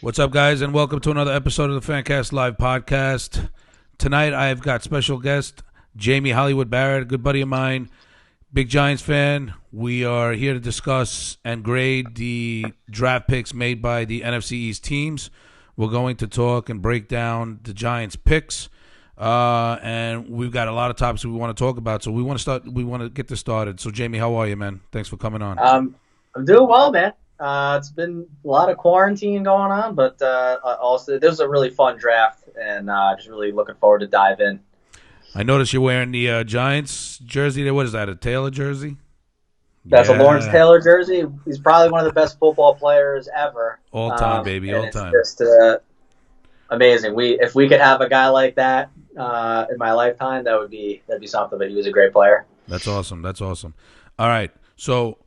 What's up, guys, and welcome to another episode of the Fancast Live podcast. Tonight, I've got special guest Jamie Hollywood Barrett, a good buddy of mine, big Giants fan. We are here to discuss and grade the draft picks made by the NFC East teams. We're going to talk and break down the Giants' picks, and we've got a lot of topics we want to talk about. So we want to start. We want to get this started. So, Jamie, how are you, man? Thanks for coming on. I'm doing well, man. It's been a lot of quarantine going on, but also this was a really fun draft, and just really looking forward to dive in. I noticed you're wearing the Giants jersey. What is that? A Taylor jersey? That's a Lawrence Taylor jersey. He's probably one of the best football players ever. All time, baby, all time. It's just amazing. If we could have a guy like that in my lifetime, that'd be something. But he was a great player. That's awesome. That's awesome. All right, so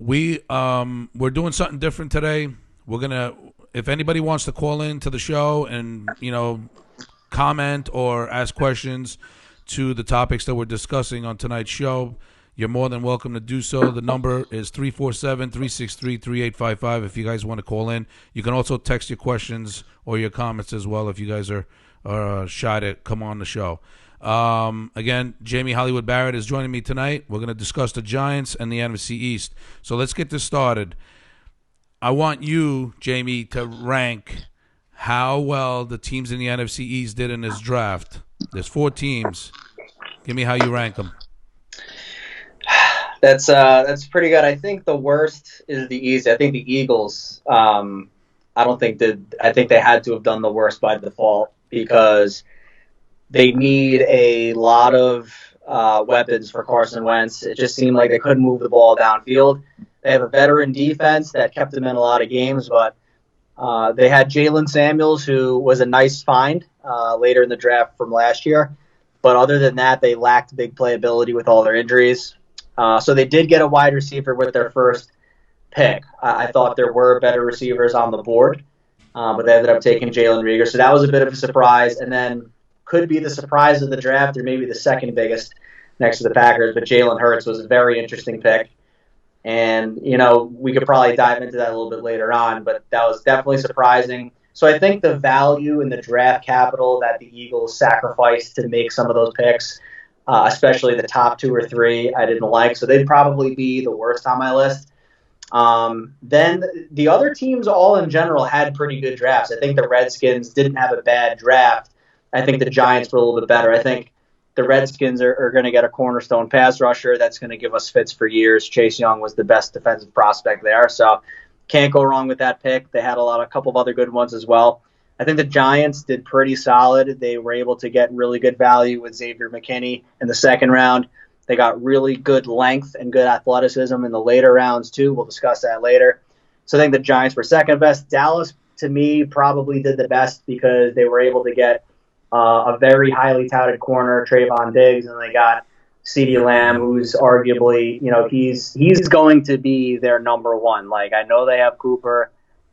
we're doing something different today. We're gonna, if anybody wants to call in to the show and comment or ask questions to the topics that we're discussing on tonight's show, you're more than welcome to do so. The number is 347-363-3855 if you guys want to call in. You can also text your questions or your comments as well if you guys are shy to come on the show. Again, Jamie Hollywood Barrett is joining me tonight. We're going to discuss the Giants and the NFC East. So let's get this started. I want you, Jamie, to rank how well the teams in the NFC East did in this draft. There's 4 teams. Give me how you rank them. That's pretty good. I think the worst is the East. I think the Eagles. I think they had to have done the worst by default because they need a lot of weapons for Carson Wentz. It just seemed like they couldn't move the ball downfield. They have a veteran defense that kept them in a lot of games, but they had Jalen Samuels, who was a nice find later in the draft from last year. But other than that, they lacked big playability with all their injuries. So they did get a wide receiver with their first pick. I thought there were better receivers on the board, but they ended up taking Jalen Reagor. So that was a bit of a surprise. And then could be the surprise of the draft, or maybe the second biggest next to the Packers. But Jalen Hurts was a very interesting pick. And, we could probably dive into that a little bit later on, but that was definitely surprising. So I think the value in the draft capital that the Eagles sacrificed to make some of those picks, especially the top 2 or 3, I didn't like. So they'd probably be the worst on my list. Then the other teams all in general had pretty good drafts. I think the Redskins didn't have a bad draft. I think the Giants were a little bit better. I think the Redskins are going to get a cornerstone pass rusher that's going to give us fits for years. Chase Young was the best defensive prospect there, so can't go wrong with that pick. They had a couple of other good ones as well. I think the Giants did pretty solid. They were able to get really good value with Xavier McKinney in the second round. They got really good length and good athleticism in the later rounds too. We'll discuss that later. So I think the Giants were second best. Dallas, to me, probably did the best because they were able to get a very highly touted corner, Trayvon Diggs, and they got CeeDee Lamb, who's arguably, he's going to be their number one. Like, I know they have Cooper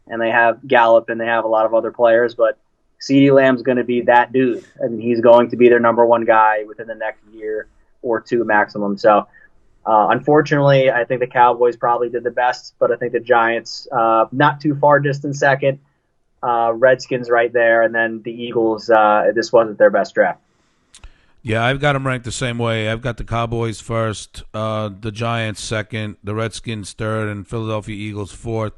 and they have Gallup and they have a lot of other players, but CeeDee Lamb's going to be that dude, and he's going to be their number one guy within the next year or 2 maximum. So, unfortunately, I think the Cowboys probably did the best, but I think the Giants, not too far distant second. Redskins right there, and then the Eagles, this wasn't their best draft. Yeah, I've got them ranked the same way. I've got the Cowboys first, the Giants second, the Redskins third, and Philadelphia Eagles fourth,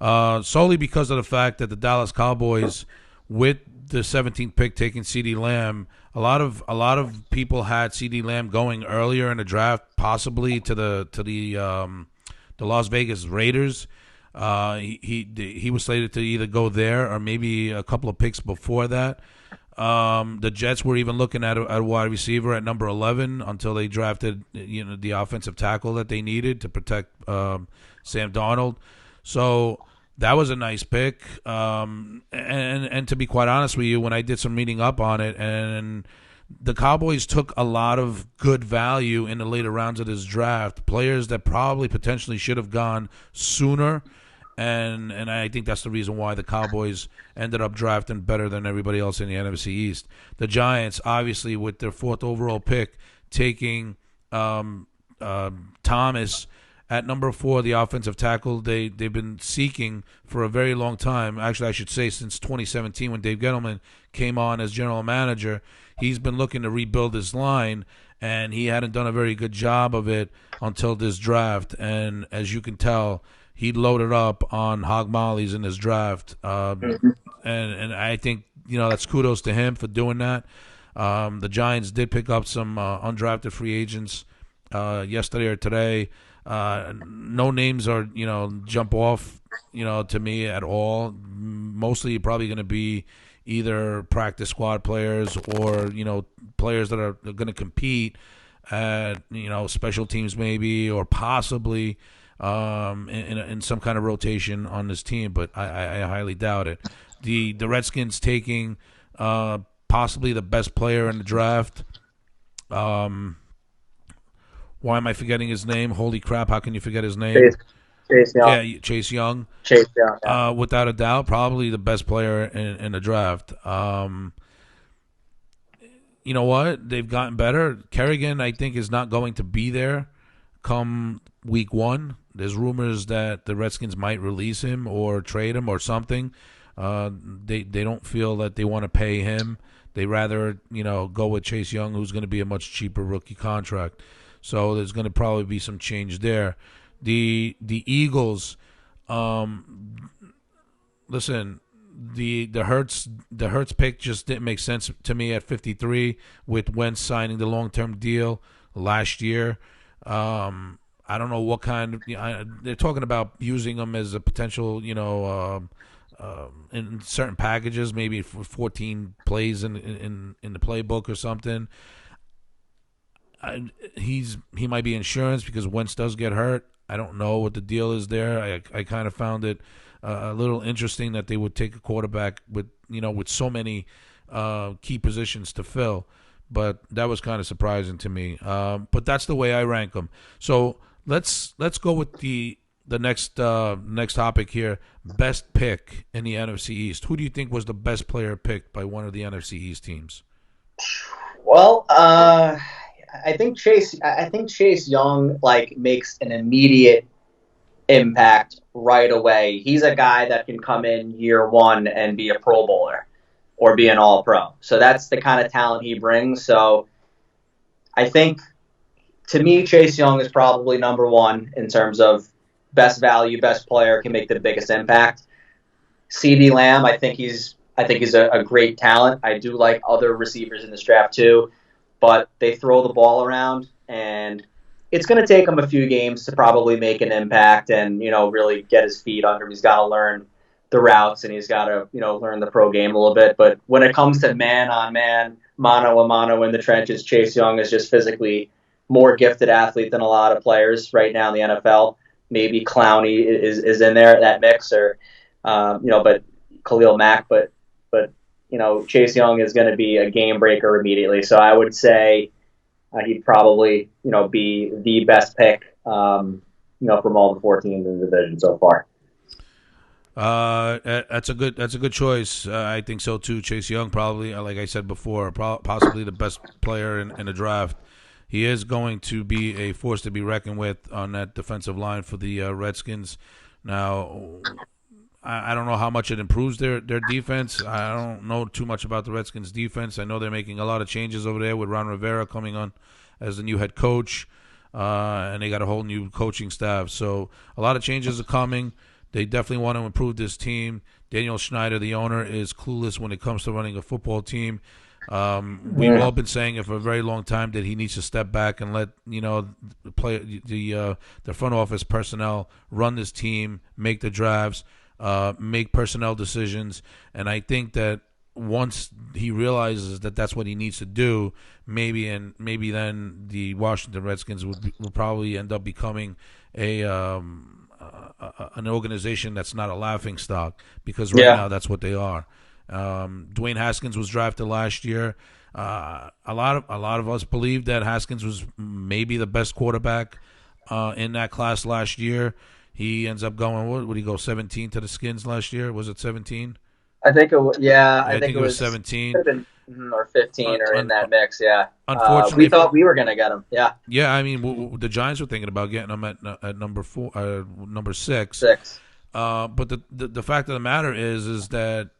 solely because of the fact that the Dallas Cowboys, with the 17th pick taking CeeDee Lamb, a lot of people had CeeDee Lamb going earlier in the draft, possibly to the Las Vegas Raiders. He was slated to either go there or maybe a couple of picks before that. The Jets were even looking at a wide receiver at number 11 until they drafted the offensive tackle that they needed to protect Sam Darnold. So that was a nice pick. And to be quite honest with you, when I did some reading up on it, and the Cowboys took a lot of good value in the later rounds of this draft, players that probably potentially should have gone sooner. And I think that's the reason why the Cowboys ended up drafting better than everybody else in the NFC East. The Giants, obviously, with their 4th overall pick, taking Thomas at number 4, the offensive tackle, they've been seeking for a very long time. Actually, I should say since 2017 when Dave Gettleman came on as general manager. He's been looking to rebuild his line, and he hadn't done a very good job of it until this draft. And as you can tell, he loaded up on hog mollies in his draft. And I think, that's kudos to him for doing that. The Giants did pick up some undrafted free agents yesterday or today. No names are, jump off, to me at all. Mostly probably going to be either practice squad players or, players that are going to compete at, special teams maybe, or possibly in some kind of rotation on this team. But I highly doubt it. The Redskins taking possibly the best player in the draft. Why am I forgetting his name? Holy crap, how can you forget his name? Chase Young. Yeah, Chase Young. Chase Young. Yeah. Without a doubt, probably the best player in the draft. You know what? They've gotten better. Kerrigan, I think, is not going to be there come week 1. There's rumors that the Redskins might release him or trade him or something. They don't feel that they want to pay him. They rather, go with Chase Young, who's going to be a much cheaper rookie contract. So there's going to probably be some change there. The Eagles, listen, the Hurts pick just didn't make sense to me at 53 with Wentz signing the long-term deal last year. I don't know what kind of they're talking about using them as a potential, in certain packages, maybe for 14 plays in the playbook or something. He might be insurance because Wentz does get hurt. I don't know what the deal is there. I kind of found it a little interesting that they would take a quarterback with so many key positions to fill, but that was kind of surprising to me. But that's the way I rank them. So let's go with the next topic here. Best pick in the NFC East. Who do you think was the best player picked by one of the NFC East teams? Well, I think Chase Young makes an immediate impact right away. He's a guy that can come in year 1 and be a Pro Bowler or be an All-Pro. So that's the kind of talent he brings. So I think, to me, Chase Young is probably number 1 in terms of best value, best player, can make the biggest impact. CeeDee Lamb, I think he's a great talent. I do like other receivers in this draft too, but they throw the ball around, and it's going to take him a few games to probably make an impact and, really get his feet under him. He's got to learn the routes, and he's got to, learn the pro game a little bit. But when it comes to man-on-man, mano-a-mano in the trenches, Chase Young is just physically more gifted athlete than a lot of players right now in the NFL. Maybe Clowney is in there, that mix, or, but Khalil Mack, but Chase Young is going to be a game breaker immediately. So I would say he'd probably, be the best pick, from all the 4 teams in the division so far. That's a good choice. I think so too. Chase Young, probably, like I said before, possibly the best player in the draft. He is going to be a force to be reckoned with on that defensive line for the Redskins. Now, I don't know how much it improves their defense. I don't know too much about the Redskins' defense. I know they're making a lot of changes over there with Ron Rivera coming on as the new head coach, and they got a whole new coaching staff. So a lot of changes are coming. They definitely want to improve this team. Daniel Schneider, the owner, is clueless when it comes to running a football team. We've all been saying it for a very long time that he needs to step back and let the front office personnel run this team, make the drafts, make personnel decisions. And I think that once he realizes that that's what he needs to do, maybe then the Washington Redskins will probably end up becoming an organization that's not a laughing stock, because right now that's what they are. Dwayne Haskins was drafted last year. A lot of us believed that Haskins was maybe the best quarterback in that class last year. He ends up going, what would he go, 17 to the Skins last year? Was it 17? I think it was, I think it was 17. or 15 are in that mix. Yeah, unfortunately, we thought we were going to get him. Yeah, yeah. I mean, the Giants were thinking about getting him at number 4, number 6. 6. But the fact of the matter is that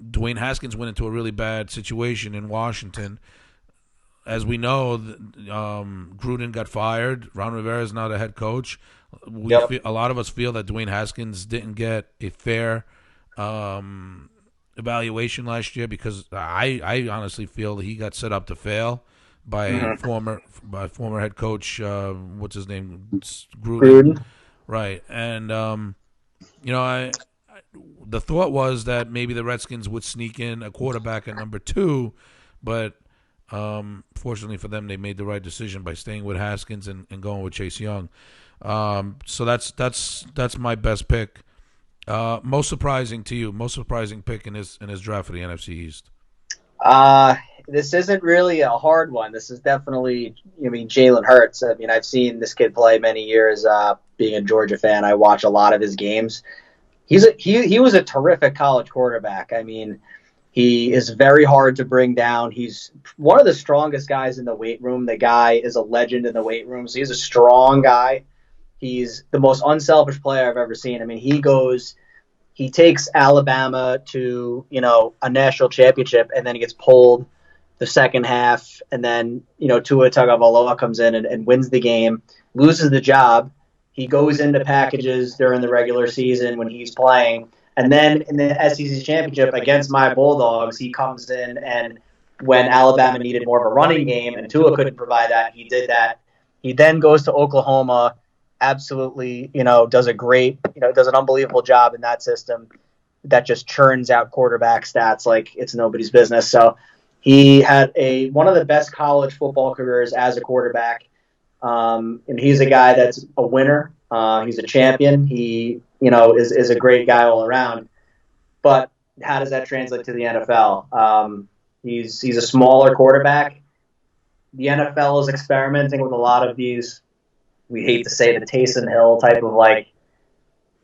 Dwayne Haskins went into a really bad situation in Washington. As we know, Gruden got fired. Ron Rivera is now the head coach. A lot of us feel that Dwayne Haskins didn't get a fair evaluation last year, because I honestly feel that he got set up to fail by former head coach, what's his name, Gruden. Right. And the thought was that maybe the Redskins would sneak in a quarterback at number 2, but fortunately for them, they made the right decision by staying with Haskins and going with Chase Young. So that's my best pick. Most surprising to you? Most surprising pick in his draft for the NFC East? This isn't really a hard one. This is definitely, Jalen Hurts. I mean, I've seen this kid play many years. Being a Georgia fan, I watch a lot of his games. He was a terrific college quarterback. I mean, he is very hard to bring down. He's one of the strongest guys in the weight room. The guy is a legend in the weight room. So he's a strong guy. He's the most unselfish player I've ever seen. I mean, he takes Alabama to, a national championship, and then he gets pulled the second half. And then, Tua Tagovailoa comes in and wins the game, loses the job. He goes into packages during the regular season when he's playing. And then in the SEC championship against my Bulldogs, he comes in, and when Alabama needed more of a running game and Tua couldn't provide that, he did that. He then goes to Oklahoma, absolutely, does an unbelievable job in that system that just churns out quarterback stats like it's nobody's business. So he had one of the best college football careers as a quarterback. And he's a guy that's a winner. He's a champion. He, is a great guy all around. But how does that translate to the NFL? He's a smaller quarterback. The NFL is experimenting with a lot of these, we hate to say, the Taysom Hill type of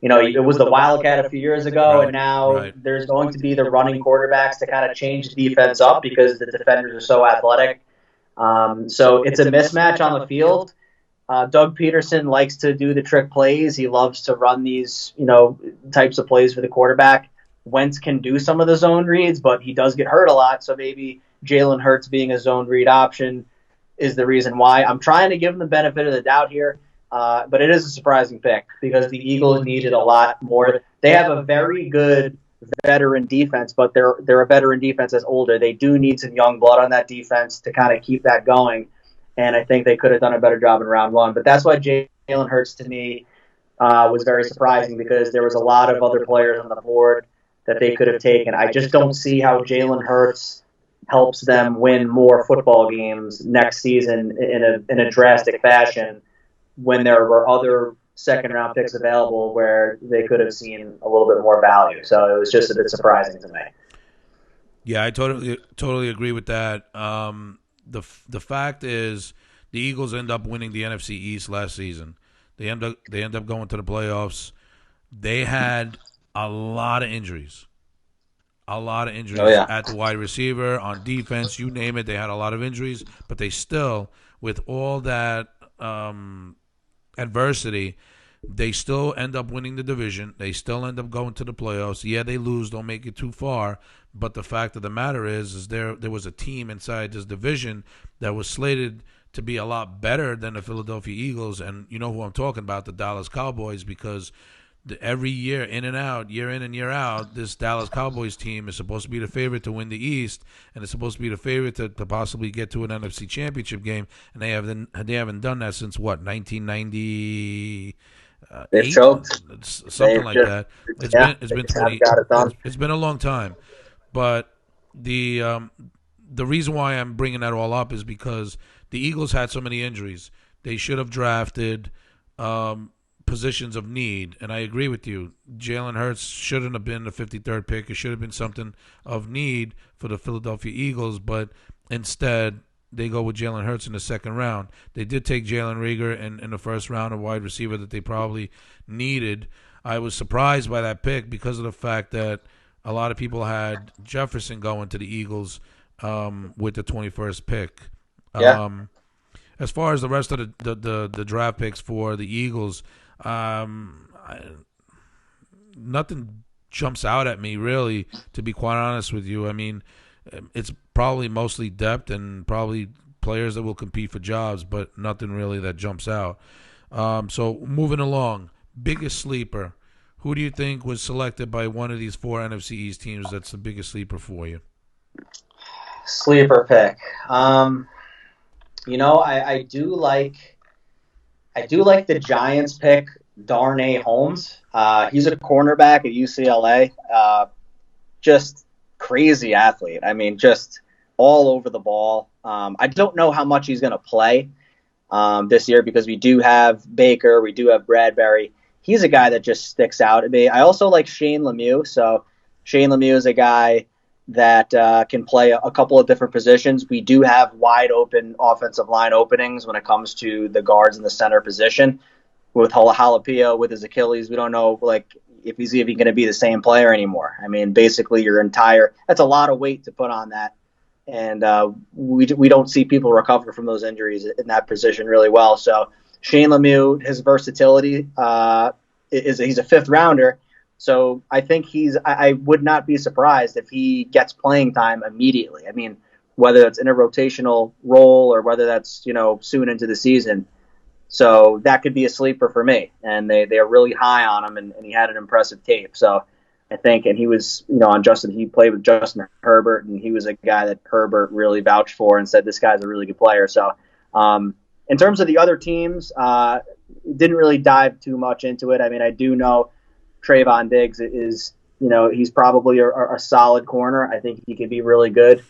it was the Wildcat a few years ago, and now there's going to be the running quarterbacks to kind of change the defense up because the defenders are so athletic. So it's a mismatch on the field. Doug Peterson likes to do the trick plays. He loves to run these, types of plays for the quarterback. Wentz can do some of the zone reads, but he does get hurt a lot. So maybe Jalen Hurts being a zone read option is the reason why. I'm trying to give him the benefit of the doubt here, but it is a surprising pick because the Eagles needed a lot more. They have a very good veteran defense, but they're a veteran defense that's older. They do need some young blood on that defense to kind of keep that going, and I think they could have done a better job in round 1. But that's why Jalen Hurts to me was very surprising, because there was a lot of other players on the board that they could have taken. I just don't see how Jalen Hurts helps them win more football games next season in a drastic fashion when there were other second-round picks available where they could have seen a little bit more value. So it was just a bit surprising to me. Yeah, I totally agree with that. The fact is, the Eagles end up winning the NFC East last season. They end up going to the playoffs. They had a lot of injuries. At the wide receiver, on defense, you name it. They had a lot of injuries, but they still, with all that adversity, they still end up winning the division. They still end up going to the playoffs. Yeah, they lose, don't make it too far, but the fact of the matter is there was a team inside this division that was slated to be a lot better than the Philadelphia Eagles, and you know who I'm talking about, the Dallas Cowboys, because every year in and out, year in and year out, this Dallas Cowboys team is supposed to be the favorite to win the East, and it's supposed to be the favorite to possibly get to an NFC Championship game, and they haven't done that since what, 1990. They've choked. Something like that. It's been 20. It's been a long time, but the reason why I'm bringing that all up is because the Eagles had so many injuries. They should have drafted positions of need, and I agree with you. Jalen Hurts shouldn't have been the 53rd pick. It should have been something of need for the Philadelphia Eagles, but instead they go with Jalen Hurts in the second round. They did take Jalen Reagor in the first round, a wide receiver that they probably needed. I was surprised by that pick because of the fact that a lot of people had Jefferson going to the Eagles with the 21st pick. Yeah. As far as the rest of the draft picks for the Eagles, nothing jumps out at me really. To be quite honest with you, I mean, it's probably mostly depth and probably players that will compete for jobs, but nothing really that jumps out. So moving along, biggest sleeper. Who do you think was selected by one of these four NFC East teams that's the biggest sleeper for you? Sleeper pick. I do like the Giants pick, Darnay Holmes. He's a cornerback at UCLA. Just crazy athlete. I mean, just all over the ball. I don't know how much he's going to play this year because we do have Baker, we do have Bradbury. He's a guy that just sticks out at me. I also like Shane Lemieux. So Shane Lemieux is a guy that can play a couple of different positions. We do have wide open offensive line openings when it comes to the guards in the center position. With Jalapeno, with his Achilles, we don't know if he's even going to be the same player anymore. I mean, basically that's a lot of weight to put on that. And we don't see people recover from those injuries in that position really well. So Shane Lemieux, his versatility, he's a fifth rounder. So I think I would not be surprised if he gets playing time immediately. I mean, whether it's in a rotational role or whether that's, soon into the season. So that could be a sleeper for me. And they're really high on him, and he had an impressive tape. So I think, and he was, he played with Justin Herbert, and he was a guy that Herbert really vouched for and said, this guy's a really good player. So in terms of the other teams, didn't really dive too much into it. I mean, I do know Trayvon Diggs is, he's probably a solid corner. I think he could be really good.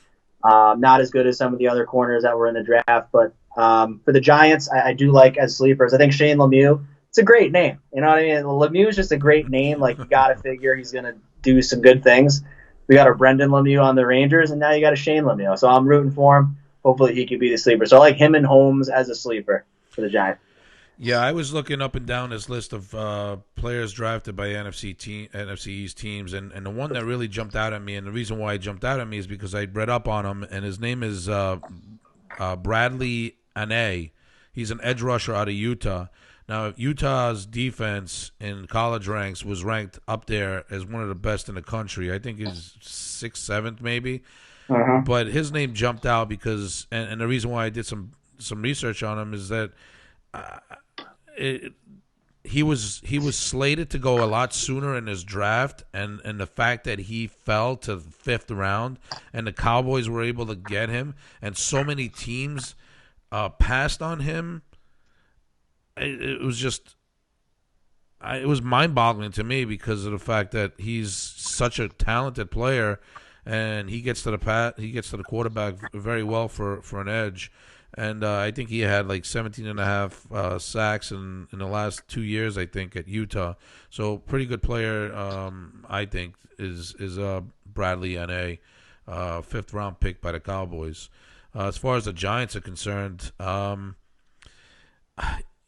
Not as good as some of the other corners that were in the draft, but for the Giants, I do like as sleepers. I think Shane Lemieux, it's a great name. You know what I mean? Lemieux is just a great name. Like, you got to figure he's going to do some good things. We got a Brendan Lemieux on the Rangers, and now you got a Shane Lemieux. So I'm rooting for him. Hopefully he can be the sleeper. So I like him and Holmes as a sleeper for the Giants. Yeah, I was looking up and down this list of players drafted by NFC East teams, and the one that really jumped out at me, and the reason why it jumped out at me is because I read up on him, and his name is Bradley Ane. He's an edge rusher out of Utah. Now, Utah's defense in college ranks was ranked up there as one of the best in the country. I think he's 6th, 7th maybe. Uh-huh. But his name jumped out because, and the reason why I did some research on him is that he was slated to go a lot sooner in his draft, and the fact that he fell to the 5th round, and the Cowboys were able to get him, and so many teams passed on him. It was just, it was mind-boggling to me because of the fact that he's such a talented player, and he gets to the quarterback very well for an edge. And I think he had like 17 and a half sacks in the last 2 years, I think, at Utah. So pretty good player, I think, is Bradley Ane, 5th round pick by the Cowboys. As far as the Giants are concerned,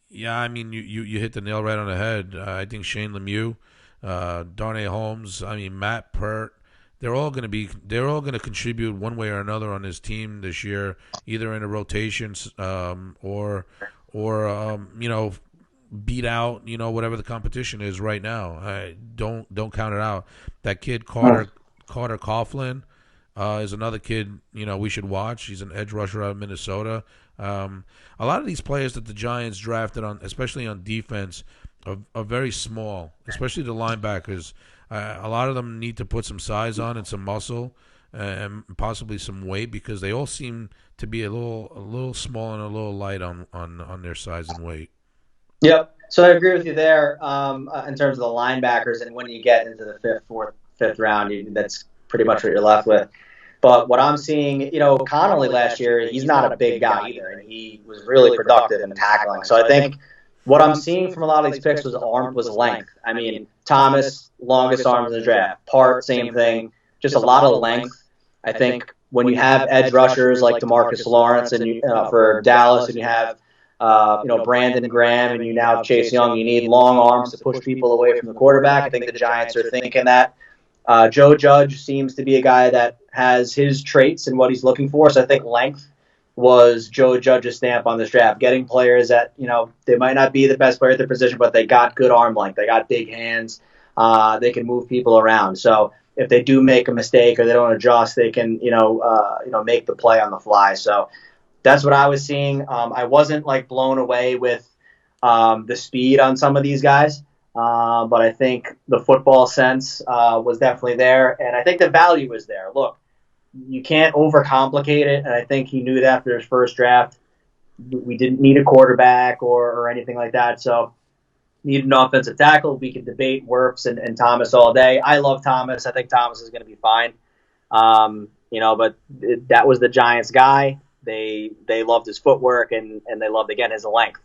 yeah, I mean, you hit the nail right on the head. I think Shane Lemieux, Darnay Holmes, I mean, Matt Pert, they're all going to contribute one way or another on this team this year, either in the rotations or beat out whatever the competition is right now. I don't count it out. That kid Carter Coughlin is another kid we should watch. He's an edge rusher out of Minnesota. A lot of these players that the Giants drafted on, especially on defense, are very small, especially the linebackers. A lot of them need to put some size on and some muscle and possibly some weight because they all seem to be a little small and a little light on their size and weight. Yep. So I agree with you there in terms of the linebackers, and when you get into the fifth round, that's pretty much what you're left with. But what I'm seeing, Connolly last year, he's not a big guy either, and he was really productive in tackling. So I think what I'm seeing from a lot of these picks was length. I mean, Thomas, longest arms in the draft. Part, same thing. Just a lot of length. I think when you have edge rushers like DeMarcus Lawrence and for Dallas, and you have Brandon Graham, and you now have Chase Young, you need long arms to push people away from the quarterback. I think the Giants are thinking that. Joe Judge seems to be a guy that has his traits and what he's looking for. So I think length was Joe Judge's stamp on this draft. Getting players that, they might not be the best player at their position, but they got good arm length. They got big hands. They can move people around. So if they do make a mistake or they don't adjust, they can, make the play on the fly. So that's what I was seeing. I wasn't like blown away with the speed on some of these guys. But I think the football sense was definitely there, and I think the value was there. Look, you can't overcomplicate it, and I think he knew that after his first draft. We didn't need a quarterback or anything like that, so needed an offensive tackle. We could debate Wirfs and Thomas all day. I love Thomas. I think Thomas is going to be fine. But that was the Giants guy. They loved his footwork, and they loved, again, his length.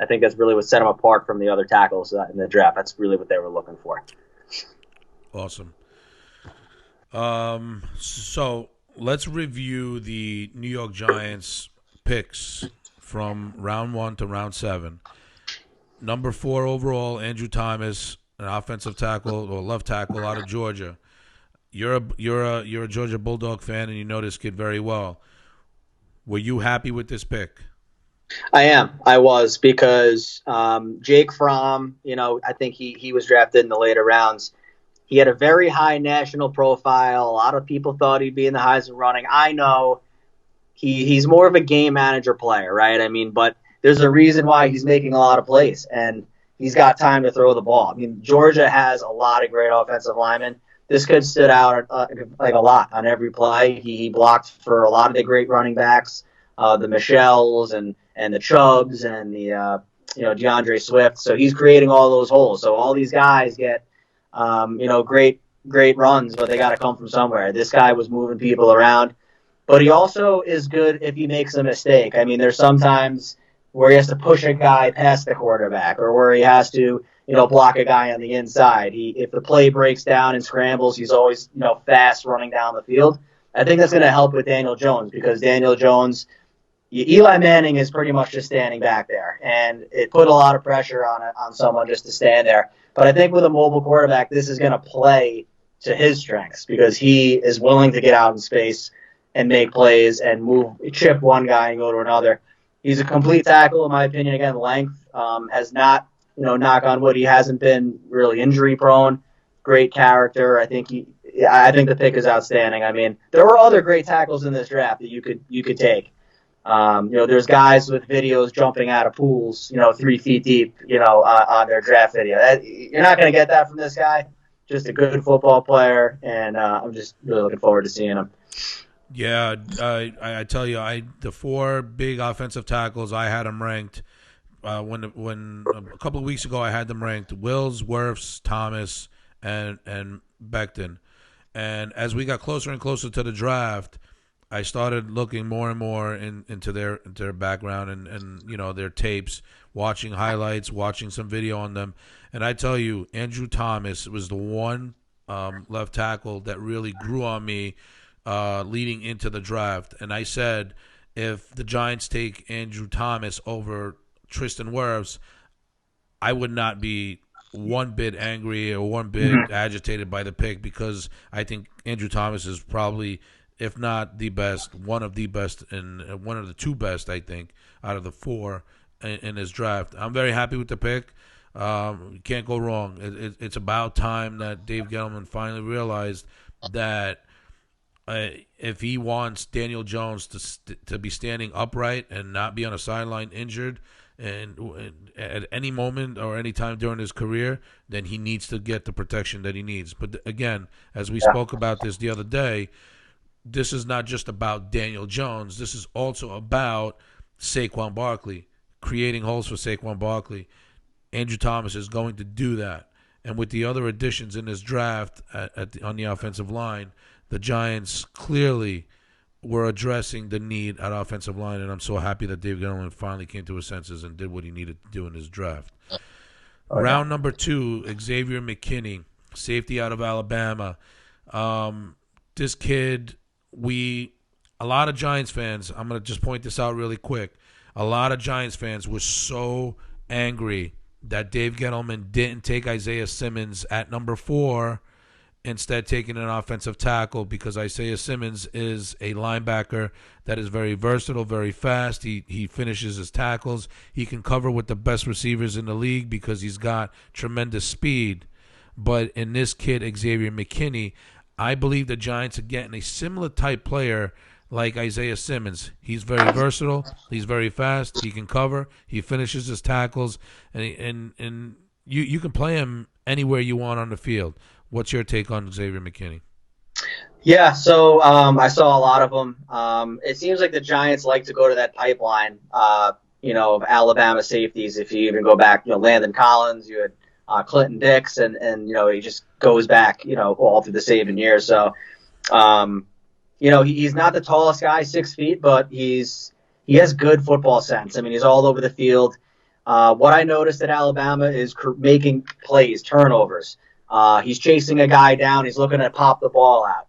I think that's really what set him apart from the other tackles in the draft. That's really what they were looking for. Awesome. So let's review the New York Giants picks from round 1 to round 7. Number 4 overall, Andrew Thomas, an offensive tackle or left tackle out of Georgia. You're a Georgia Bulldog fan, and you know this kid very well. Were you happy with this pick? I was, because Jake Fromm, I think he was drafted in the later rounds. He had a very high national profile. A lot of people thought he'd be in the Heisman running. I know he's more of a game manager player, right? I mean, but there's a reason why he's making a lot of plays, and he's got time to throw the ball. I mean, Georgia has a lot of great offensive linemen. This kid stood out like a lot on every play. He blocked for a lot of the great running backs, the Michels and the Chubbs and the DeAndre Swift. So he's creating all those holes. So all these guys get great runs, but they got to come from somewhere. This guy was moving people around, but he also is good if he makes a mistake. I mean, there's sometimes where he has to push a guy past the quarterback, or where he has to block a guy on the inside. If the play breaks down and scrambles, he's always fast running down the field. I think that's going to help with Daniel Jones, because Daniel Jones, Eli Manning is pretty much just standing back there, and it put a lot of pressure on someone just to stand there. But I think with a mobile quarterback, this is going to play to his strengths, because he is willing to get out in space and make plays and chip one guy and go to another. He's a complete tackle, in my opinion. Again, length has not, knock on wood, he hasn't been really injury prone. Great character. I think the pick is outstanding. I mean, there were other great tackles in this draft that you could take. There's guys with videos jumping out of pools, 3 feet deep, on their draft video. You're not going to get that from this guy. Just a good football player, and I'm just really looking forward to seeing him. Yeah, I tell you, the 4 big offensive tackles, I had them ranked. When a couple of weeks ago, I had them ranked: Wills, Wirfs, Thomas, and Becton. And as we got closer and closer to the draft, I started looking more and more into their background and their tapes, watching highlights, watching some video on them. And I tell you, Andrew Thomas was the one left tackle that really grew on me leading into the draft. And I said, if the Giants take Andrew Thomas over Tristan Wirfs, I would not be one bit angry or one bit agitated by the pick, because I think Andrew Thomas is probably, if not the best, one of the best, and one of the 2 best, I think, out of the 4 in his draft. I'm very happy with the pick. You can't go wrong. It's about time that Dave Gettleman finally realized that if he wants Daniel Jones to be standing upright and not be on a sideline injured, and at any moment or any time during his career, then he needs to get the protection that he needs. But again, as we spoke about this the other day, this is not just about Daniel Jones. This is also about Saquon Barkley, creating holes for Saquon Barkley. Andrew Thomas is going to do that. And with the other additions in this draft on the offensive line, the Giants clearly were addressing the need at offensive line, and I'm so happy that Dave Gettleman finally came to his senses and did what he needed to do in his draft. Round number 2, Xavier McKinney, safety out of Alabama. This kid, a lot of Giants fans, I'm going to just point this out really quick, a lot of Giants fans were so angry that Dave Gettleman didn't take Isaiah Simmons at number 4 instead taking an offensive tackle, because Isaiah Simmons is a linebacker that is very versatile, very fast. He finishes his tackles. He can cover with the best receivers in the league because he's got tremendous speed. But in this kid, Xavier McKinney, I believe the Giants are getting a similar type player like Isaiah Simmons. He's very versatile. He's very fast. He can cover. He finishes his tackles, and you can play him anywhere you want on the field. What's your take on Xavier McKinney? Yeah, so I saw a lot of them. It seems like the Giants like to go to that pipeline, of Alabama safeties. If you even go back, Landon Collins, you had Clinton Dix, and he just goes back, all through the Saban years. So, he's not the tallest guy, 6 feet, but he has good football sense. I mean, he's all over the field. What I noticed at Alabama is making plays, turnovers. He's chasing a guy down. He's looking to pop the ball out.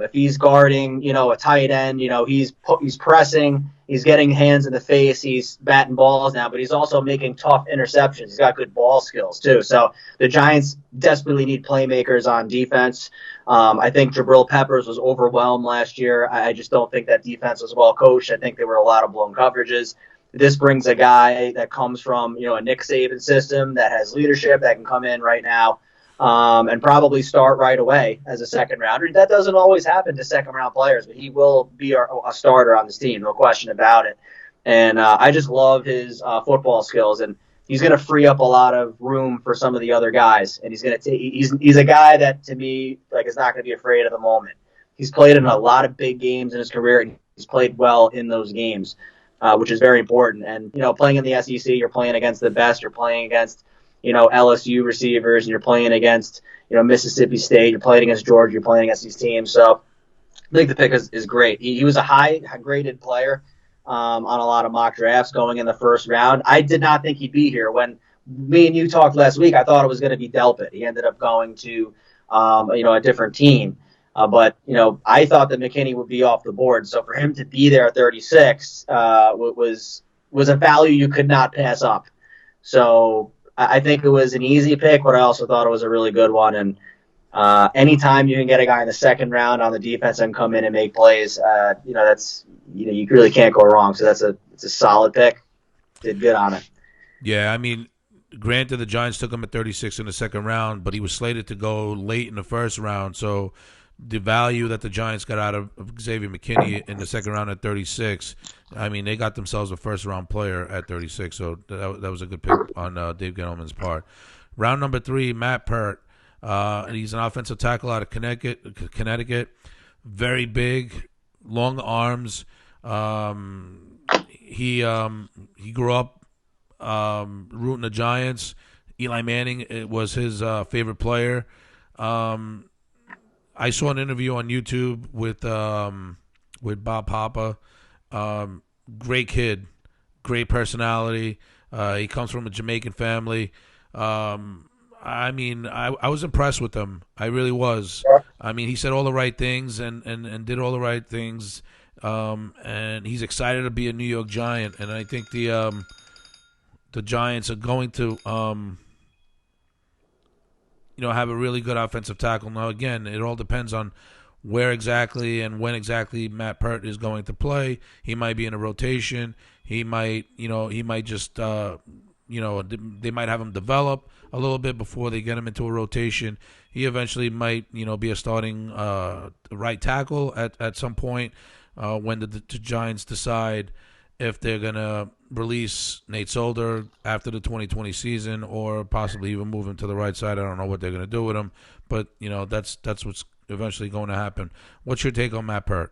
If he's guarding, a tight end, he's pressing. He's getting hands in the face. He's batting balls now, but he's also making tough interceptions. He's got good ball skills too. So the Giants desperately need playmakers on defense. I think Jabril Peppers was overwhelmed last year. I just don't think that defense was well coached. I think there were a lot of blown coverages. This brings a guy that comes from, a Nick Saban system that has leadership that can come in right now. And probably start right away as a second rounder. That doesn't always happen to second round players, but he will be a starter on this team, no question about it. And I just love his football skills, and he's going to free up a lot of room for some of the other guys. And he's a guy that, to me, is not going to be afraid of the moment. He's played in a lot of big games in his career, and he's played well in those games, which is very important. And playing in the SEC, you're playing against the best. You're playing against LSU receivers, and you're playing against, Mississippi State, you're playing against Georgia, you're playing against these teams. So I think the pick is great. He was a high-graded player on a lot of mock drafts going in the first round. I did not think he'd be here. When me and you talked last week, I thought it was going to be Delpit. He ended up going to, a different team. But I thought that McKinney would be off the board. So for him to be there at 36 was a value you could not pass up. So I think it was an easy pick, but I also thought it was a really good one. And anytime you can get a guy in the second round on the defense and come in and make plays, that's you really can't go wrong. So it's a solid pick. Did good on it. Yeah, I mean, granted, the Giants took him at 36 in the second round, but he was slated to go late in the first round. So the value that the Giants got out of Xavier McKinney in the second round at 36, I mean, they got themselves a first-round player at 36, so that was a good pick on Dave Gettleman's part. Round number 3, Matt Pert. He's an offensive tackle out of Connecticut. Very big, long arms. He grew up rooting the Giants. Eli Manning was his favorite player. I saw an interview on YouTube with Bob Papa. Great kid, great personality. He comes from a Jamaican family. I mean, I was impressed with him. I really was. I mean, he said all the right things and did all the right things. And he's excited to be a New York Giant. And I think the Giants are going to have a really good offensive tackle. Now, again, it all depends on where exactly and when exactly Matt Pert is going to play. He might be in a rotation. He might just, they might have him develop a little bit before they get him into a rotation. He eventually might, be a starting right tackle at some point when the Giants decide if they're going to release Nate Solder after the 2020 season or possibly even move him to the right side. I don't know what they're going to do with him, but, that's what's eventually going to happen. What's your take on Matt Pert?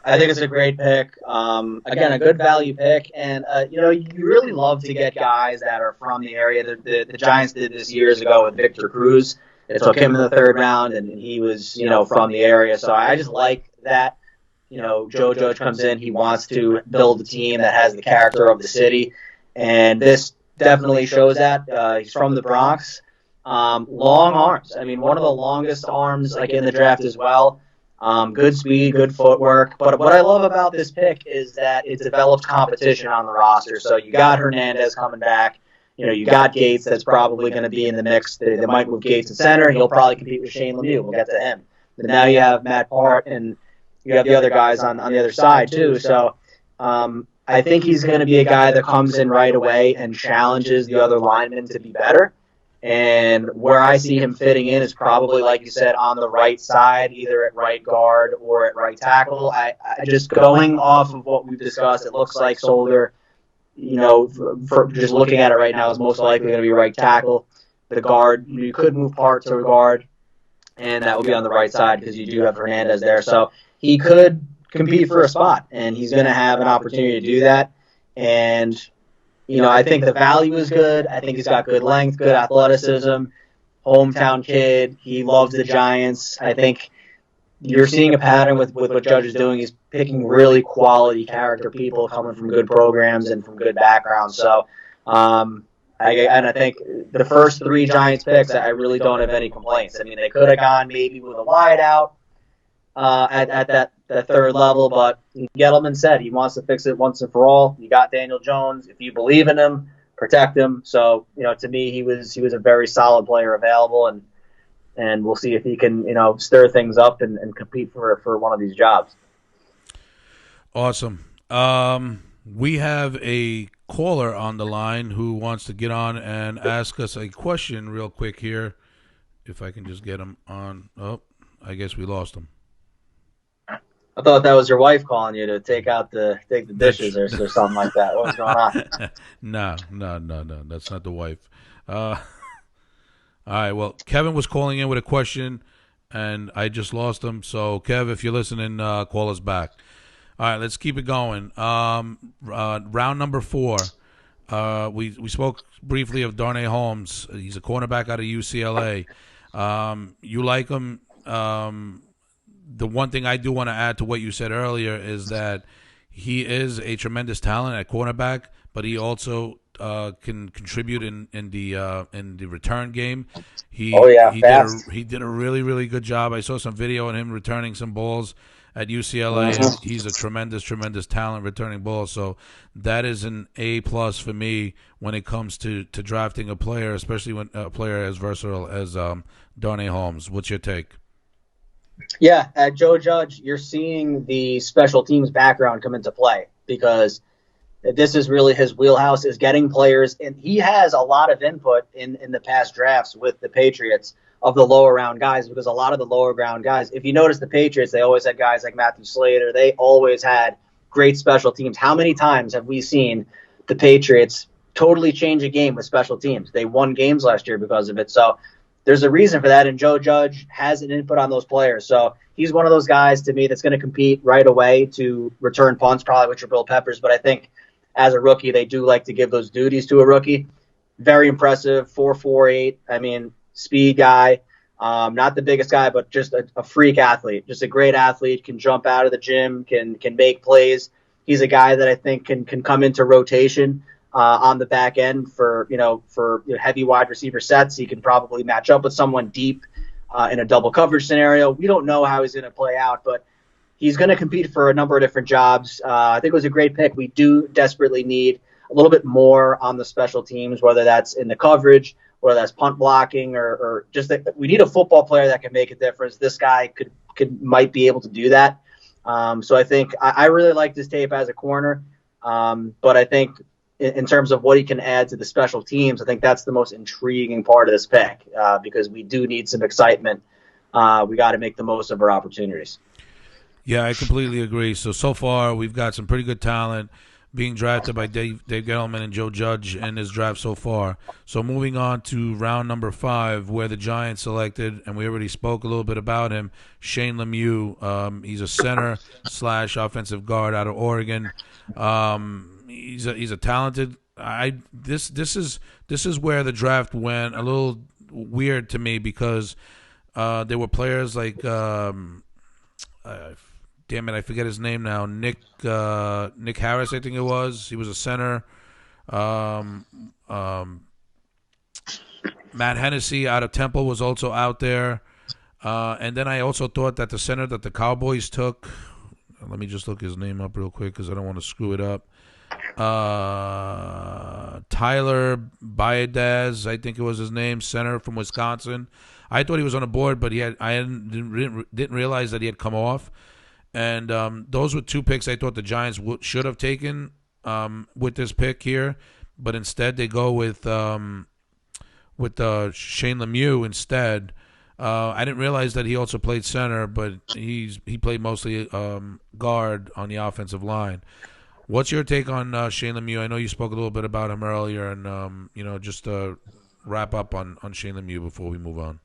I think it's a great pick. Again, a good value pick. And, you really love to get guys that are from the area. The Giants did this years ago with Victor Cruz. They took him in the third round, and he was, from the area. So I just like that. Joe Judge comes in. He wants to build a team that has the character of the city. And this definitely shows that. He's from the Bronx. Long arms. I mean, one of the longest arms in the draft as well. Good speed, good footwork. But what I love about this pick is that it develops competition on the roster. So you got Hernandez coming back. you got Gates that's probably going to be in the mix. They might move Gates to center. He'll probably compete with Shane Lemieux. We'll get to him. But now you have Matt Part, and you have the other guys on the other side too. So I think he's going to be a guy that comes in right away and challenges the other linemen to be better. And where I see him fitting in is probably, like you said, on the right side, either at right guard or at right tackle. I just going off of what we've discussed, it looks like Solder, for just looking at it right now, is most likely going to be right tackle. The guard, you could move Part to a guard, and that would be on the right side because you do have Hernandez there. So he could compete for a spot, and he's going to have an opportunity to do that. And I think the value is good. I think he's got good length, good athleticism, hometown kid. He loves the Giants. I think you're seeing a pattern with what Judge is doing. He's picking really quality character people coming from good programs and from good backgrounds. So, I think the first 3 Giants picks, I really don't have any complaints. I mean, they could have gone maybe with a wide out at that third level, but Gettleman said he wants to fix it once and for all. You got Daniel Jones. If you believe in him, protect him. So, to me, he was a very solid player available, and we'll see if he can, stir things up and compete for one of these jobs. Awesome. We have a caller on the line who wants to get on and ask us a question real quick here. If I can just get him on. Oh, I guess we lost him. I thought that was your wife calling you to take the dishes or something like that. What was going on? No. That's not the wife. All right. Well, Kevin was calling in with a question, and I just lost him. So, Kev, if you're listening, call us back. All right, let's keep it going. Round number 4. We spoke briefly of Darnay Holmes. He's a cornerback out of UCLA. You like him. The one thing I do want to add to what you said earlier is that he is a tremendous talent at cornerback, but he also can contribute in the return game. He did a really, really good job. I saw some video on him returning some balls at UCLA, and he's a tremendous, tremendous talent returning balls. So that is an A+ for me when it comes to drafting a player, especially when a player as versatile as Darnay Holmes. What's your take? Yeah, at Joe Judge, you're seeing the special teams background come into play because this is really his wheelhouse, is getting players, and he has a lot of input in the past drafts with the Patriots of the lower round guys, because a lot of the lower round guys, if you notice the Patriots, they always had guys like Matthew Slater. They always had great special teams. How many times have we seen the Patriots totally change a game with special teams? They won games last year because of it. So there's a reason for that, and Joe Judge has an input on those players. So he's one of those guys, to me, that's going to compete right away to return punts, probably with Jabril Peppers. But I think as a rookie, they do like to give those duties to a rookie. Very impressive, 4.48. I mean, speed guy, not the biggest guy, but just a freak athlete, just a great athlete, can jump out of the gym, can make plays. He's a guy that I think can come into rotation on the back end for heavy wide receiver sets. He can probably match up with someone deep in a double coverage scenario. We don't know how he's going to play out, but he's going to compete for a number of different jobs. I think it was a great pick. We do desperately need a little bit more on the special teams, whether that's in the coverage, whether that's punt blocking, or just that we need a football player that can make a difference. This guy might be able to do that. So I think I really like this tape as a corner. But I think in terms of what he can add to the special teams, I think that's the most intriguing part of this pick because we do need some excitement. We got to make the most of our opportunities. Yeah, I completely agree. So far, we've got some pretty good talent being drafted by Dave Gettleman and Joe Judge in this draft so far. So moving on to round number 5, where the Giants selected, and we already spoke a little bit about him, Shane Lemieux. He's a center / offensive guard out of Oregon. He's a talented. This is where the draft went a little weird to me because there were players like damn it, I forget his name now. Nick Harris, I think it was. He was a center. Matt Hennessy out of Temple was also out there. And then I also thought that the center that the Cowboys took, let me just look his name up real quick because I don't want to screw it up. Tyler Biadasz, I think it was his name, center from Wisconsin. I thought he was on the board, but didn't realize that he had come off. And those were two picks I thought the Giants should have taken with this pick here, but instead they go with Shane Lemieux instead. I didn't realize that he also played center, but he played mostly guard on the offensive line. What's your take on Shane Lemieux? I know you spoke a little bit about him earlier, and just to wrap up on Shane Lemieux before we move on.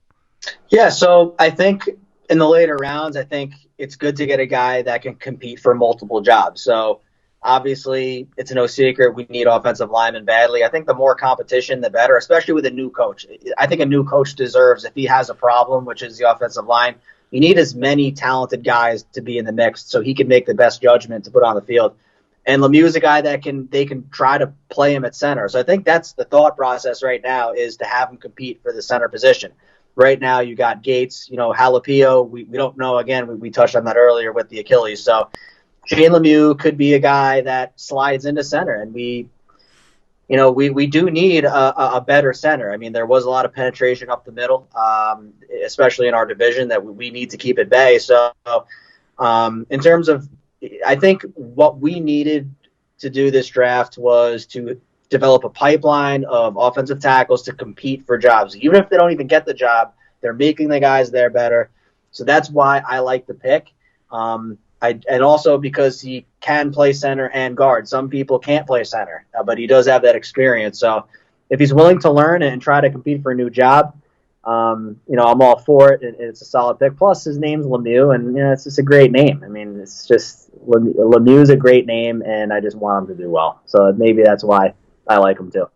Yeah, so I think in the later rounds, I think it's good to get a guy that can compete for multiple jobs. So obviously, it's no secret we need offensive linemen badly. I think the more competition, the better, especially with a new coach. I think a new coach deserves, if he has a problem, which is the offensive line, you need as many talented guys to be in the mix so he can make the best judgment to put on the field. And Lemieux is a guy that they can try to play him at center. So I think that's the thought process right now, is to have him compete for the center position. Right now, you got Gates, Jalapeno. We don't know. Again, we touched on that earlier with the Achilles. So Shane Lemieux could be a guy that slides into center, and we do need a better center. I mean, there was a lot of penetration up the middle, especially in our division, that we need to keep at bay. So in terms of, I think what we needed to do this draft was to develop a pipeline of offensive tackles to compete for jobs. Even if they don't even get the job, they're making the guys there better. So that's why I like the pick. And also because he can play center and guard. Some people can't play center, but he does have that experience. So if he's willing to learn and try to compete for a new job, I'm all for it. And it's a solid pick. Plus, his name's Lemieux, and it's just a great name. I mean, it's just Lemieux is a great name, and I just want him to do well. So maybe that's why I like him too.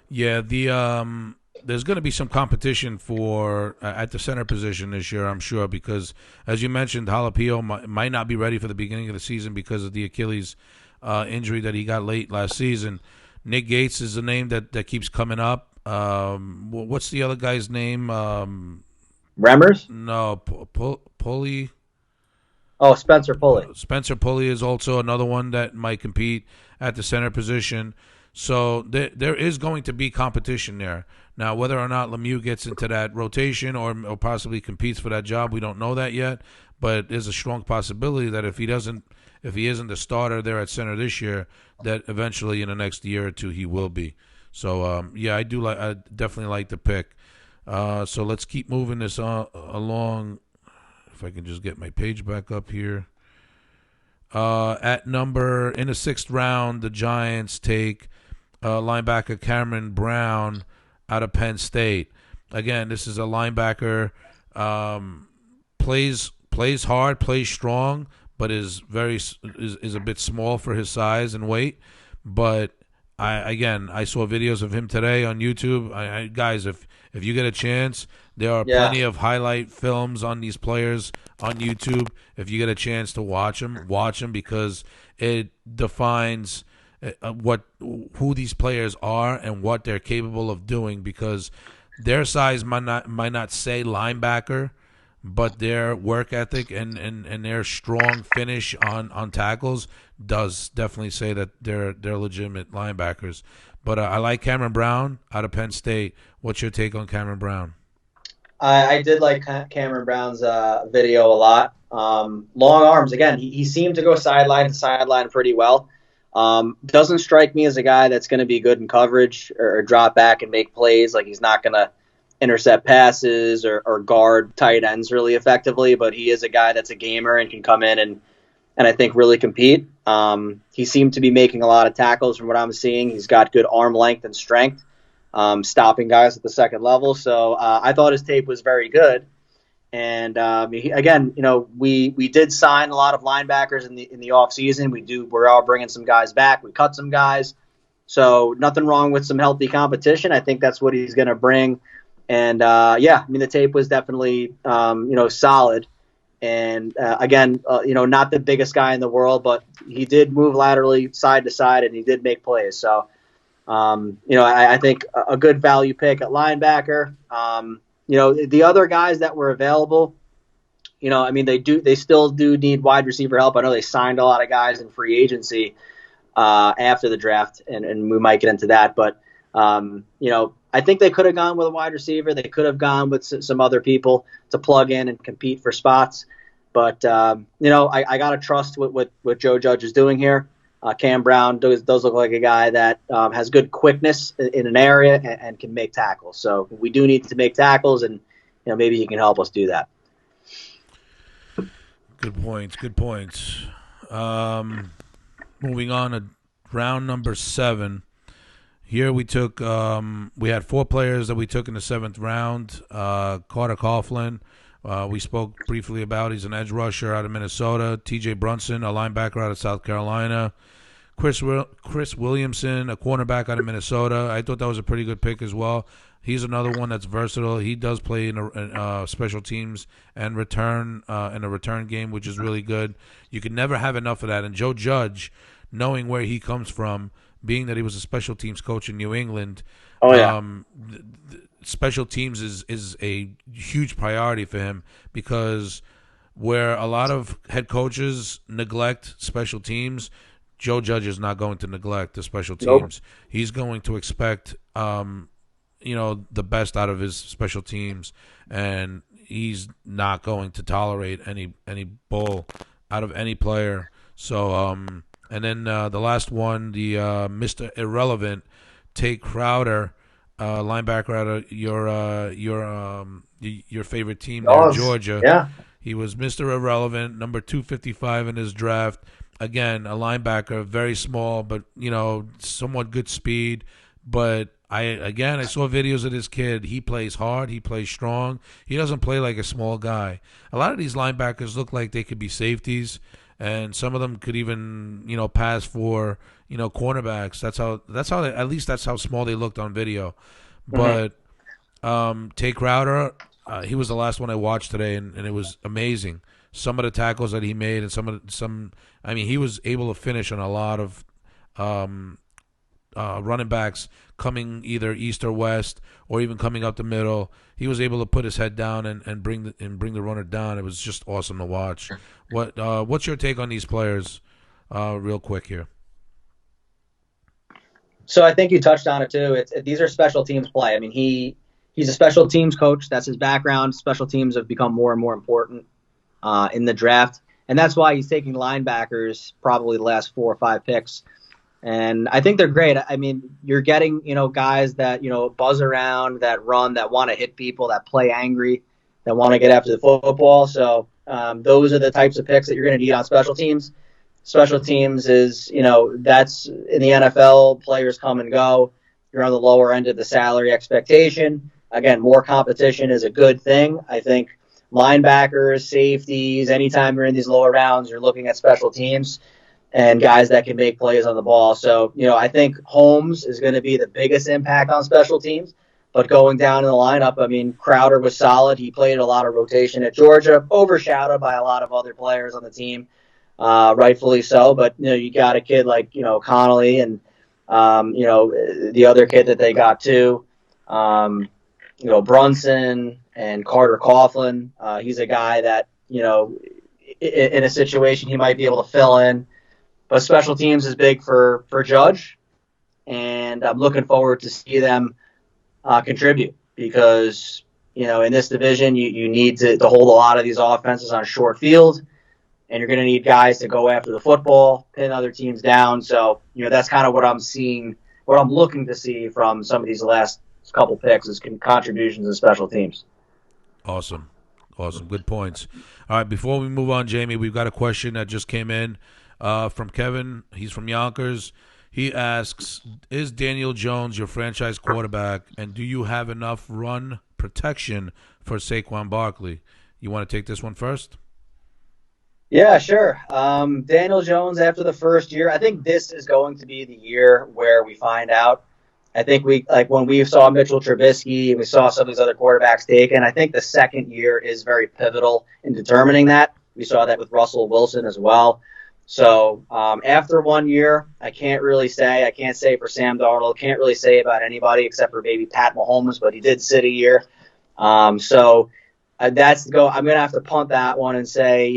Yeah, there's going to be some competition for at the center position this year, I'm sure, because as you mentioned, Jalapeno might not be ready for the beginning of the season because of the Achilles injury that he got late last season. Nick Gates is the name that keeps coming up. What's the other guy's name? Remmers? No, Pulley. Oh, Spencer Pulley. Spencer Pulley is also another one that might compete at the center position. So there is going to be competition there. Now, whether or not Lemieux gets into that rotation or possibly competes for that job, we don't know that yet. But there's a strong possibility that if he isn't the starter there at center this year, that eventually in the next year or two he will be. So I definitely like the pick. So let's keep moving this along. If I can just get my page back up here. In the 6th round, the Giants take linebacker Cameron Brown out of Penn State. Again, this is a linebacker, plays hard, plays strong, but is a bit small for his size and weight. But I saw videos of him today on YouTube. Guys, if you get a chance, there are plenty of highlight films on these players on YouTube. If you get a chance to watch them because it defines who these players are and what they're capable of doing. Because their size might not say linebacker, but their work ethic and their strong finish on tackles does definitely say that they're legitimate linebackers. But I like Cameron Brown out of Penn State. What's your take on Cameron Brown? I did like Cameron Brown's video a lot. Long arms. Again, he seemed to go sideline to sideline pretty well. Doesn't strike me as a guy that's going to be good in coverage or drop back and make plays. Like, he's not going to intercept passes or guard tight ends really effectively, but he is a guy that's a gamer and can come in and I think really compete. He seemed to be making a lot of tackles from what I'm seeing. He's got good arm length and strength, stopping guys at the second level. So I thought his tape was very good. And we did sign a lot of linebackers in the off season. We're all bringing some guys back. We cut some guys. So nothing wrong with some healthy competition. I think that's what he's going to bring. And the tape was definitely solid. And not the biggest guy in the world, but he did move laterally side to side and he did make plays. So I think a good value pick at linebacker. The other guys that were available, they still do need wide receiver help. I know they signed a lot of guys in free agency. after the draft, and we might get into that. But, I think they could have gone with a wide receiver. They could have gone with some other people to plug in and compete for spots. But, I got to trust what Joe Judge is doing here. Cam Brown does look like a guy that has good quickness in an area and can make tackles. So we do need to make tackles, and maybe he can help us do that. Good points. Moving on to round number 7. Here we took we had 4 players that we took in the 7th round. Carter Coughlin, we spoke briefly about. He's an edge rusher out of Minnesota. T.J. Brunson, a linebacker out of South Carolina. Chris Williamson, a cornerback out of Minnesota. I thought that was a pretty good pick as well. He's another one that's versatile. He does play in special teams and return in a return game, which is really good. You can never have enough of that. And Joe Judge, knowing where he comes from, being that he was a special teams coach in New England, special teams is a huge priority for him, because where a lot of head coaches neglect special teams, Joe Judge is not going to neglect the special teams. Nope. He's going to expect the best out of his special teams, and he's not going to tolerate any bull out of any player. So and then the last one, the Mr. Irrelevant, Tate Crowder, linebacker out of your favorite team there, Georgia. Yeah. He was Mr. Irrelevant, number 255 in his draft. Again, a linebacker, very small, but somewhat good speed. But I saw videos of this kid. He plays hard. He plays strong. He doesn't play like a small guy. A lot of these linebackers look like they could be safeties, and some of them could even pass for cornerbacks. That's how at least that's how small they looked on video. Mm-hmm. But Tate Crowder, he was the last one I watched today, and it was amazing. Some of the tackles that he made, and he was able to finish on a lot of running backs coming either east or west, or even coming up the middle. He was able to put his head down and bring the runner down. It was just awesome to watch. What's your take on these players, real quick here? So I think you touched on it too. These are special teams play. I mean, he's a special teams coach. That's his background. Special teams have become more and more important in the draft, and that's why he's taking linebackers probably the last 4 or 5 picks. And I think they're great. I mean, you're getting, guys that, buzz around, that run, that want to hit people, that play angry, that want to get after the football. So those are the types of picks that you're going to need on special teams. Special teams is, that's in the NFL, players come and go. You're on the lower end of the salary expectation. Again, more competition is a good thing. I think linebackers, safeties, anytime you're in these lower rounds, you're looking at special teams and guys that can make plays on the ball. So, I think Holmes is going to be the biggest impact on special teams. But going down in the lineup, I mean, Crowder was solid. He played a lot of rotation at Georgia, overshadowed by a lot of other players on the team, rightfully so. But, you got a kid like, Connolly and, the other kid that they got too, Brunson and Carter Coughlin. He's a guy that, in a situation he might be able to fill in. But special teams is big for Judge, and I'm looking forward to see them contribute, because, in this division, you need to hold a lot of these offenses on short field, and you're going to need guys to go after the football, pin other teams down. So, that's kind of what I'm seeing, what I'm looking to see from some of these last couple picks is contributions in special teams. Awesome. Good points. All right, before we move on, Jamie, we've got a question that just came in. From Kevin. He's from Yonkers. He asks, is Daniel Jones your franchise quarterback, and do you have enough run protection for Saquon Barkley? You want to take this one first? Yeah, sure. Daniel Jones, after the first year, I think this is going to be the year where we find out. I think when we saw Mitchell Trubisky and we saw some of these other quarterbacks taken, I think the second year is very pivotal in determining that. We saw that with Russell Wilson as well. So after 1 year, I can't say for Sam Darnold, can't really say about anybody except for maybe Pat Mahomes, but he did sit a year. I'm going to have to punt that one and say,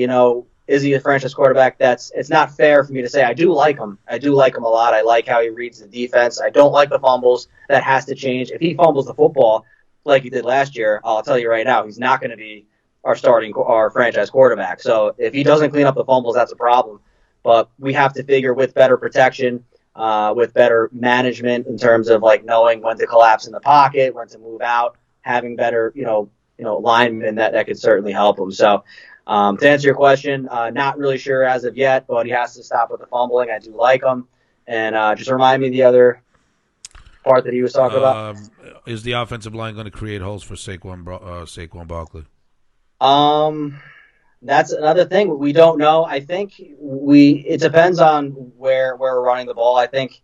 is he a franchise quarterback? It's not fair for me to say. I do like him. I do like him a lot. I like how he reads the defense. I don't like the fumbles. That has to change. If he fumbles the football like he did last year, I'll tell you right now, he's not going to be our franchise quarterback. So if he doesn't clean up the fumbles, that's a problem. But we have to figure with better protection, with better management in terms of like knowing when to collapse in the pocket, when to move out, having better, linemen that could certainly help him. So to answer your question, not really sure as of yet, but he has to stop with the fumbling. I do like him. And just remind me the other part that he was talking about. Is the offensive line going to create holes for Saquon Barkley? That's another thing we don't know. I think it depends on where we're running the ball. I think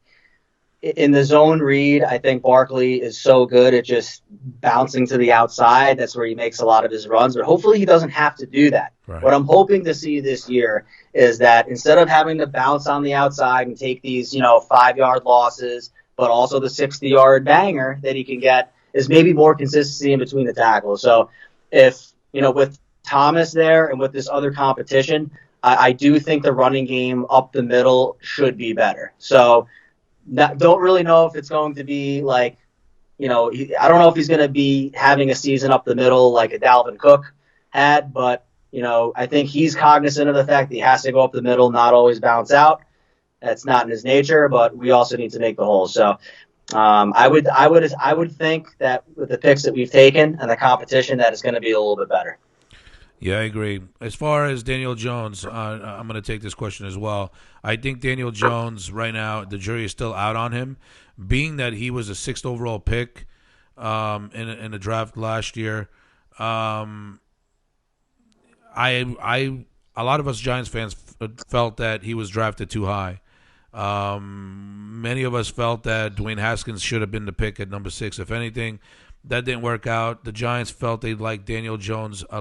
in the zone read, I think Barkley is so good at just bouncing to the outside. That's where he makes a lot of his runs. But hopefully he doesn't have to do that. Right. What I'm hoping to see this year is that instead of having to bounce on the outside and take these, 5-yard losses, but also the 60-yard banger that he can get, is maybe more consistency in between the tackles. So if, with Thomas there and with this other competition, I do think the running game up the middle should be better. So don't really know if it's going to be like, I don't know if he's going to be having a season up the middle like a Dalvin Cook had, but, I think he's cognizant of the fact that he has to go up the middle, not always bounce out. That's not in his nature, but we also need to make the holes. So I would think that with the picks that we've taken and the competition, that it's going to be a little bit better. Yeah, I agree. As far as Daniel Jones, I'm going to take this question as well. I think Daniel Jones right now, the jury is still out on him, being that he was a 6th overall pick in the draft last year. A lot of us Giants fans felt that he was drafted too high. Many of us felt that Dwayne Haskins should have been the pick at number 6. If anything, that didn't work out. The Giants felt they liked Daniel Jones a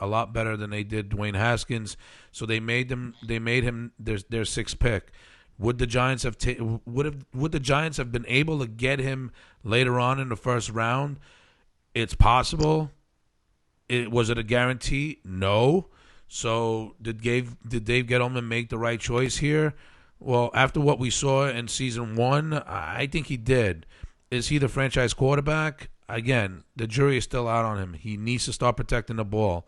lot better than they did Dwayne Haskins, so they made him their 6th pick. Would the Giants have would the Giants have been able to get him later on in the first round? It's possible. Was it a guarantee? No. So did Dave Gettleman make the right choice here? Well, after what we saw in season 1, I think he did. Is he the franchise quarterback? Again, the jury is still out on him. He needs to start protecting the ball.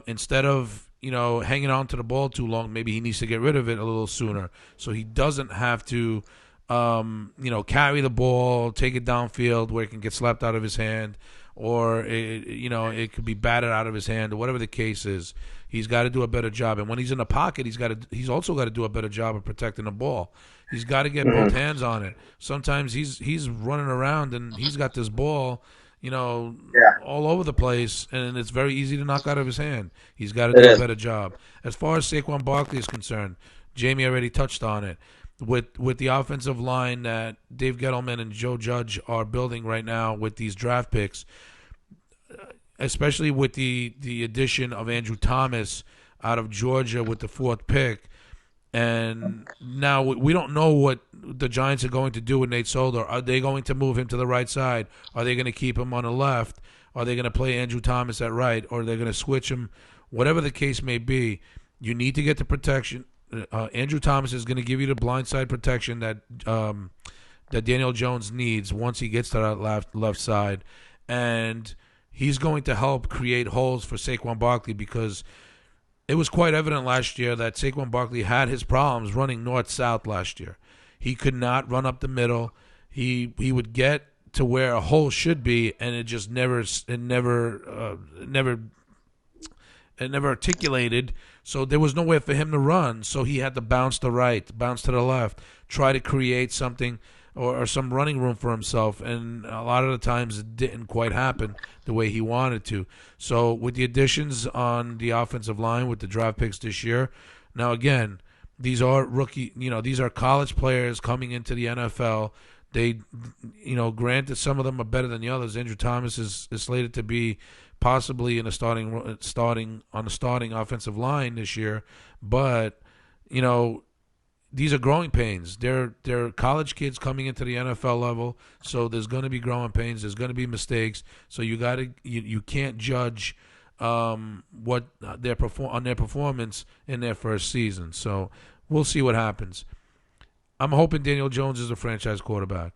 Instead of, hanging on to the ball too long, maybe he needs to get rid of it a little sooner so he doesn't have to, carry the ball, take it downfield where it can get slapped out of his hand, or, it could be batted out of his hand, or whatever the case is. He's got to do a better job. And when he's in the pocket, he's also got to do a better job of protecting the ball. He's got to get both hands on it. Sometimes he's running around and he's got this ball, all over the place, and it's very easy to knock out of his hand. He's got to do a better job. As far as Saquon Barkley is concerned, Jamie already touched on it. With the offensive line that Dave Gettleman and Joe Judge are building right now with these draft picks, especially with the addition of Andrew Thomas out of Georgia with the 4th pick. And now we don't know what the Giants are going to do with Nate Solder. Are they going to move him to the right side? Are they going to keep him on the left? Are they going to play Andrew Thomas at right? Or are they going to switch him? Whatever the case may be, you need to get the protection. Andrew Thomas is going to give you the blindside protection that Daniel Jones needs once he gets to that left side. And he's going to help create holes for Saquon Barkley, because it was quite evident last year that Saquon Barkley had his problems running north-south last year. He could not run up the middle. He would get to where a hole should be, and it just never articulated. So there was nowhere for him to run. So he had to bounce to the right, bounce to the left, try to create something or some running room for himself. And a lot of the times it didn't quite happen the way he wanted to. So with the additions on the offensive line with the draft picks this year, now again, these are these are college players coming into the NFL. They, granted some of them are better than the others. Andrew Thomas is slated to be possibly in a starting on the starting offensive line this year, but these are growing pains. They're college kids coming into the NFL level, so there's going to be growing pains. There's going to be mistakes. So you can't judge what their performance in their first season. So we'll see what happens. I'm hoping Daniel Jones is a franchise quarterback.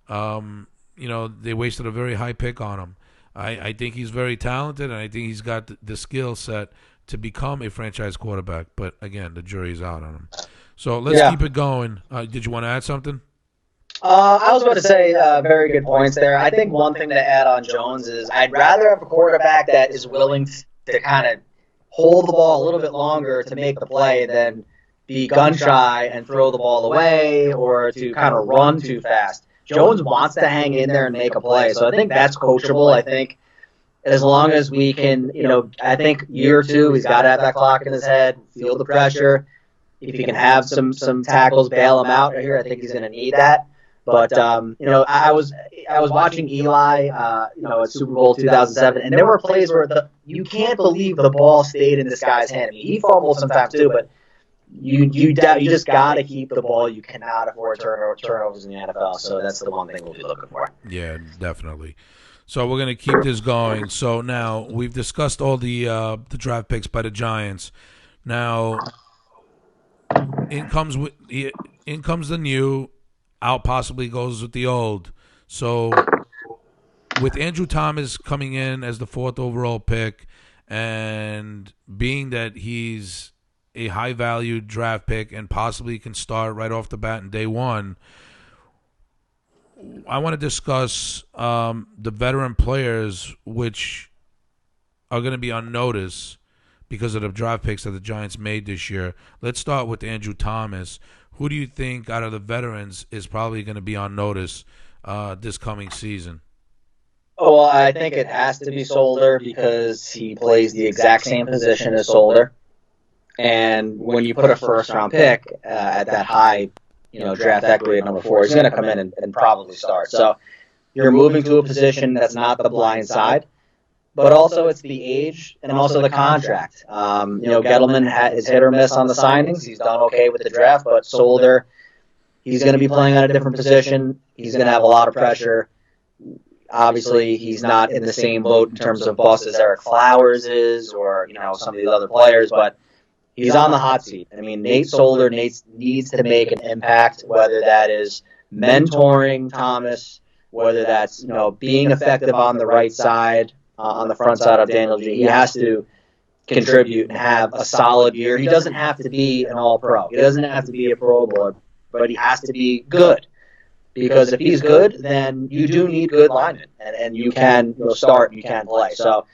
They wasted a very high pick on him. I think he's very talented, and I think he's got the skill set to become a franchise quarterback. But again, the jury's out on him. So let's keep it going. Did you want to add something? I was about to say very good points there. I think one thing to add on Jones is I'd rather have a quarterback that is willing to kind of hold the ball a little bit longer to make the play than be gun shy and throw the ball away or to kind of run too fast. Jones wants to hang in there and make a play. So I think that's coachable. I think as long as we can, I think year or two, he's got to have that clock in his head, feel the pressure. If he can have some tackles, bail him out here, I think he's going to need that. But I was watching Eli, at Super Bowl 2007, and there were plays where you can't believe the ball stayed in this guy's hand. I mean, he fumbled sometimes too, but you just got to keep the ball. You cannot afford turnovers in the NFL. So that's the one thing we'll be looking for. Yeah, definitely. So we're going to keep this going. So now we've discussed all the draft picks by the Giants. Now in comes the new. Out possibly goes with the old. So with Andrew Thomas coming in as the 4th overall pick, and being that he's a high-valued draft pick and possibly can start right off the bat in day one, I want to discuss the veteran players which are going to be on notice because of the draft picks that the Giants made this year. Let's start with Andrew Thomas. Who do you think out of the veterans is probably going to be on notice this coming season? Oh, well, I think it has to be Solder because he plays the exact same position as Solder. And when you put a first-round pick at that high, draft equity at number 4, he's going to come in and probably start. So you're moving to a position that's not the blind side, but also it's the age and also the contract. Gettleman is hit or miss on the signings. He's done okay with the draft, but Solder, he's going to be playing on a different position. He's going to have a lot of pressure. Obviously, he's not in the same boat in terms of bust as Eric Flowers is or, some of these other players, but he's on the hot seat. I mean, Nate Solder needs to make an impact, whether that is mentoring Thomas, whether that's, being effective on the right side, on the front side of Daniel G. He has to contribute and have a solid year. He doesn't have to be an all-pro. He doesn't have to be a Pro Bowler, but he has to be good. Because if he's good, then you do need good linemen, and you can start and you can play. So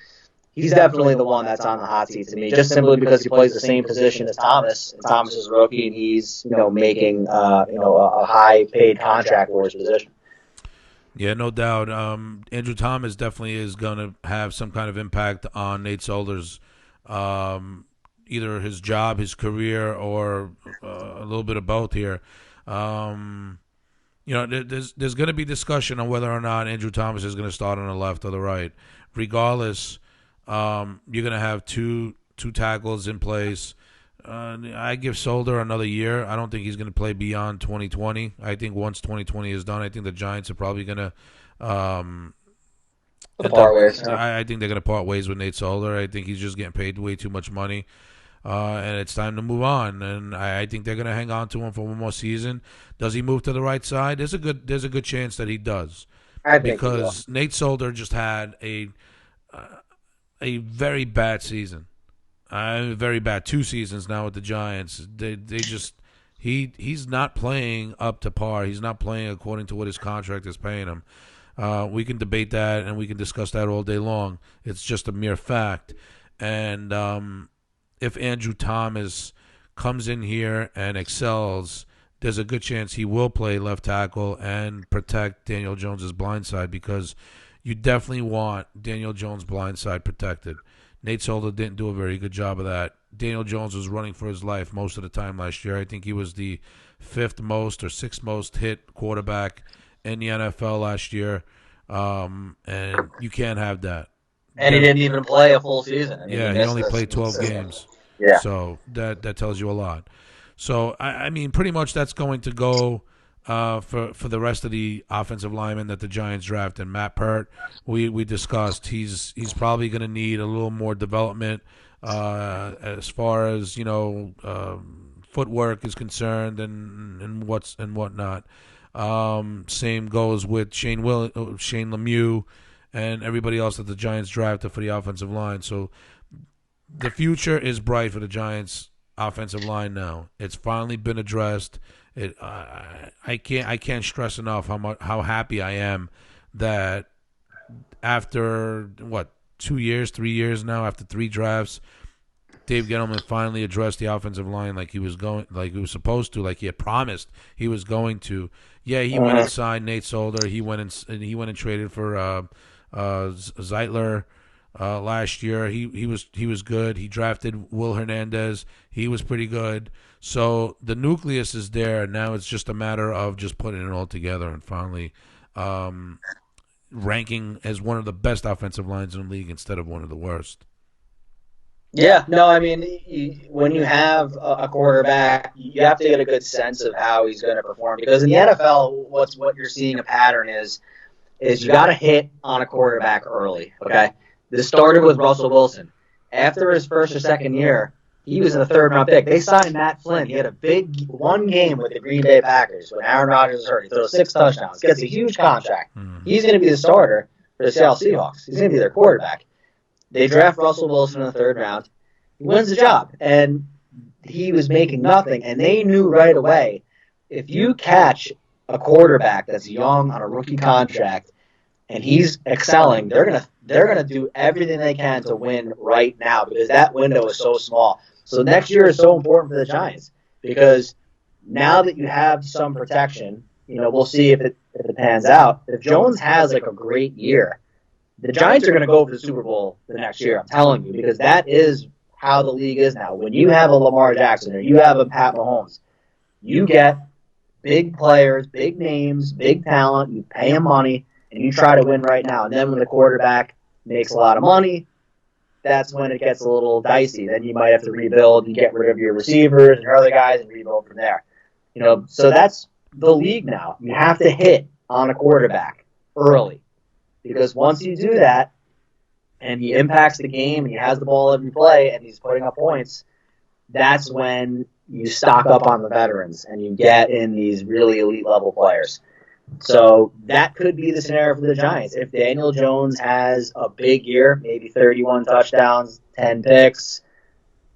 he's definitely the one that's on the hot seat to me, just simply because he plays the same position as Thomas, and Thomas is a rookie, and he's making a high-paid contract for his position. Yeah, no doubt. Andrew Thomas definitely is going to have some kind of impact on Nate Solder's either his job, his career, or a little bit of both here. There's going to be discussion on whether or not Andrew Thomas is going to start on the left or the right. Regardless, you're going to have two tackles in place. I give Solder another year. I don't think he's going to play beyond 2020. I think once 2020 is done, I think the Giants are probably going to part ways. I think they're going to part ways with Nate Solder. I think he's just getting paid way too much money. And it's time to move on. And I think they're going to hang on to him for one more season. Does he move to the right side? There's a good chance that he does. Because Nate Solder just had a very bad season. Very bad 2 seasons now with the Giants. He's not playing up to par. He's not playing according to what his contract is paying him. We can debate that and we can discuss that all day long. It's just a mere fact. And if Andrew Thomas comes in here and excels, there's a good chance he will play left tackle and protect Daniel Jones's blind side, because you definitely want Daniel Jones' blind side protected. Nate Solder didn't do a very good job of that. Daniel Jones was running for his life most of the time last year. I think he was the 5th most or 6th most hit quarterback in the NFL last year, and you can't have that. And he didn't even play a full season. He only played 12 games. Yeah. So that tells you a lot. So, I mean, pretty much that's going to go for the rest of the offensive linemen that the Giants drafted. Matt Pert, we discussed, he's probably going to need a little more development as far as footwork is concerned and whatnot. Same goes with Shane Lemieux and everybody else that the Giants drafted for the offensive line. So the future is bright for the Giants offensive line now. It's finally been addressed. I can't stress enough how happy I am that after 3 years now, after 3 drafts, Dave Gettleman finally addressed the offensive line like he was supposed to, like he had promised he was going to. Yeah, he went and signed Nate Solder. He went and traded for Zeitler last year. He was good. He drafted Will Hernandez. He was pretty good. So the nucleus is there. Now it's just a matter of just putting it all together and finally ranking as one of the best offensive lines in the league instead of one of the worst. Yeah, no, I mean, when you have a quarterback, you have to get a good sense of how he's going to perform. Because in the NFL, what you're seeing a pattern is you got to hit on a quarterback early, okay? This started with Russell Wilson. After his first or second year, he was in the 3rd-round pick. They signed Matt Flynn. He had a big one game with the Green Bay Packers when Aaron Rodgers was hurt. He threw 6 touchdowns. Gets a huge contract. He's going to be the starter for the Seattle Seahawks. He's going to be their quarterback. They draft Russell Wilson in the 3rd round. He wins the job. And he was making nothing. And they knew right away, if you catch a quarterback that's young on a rookie contract and he's excelling, they're gonna do everything they can to win right now because that window is so small. So next year is so important for the Giants because now that you have some protection, we'll see if it pans out. If Jones has like a great year, the Giants are going to go for the Super Bowl the next year. I'm telling you, because that is how the league is now. When you have a Lamar Jackson or you have a Pat Mahomes, you get big players, big names, big talent. You pay them money, and you try to win right now. And then when the quarterback makes a lot of money, that's when it gets a little dicey. Then you might have to rebuild and get rid of your receivers and your other guys and rebuild from there. So that's the league now. You have to hit on a quarterback early. Because once you do that, and he impacts the game, and he has the ball every play, and he's putting up points, that's when you stock up on the veterans, and you get in these really elite-level players. So that could be the scenario for the Giants. If Daniel Jones has a big year, maybe 31 touchdowns, 10 picks,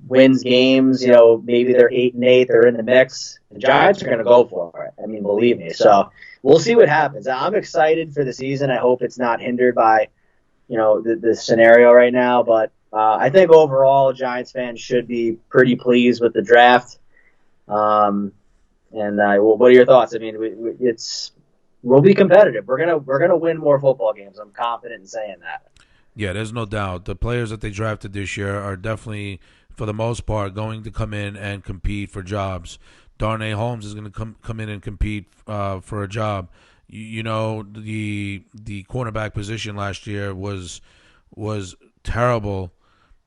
wins games, maybe they're 8-8, they're in the mix, the Giants are going to go for it. I mean, believe me. So we'll see what happens. I'm excited for the season. I hope it's not hindered by, the scenario right now. But I think overall, Giants fans should be pretty pleased with the draft. What are your thoughts? I mean, we'll be competitive. We're gonna win more football games. I'm confident in saying that. Yeah, there's no doubt. The players that they drafted this year are definitely, for the most part, going to come in and compete for jobs. Darnay Holmes is going to come in and compete for a job. The cornerback position last year was terrible.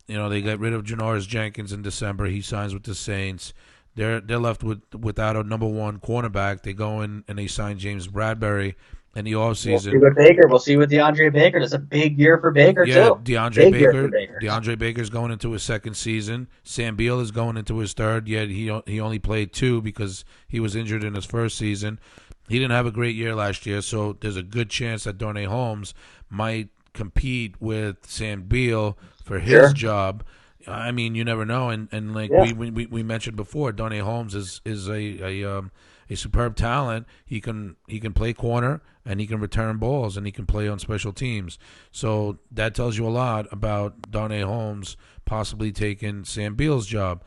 They got rid of Janoris Jenkins in December. He signs with the Saints. They're left without a number 1 cornerback. They go in and they sign James Bradbury in the offseason. We'll see with Baker. We'll see with DeAndre Baker. That's a big year for Baker, too. DeAndre Baker's going into his 2nd season. Sam Beal is going into his 3rd, yet he only played 2 because he was injured in his 1st season. He didn't have a great year last year, so there's a good chance that Darnay Holmes might compete with Sam Beal for his job. I mean, you never know, and like we mentioned before, Darnay Holmes is a superb talent. He can play corner and he can return balls and he can play on special teams. So that tells you a lot about Darnay Holmes possibly taking Sam Beal's job.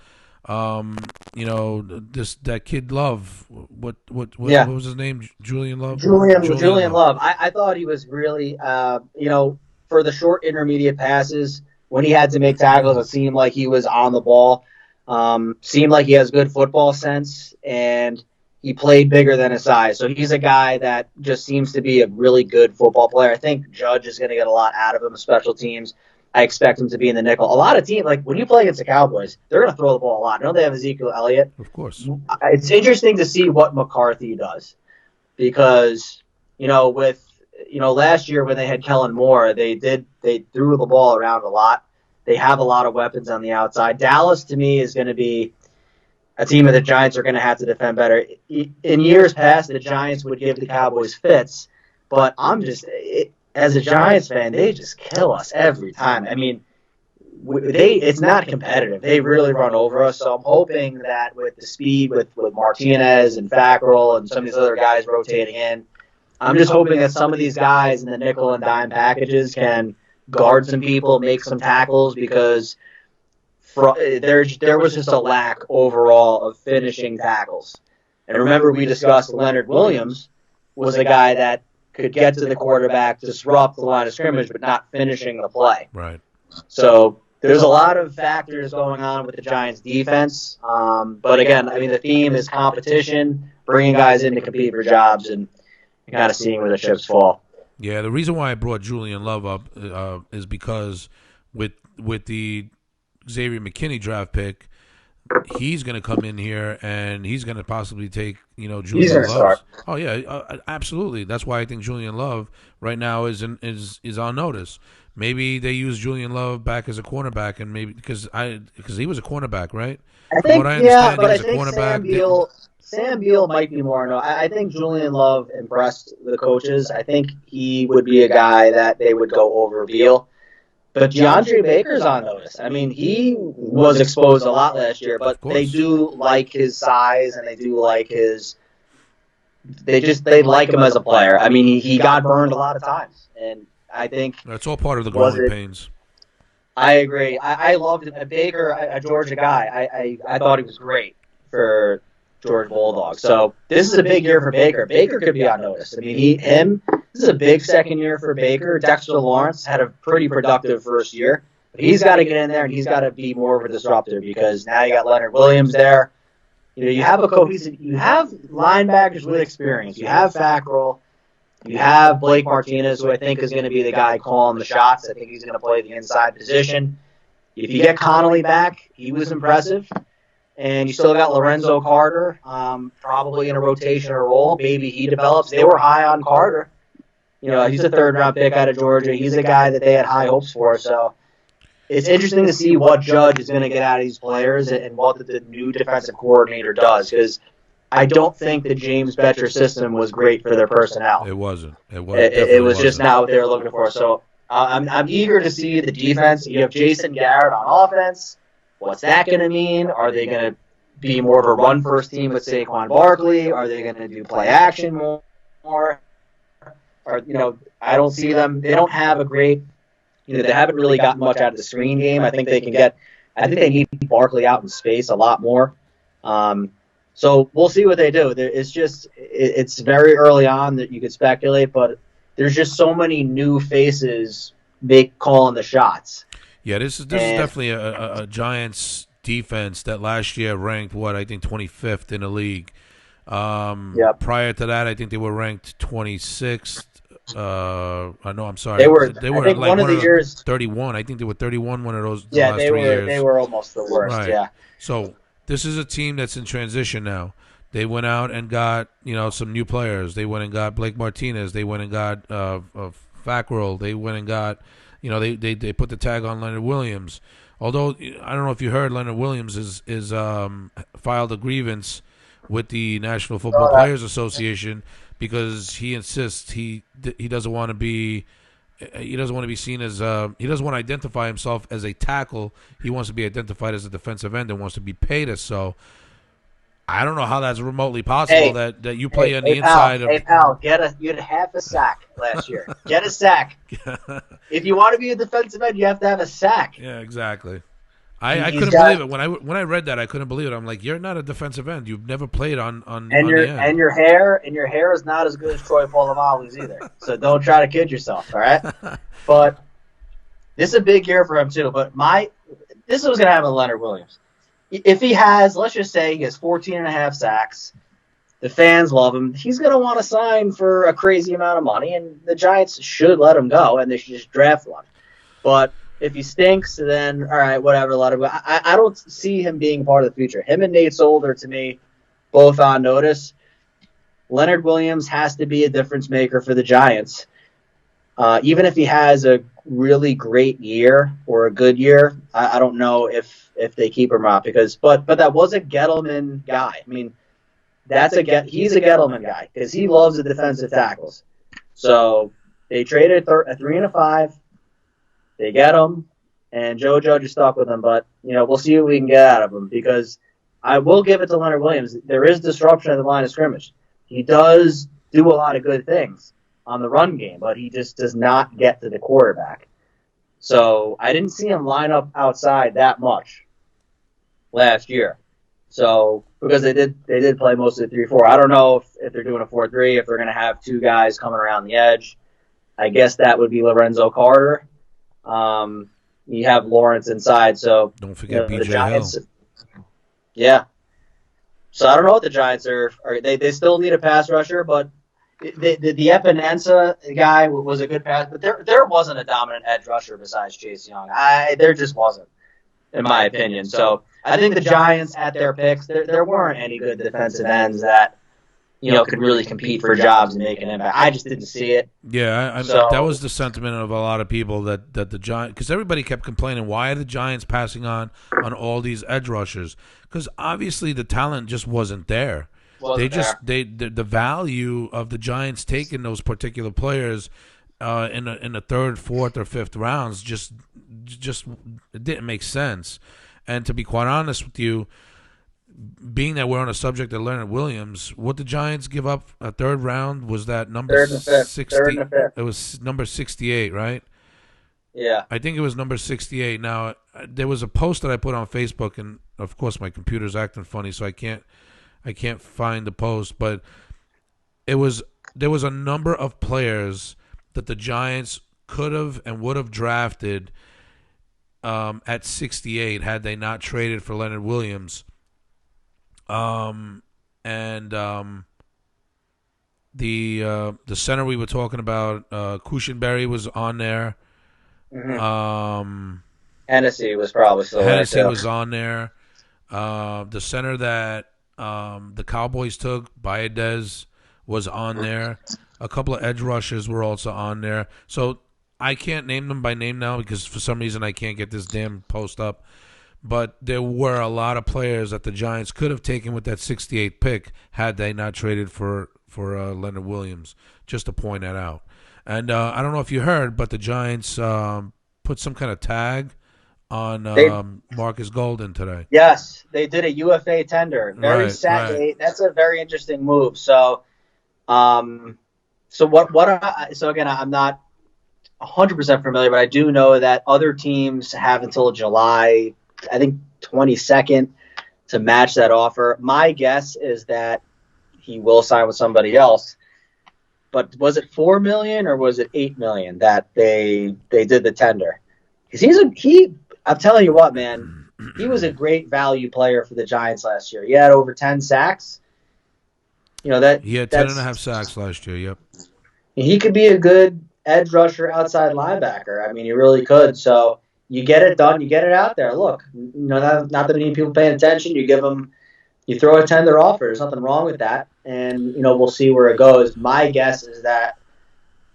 That kid Love. What was his name? Julian Love. Julian Love. I thought he was really for the short intermediate passes. When he had to make tackles, it seemed like he was on the ball. Seemed like he has good football sense, and he played bigger than his size. So he's a guy that just seems to be a really good football player. I think Judge is going to get a lot out of him, special teams. I expect him to be in the nickel. A lot of teams, like when you play against the Cowboys, they're going to throw the ball a lot. I know they have Ezekiel Elliott. Of course. It's interesting to see what McCarthy does. because, last year when they had Kellen Moore, they threw the ball around a lot. They have a lot of weapons on the outside. Dallas, to me, is going to be a team that the Giants are going to have to defend better. In years past, the Giants would give the Cowboys fits, but as a Giants fan, they just kill us every time. I mean, it's not competitive. They really run over us. So I'm hoping that with the speed, with Martinez and Fackrell and some of these other guys rotating in, I'm just hoping that some of these guys in the nickel and dime packages can guard some people, make some tackles, because there was just a lack overall of finishing tackles. And remember, we discussed Leonard Williams was a guy that could get to the quarterback, disrupt the line of scrimmage, but not finishing the play. Right. So there's a lot of factors going on with the Giants' defense. But again, I mean, the theme is competition, bringing guys in to compete for jobs, and kind of seeing where the chips fall. Yeah, the reason why I brought Julian Love up is because with the Xavier McKinney draft pick, he's going to come in here and he's going to possibly take Julian Love. Oh yeah, absolutely. That's why I think Julian Love right now is on notice. Maybe they use Julian Love back as a cornerback, and maybe because he was a cornerback, right? I think, but I think Sam Beal might be more. No, I think Julian Love impressed the coaches. I think he would be a guy that they would go over Beal. But DeAndre Baker's on notice. I mean, he was exposed a lot last year, but they do like his size and they do like his. They like him as a player. I mean, he got burned a lot of times, and I think that's all part of the growing pains. I agree. I loved it. Baker, a Georgia guy. I thought he was great for Georgia Bulldogs. So this is a big year for Baker. Baker could be on notice. I mean, this is a big second year for Baker. Dexter Lawrence had a pretty productive first year. But he's got to get in there, and he's got to be more of a disruptor, because now you got Leonard Williams there. You have you have linebackers with experience. You have Fackrell. You have Blake Martinez, who I think is going to be the guy calling the shots. I think he's going to play the inside position. If you get Connolly back, he was impressive. And you still got Lorenzo Carter, probably in a rotational role. Maybe he develops. They were high on Carter. He's a third-round pick out of Georgia. He's a guy that they had high hopes for. So it's interesting to see what Judge is going to get out of these players and what the new defensive coordinator does, because I don't think the James Betcher system was great for their personnel. It wasn't. It was just not what they were looking for. So I'm eager to see the defense. You have Jason Garrett on offense. What's that going to mean? Are they going to be more of a run-first team with Saquon Barkley? Are they going to do play action more? Or, I don't see them. They don't have a great. They haven't really gotten much out of the screen game. I think they need Barkley out in space a lot more. So we'll see what they do. It's very early on that you could speculate, but there's just so many new faces calling the shots. Yeah, this is definitely a Giants defense that last year ranked, I think 25th in the league. Prior to that, I think they were ranked 26th. No, I'm sorry. They were like one of the years 31. I think they were 31 one of those last 3 years. They were almost the worst, right. Yeah. So this is a team that's in transition now. They went out and got, some new players. They went and got Blake Martinez. They went and got Fackrell. They went and got they put the tag on Leonard Williams. Although I don't know if you heard, Leonard Williams is filed a grievance with the National Football Players Association because he insists he doesn't want to be seen as he doesn't want to identify himself as a tackle. He wants to be identified as a defensive end and wants to be paid as so. I don't know how that's remotely possible that you play on the inside of. Hey, pal, you had half a sack last year. Get a sack. If you want to be a defensive end, you have to have a sack. Yeah, exactly. I couldn't believe it when I read that. I couldn't believe it. I'm like, you're not a defensive end. You've never played on the end. And your hair is not as good as Troy Polamalu's either. So don't try to kid yourself. All right. But this is a big year for him too. But this is what's going to happen with Leonard Williams. If he has, let's just say he has 14 and a half sacks, the fans love him, he's going to want to sign for a crazy amount of money, and the Giants should let him go, and they should just draft one. But if he stinks, then, all right, whatever, let him go. I don't see him being part of the future. Him and Nate Solder, to me, both on notice. Leonard Williams has to be a difference maker for the Giants. Even if he has a really great year or a good year, I don't know if they keep him out but that was a Gettleman guy. I mean, he's a Gettleman guy because he loves the defensive tackles. So they traded a 3 and a 5. They get him, and Joe Judge is stuck with him. But we'll see what we can get out of him because I will give it to Leonard Williams. There is disruption at the line of scrimmage. He does do a lot of good things on the run game, but he just does not get to the quarterback. So I didn't see him line up outside that much last year. So because they did play most of the 3-4. I don't know if they're doing a 4-3, if they're going to have two guys coming around the edge. I guess that would be Lorenzo Carter. You have Lawrence inside, so don't forget BJ the Giants. Hill. Yeah. So I don't know what the Giants are. They still need a pass rusher, but the Epinanza guy was a good pass, but there wasn't a dominant edge rusher besides Chase Young. There just wasn't, in my opinion. So I think the Giants at their picks, there weren't any good defensive ends that could really compete for jobs and make an impact. I just didn't see it. Yeah, that was the sentiment of a lot of people that the Giants, because everybody kept complaining, why are the Giants passing on all these edge rushers? Because obviously the talent just wasn't there. The value of the Giants taking those particular players in the third, fourth, or fifth rounds just it didn't make sense. And to be quite honest with you, being that we're on a subject of Leonard Williams, what the Giants give up a third round was that number 60. It was number 68, right? Yeah, I think it was number 68. Now there was a post that I put on Facebook, and of course my computer's acting funny, so I can't find the post. But there was a number of players that the Giants could have and would have drafted at 68 had they not traded for Leonard Williams. The center we were talking about, Cushenberry was on there. Mm-hmm. Hennessy was probably still Hennessy was on there. The center that the Cowboys took, Baez, was on there. A couple of edge rushers were also on there. So I can't name them by name now because for some reason I can't get this damn post up. But there were a lot of players that the Giants could have taken with that 68 pick had they not traded for Leonard Williams, just to point that out. And I don't know if you heard, but the Giants put some kind of tag on Marcus Golden today. Yes, they did a UFA tender. Very sad. Right. That's a very interesting move. So, again, I'm not 100% familiar, but I do know that other teams have until July, I think 22nd, to match that offer. My guess is that he will sign with somebody else. But was it $4 million or was it $8 million that they did the tender? Because I'm telling you what, man, he was a great value player for the Giants last year. He had over 10 sacks. He had 10.5 sacks last year. Yep. He could be a good edge rusher, outside linebacker. I mean, he really could. So you get it done, you get it out there. Look, not that many people paying attention. You throw a tender offer. There's nothing wrong with that, and we'll see where it goes. My guess is that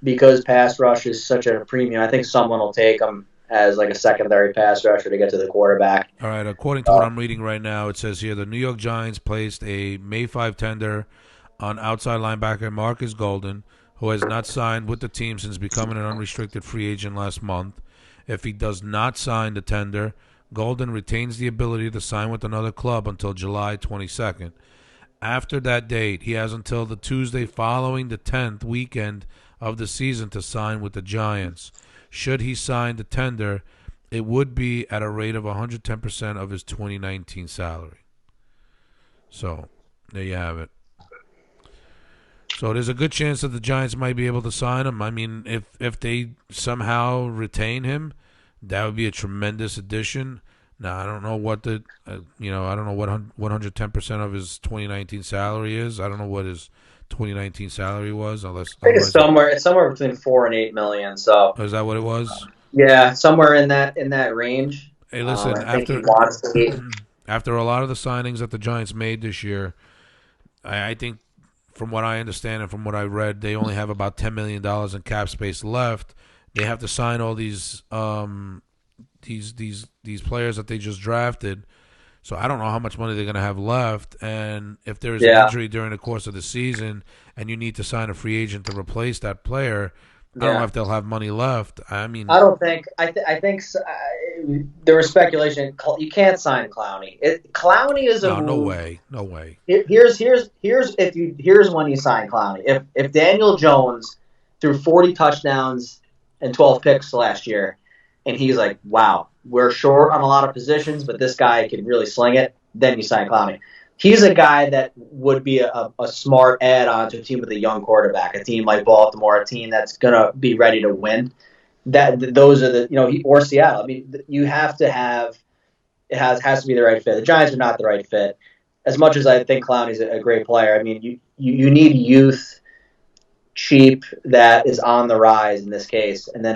because pass rush is such a premium, I think someone will take him as like a secondary pass rusher to get to the quarterback. All right. According to what I'm reading right now, it says here the New York Giants placed a May 5 tender on outside linebacker Marcus Golden, who has not signed with the team since becoming an unrestricted free agent last month. If he does not sign the tender, Golden retains the ability to sign with another club until July 22nd. After that date, he has until the Tuesday following the 10th weekend of the season to sign with the Giants. Should he sign the tender, it would be at a rate of 110% of his 2019 salary. So, there you have it. So there's a good chance that the Giants might be able to sign him. I mean, if they somehow retain him, that would be a tremendous addition. Now I don't know what I don't know what 110% of his 2019 salary is. I don't know what his 2019 salary was. I think it's somewhere between $4 and $8 million. So is that what it was? Yeah, somewhere in that range. Hey, listen, after a lot of the signings that the Giants made this year, I think from what I understand and from what I read, they only have about $10 million in cap space left. They have to sign all these players that they just drafted. So I don't know how much money they're going to have left, and if there is an injury during the course of the season, and you need to sign a free agent to replace that player, I don't know if they'll have money left. I mean, I don't think. I think there was speculation. You can't sign Clowney. Clowney is a no way. Here's when you sign Clowney. If Daniel Jones threw 40 touchdowns and 12 picks last year, and he's like, wow, we're short on a lot of positions, but this guy can really sling it, then you sign Clowney. He's a guy that would be a smart add-on to a team with a young quarterback, a team like Baltimore, a team that's going to be ready to win. Those are or Seattle. I mean, you have to have – it has to be the right fit. The Giants are not the right fit. As much as I think Clowney's a great player, I mean, you need youth, cheap, that is on the rise in this case. And then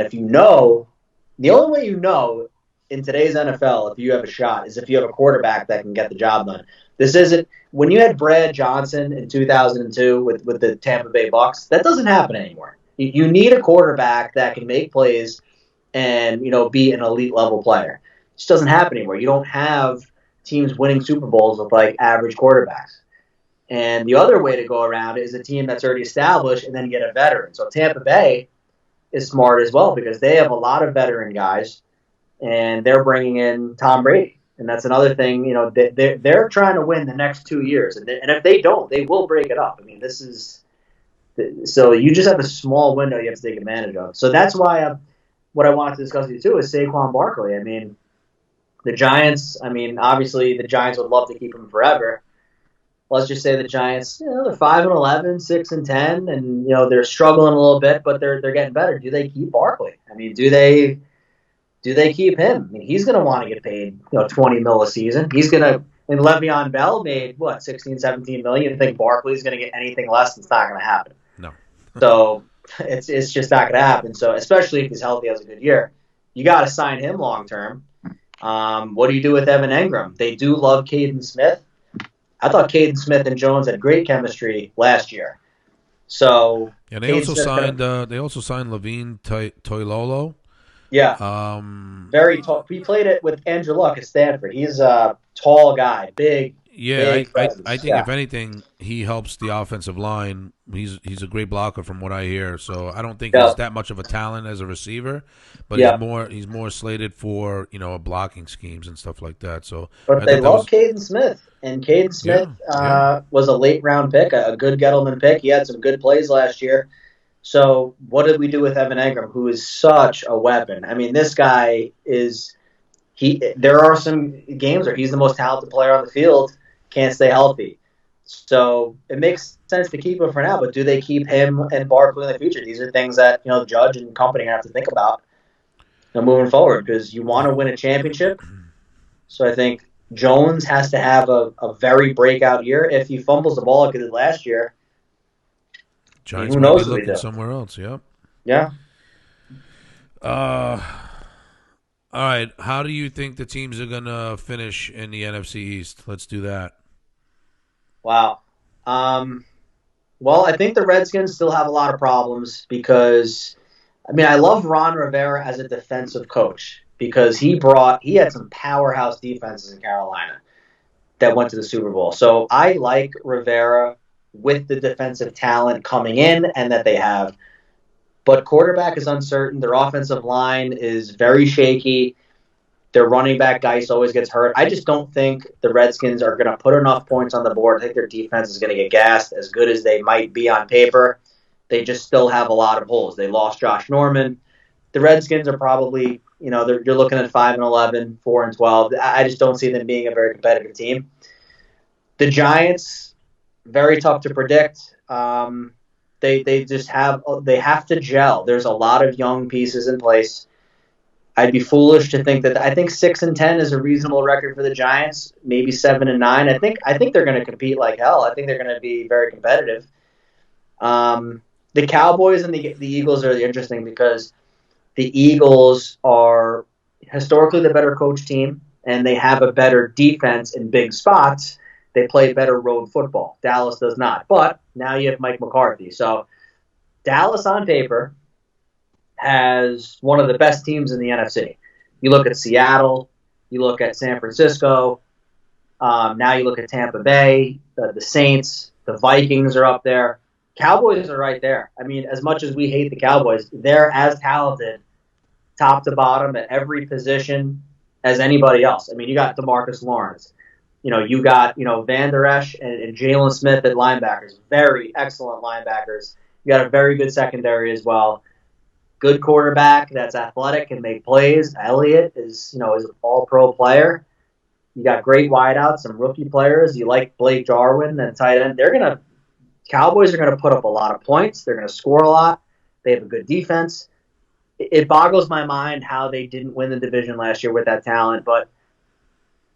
the only way in today's NFL, if you have a shot, is if you have a quarterback that can get the job done. This isn't when you had Brad Johnson in 2002 with the Tampa Bay Bucks. That doesn't happen anymore. You need a quarterback that can make plays and be an elite level player. It just doesn't happen anymore. You don't have teams winning Super Bowls with like average quarterbacks. And the other way to go around is a team that's already established and then get a veteran. So Tampa Bay is smart as well because they have a lot of veteran guys, and they're bringing in Tom Brady. And that's another thing, they're trying to win the next 2 years. And if they don't, they will break it up. I mean, so you just have a small window you have to take advantage of. So that's why what I wanted to discuss with you, too, is Saquon Barkley. I mean, the Giants, obviously the Giants would love to keep him forever. Let's just say the Giants, they're 5-11, 6-10, and, they're struggling a little bit, but they're getting better. Do they keep Barkley? I mean, do they keep him? I mean, he's going to want to get paid, $20 million a season. He's going to, and Le'Veon Bell made, $16, $17 million. You think Barkley's going to get anything less? It's not going to happen. No. So it's just not going to happen. So especially if he's healthy, has a good year, you got to sign him long term. What do you do with Evan Engram? They do love Caden Smith. I thought Caden Smith and Jones had great chemistry last year. So they also signed Levine Toilolo. Yeah. Very tall. He played it with Andrew Luck at Stanford. He's a tall guy, big. Yeah, big I think if anything, he helps the offensive line. He's a great blocker from what I hear. So I don't think he's that much of a talent as a receiver, but he's more slated for blocking schemes and stuff like that. So, but they love Caden Smith, and Caden Smith was a late round pick, a good Gettleman pick. He had some good plays last year. So what did we do with Evan Engram, who is such a weapon? I mean, this guy is there are some games where he's the most talented player on the field, can't stay healthy. So it makes sense to keep him for now, but do they keep him and Barkley in the future? These are things that Judge and company have to think about moving forward, because you want to win a championship. So I think Jones has to have a very breakout year. If he fumbles the ball like he did last year, Giants might be looking somewhere else. Yep. Yeah. All right. How do you think the teams are going to finish in the NFC East? Let's do that. Wow. Well, I think the Redskins still have a lot of problems because, I love Ron Rivera as a defensive coach because he had some powerhouse defenses in Carolina that went to the Super Bowl. So I like Rivera with the defensive talent coming in and that they have. But quarterback is uncertain. Their offensive line is very shaky. Their running back, Geis, always gets hurt. I just don't think the Redskins are going to put enough points on the board. I think their defense is going to get gassed. As good as they might be on paper, they just still have a lot of holes. They lost Josh Norman. The Redskins are probably, you're looking at 5-11, 4-12. I just don't see them being a very competitive team. The Giants, very tough to predict. They have to gel. There's a lot of young pieces in place. I'd be foolish to think that. I think 6-10 is a reasonable record for the Giants. Maybe 7-9. I think they're going to compete like hell. I think they're going to be very competitive. The Cowboys and the Eagles are interesting because the Eagles are historically the better coach team, and they have a better defense in big spots. They play better road football. Dallas does not. But now you have Mike McCarthy. So Dallas on paper has one of the best teams in the NFC. You look at Seattle, you look at San Francisco, now you look at Tampa Bay, the Saints, the Vikings are up there. Cowboys are right there. I mean, as much as we hate the Cowboys, they're as talented top to bottom at every position as anybody else. I mean, you got DeMarcus Lawrence. You got, Van Der Esch and Jalen Smith at linebackers. Very excellent linebackers. You got a very good secondary as well. Good quarterback that's athletic and make plays. Elliott is an all-pro player. You got great wideouts, some rookie players. You like Blake Jarwin and tight end. Cowboys are gonna put up a lot of points. They're gonna score a lot. They have a good defense. It boggles my mind how they didn't win the division last year with that talent, but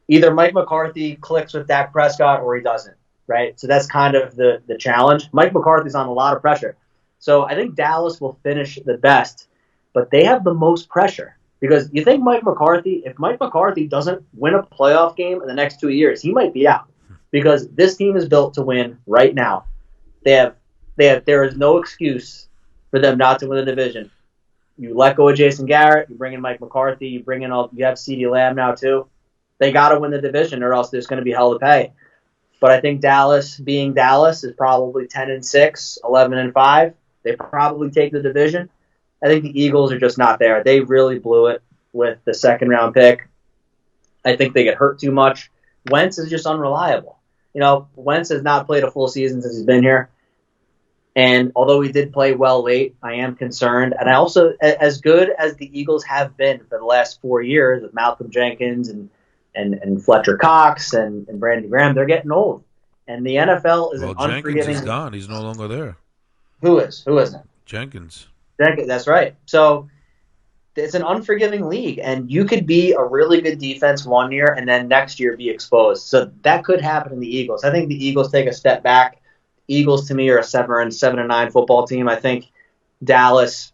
either Mike McCarthy clicks with Dak Prescott or he doesn't, right? So that's kind of the challenge. Mike McCarthy's on a lot of pressure. So I think Dallas will finish the best, but they have the most pressure. Because you think if Mike McCarthy doesn't win a playoff game in the next 2 years, he might be out. Because this team is built to win right now. There is no excuse for them not to win the division. You let go of Jason Garrett, you bring in Mike McCarthy, you have CeeDee Lamb now too. They got to win the division, or else there's going to be hell to pay. But I think Dallas, being Dallas, is probably 10-6, 11-5. They probably take the division. I think the Eagles are just not there. They really blew it with the second-round pick. I think they get hurt too much. Wentz is just unreliable. Wentz has not played a full season since he's been here. And although he did play well late, I am concerned. And I also, as good as the Eagles have been for the last 4 years with Malcolm Jenkins and Fletcher Cox and Brandon Graham, they're getting old. And the NFL is an unforgiving... Jenkins is gone. He's no longer there. Who is? Who isn't? Jenkins. That's right. So it's an unforgiving league, and you could be a really good defense one year and then next year be exposed. So that could happen in the Eagles. I think the Eagles take a step back. Eagles, to me, are a 7-9 football team. I think Dallas,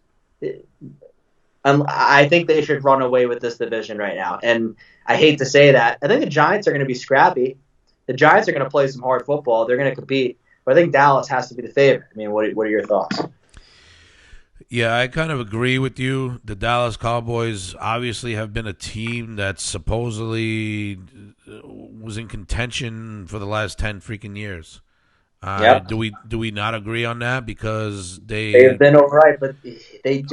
I think they should run away with this division right now. And I hate to say that. I think the Giants are going to be scrappy. The Giants are going to play some hard football. They're going to compete. But I think Dallas has to be the favorite. I mean, what are your thoughts? Yeah, I kind of agree with you. The Dallas Cowboys obviously have been a team that supposedly was in contention for the last 10 freaking years. Yep. Do we not agree on that? Because they've been all right, but they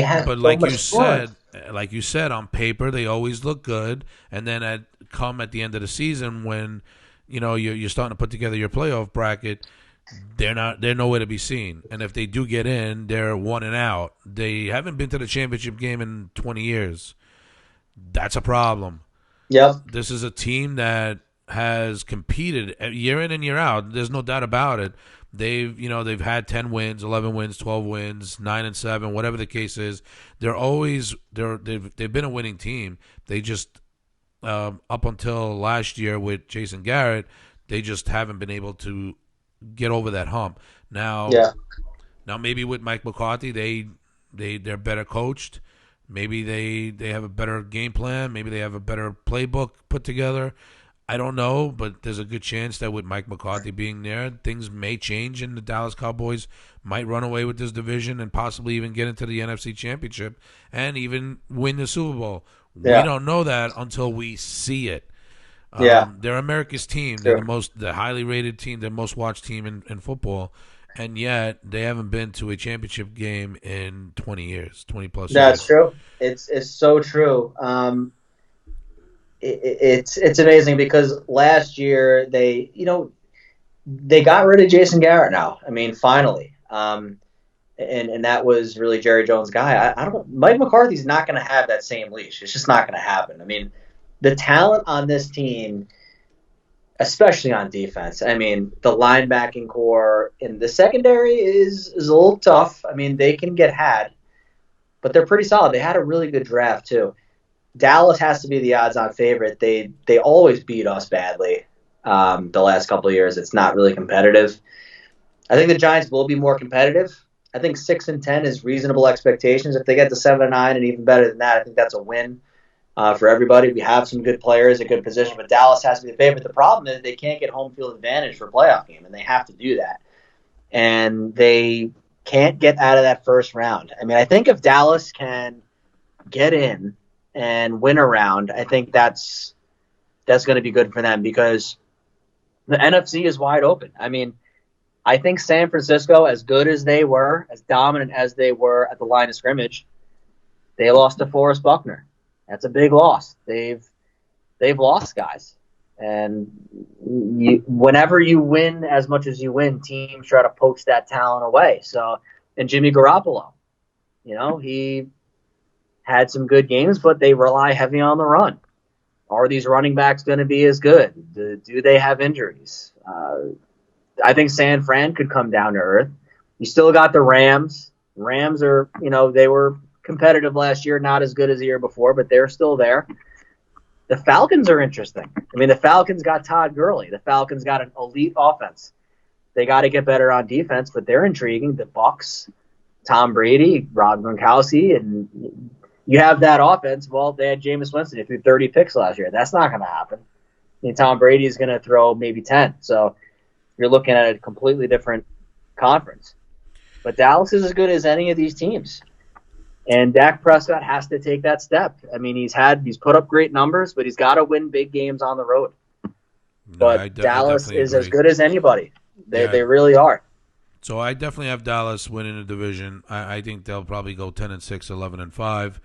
have but so like much you fun. like you said, on paper they always look good, and then at the end of the season when you're starting to put together your playoff bracket, they're nowhere to be seen. And if they do get in, they're 1 and out. They haven't been to the championship game in 20 years. That's a problem. Yep. This is a team that has competed year in and year out. There's no doubt about it. They've had 10 wins, 11 wins, 12 wins, 9-7, whatever the case is. They've been a winning team. They just up until last year with Jason Garrett, they just haven't been able to get over that hump. Now maybe with Mike McCarthy, they're better coached. Maybe they have a better game plan. Maybe they have a better playbook put together. I don't know, but there's a good chance that with Mike McCarthy being there, things may change and the Dallas Cowboys might run away with this division and possibly even get into the NFC Championship and even win the Super Bowl. Yeah. We don't know that until we see it. They're America's team. They're the highly rated team, the most watched team in football, and yet they haven't been to a championship game in 20 years, 20 plus years. That's true. It's so true. It's amazing because last year they got rid of Jason Garrett now. I mean, finally. And that was really Jerry Jones' guy. Mike McCarthy's not going to have that same leash. It's just not going to happen. I mean, the talent on this team, especially on defense, I mean, the linebacking core in the secondary is a little tough. I mean, they can get had, but they're pretty solid. They had a really good draft too. Dallas has to be the odds-on favorite. They always beat us badly the last couple of years. It's not really competitive. I think the Giants will be more competitive. I think 6-10 is reasonable expectations. If they get to 7-9 and even better than that, I think that's a win. for everybody. We have some good players, a good position, but Dallas has to be the favorite. The problem is they can't get home field advantage for a playoff game, and they have to do that. And they can't get out of that first round. I mean, I think if Dallas can get in and win a round, I think that's going to be good for them because the NFC is wide open. I mean, I think San Francisco, as good as they were, as dominant as they were at the line of scrimmage, they lost to Forrest Buckner. That's a big loss. They've lost guys, and whenever you win as much as you win, teams try to poach that talent away. So, and Jimmy Garoppolo, he had some good games, but they rely heavy on the run. Are these running backs going to be as good? Do they have injuries? I think San Fran could come down to earth. You still got the Rams. Rams are, they were competitive last year, not as good as the year before, but they're still there. The Falcons are interesting. I mean, the Falcons got Todd Gurley. The Falcons got an elite offense. They got to get better on defense, but they're intriguing. The Bucs, Tom Brady, Rob Gronkowski, and you have that offense. Well, they had Jameis Winston who threw 30 picks last year. That's not going to happen. I mean, Tom Brady is going to throw maybe 10. So you're looking at a completely different conference. But Dallas is as good as any of these teams. And Dak Prescott has to take that step. I mean, he's put up great numbers, but he's got to win big games on the road. But Dallas is as good as anybody. They really are. So I definitely have Dallas winning the division. I think they'll probably go 10-6, 11-5.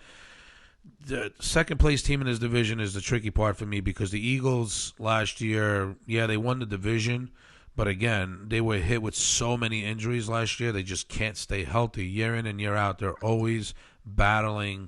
The second place team in this division is the tricky part for me because the Eagles last year, they won the division, but again, they were hit with so many injuries last year. They just can't stay healthy year in and year out. They're always battling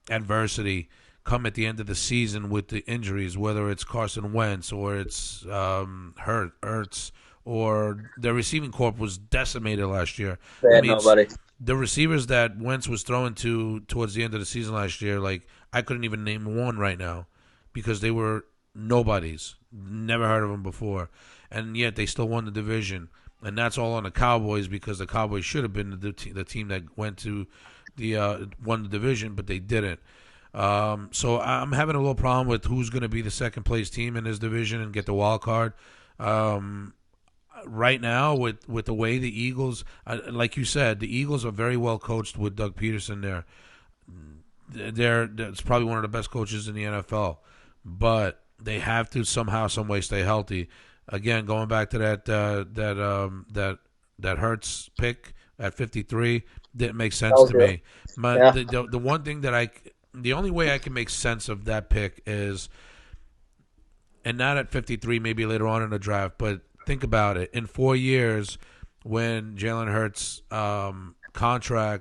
adversity come at the end of the season with the injuries, whether it's Carson Wentz or it's Hurts, or their receiving corps was decimated last year. They had nobody. The receivers that Wentz was throwing to towards the end of the season last year, like I couldn't even name one right now because they were nobodies. Never heard of them before. And yet they still won the division. And that's all on the Cowboys because the Cowboys should have been the team that went to won the division, but they didn't. So I'm having a little problem with who's going to be the second place team in this division and get the wild card. Right now, with the way the Eagles, like you said, the Eagles are very well coached with Doug Peterson there. That's probably one of the best coaches in the NFL, but they have to somehow, some way stay healthy. Again, going back to that Hurts pick at 53 didn't make sense to me. The one thing the only way I can make sense of that pick is, and not at 53, maybe later on in the draft, but think about it. In 4 years, when Jalen Hurts'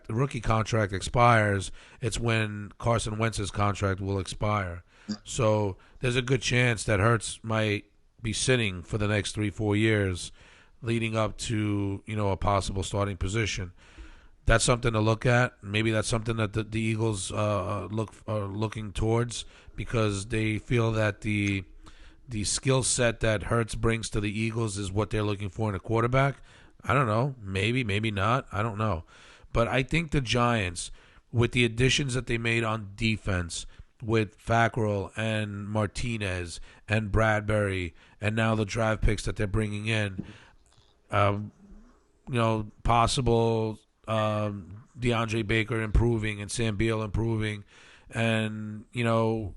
rookie contract expires, it's when Carson Wentz's contract will expire. So there's a good chance that Hurts might be sitting for the next 3-4 years, leading up to a possible starting position. That's something to look at. Maybe that's something that the Eagles are looking towards because they feel that the skill set that Hurts brings to the Eagles is what they're looking for in a quarterback. I don't know. Maybe, maybe not. I don't know. But I think the Giants, with the additions that they made on defense, with Fackrell and Martinez and Bradbury, and now the draft picks that they're bringing in, possible DeAndre Baker improving and Sam Beal improving, and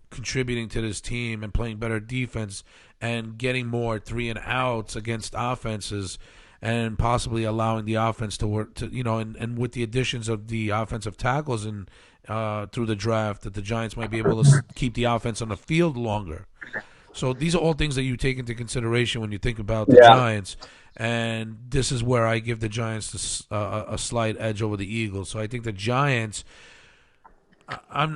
contributing to this team and playing better defense and getting more 3-and-outs against offenses, and possibly allowing the offense to work and with the additions of the offensive tackles and through the draft, that the Giants might be able to keep the offense on the field longer. So these are all things that you take into consideration when you think about the Giants, and this is where I give the Giants a slight edge over the Eagles. So I think the Giants, I'm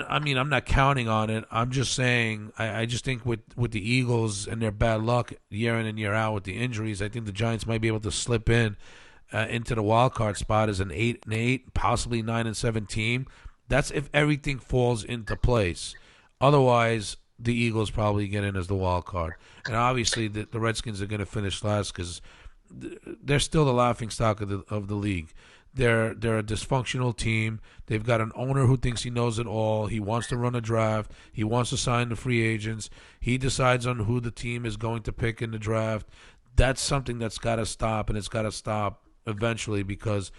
not counting on it. I'm just saying I just think with the Eagles and their bad luck year in and year out with the injuries, I think the Giants might be able to slip into the wild card spot as an 8-8, possibly 9-7 team. That's if everything falls into place. Otherwise, the Eagles probably get in as the wild card. And obviously the Redskins are going to finish last because they're still the laughingstock of the league. They're a dysfunctional team. They've got an owner who thinks he knows it all. He wants to run a draft. He wants to sign the free agents. He decides on who the team is going to pick in the draft. That's something that's got to stop, and it's got to stop eventually, because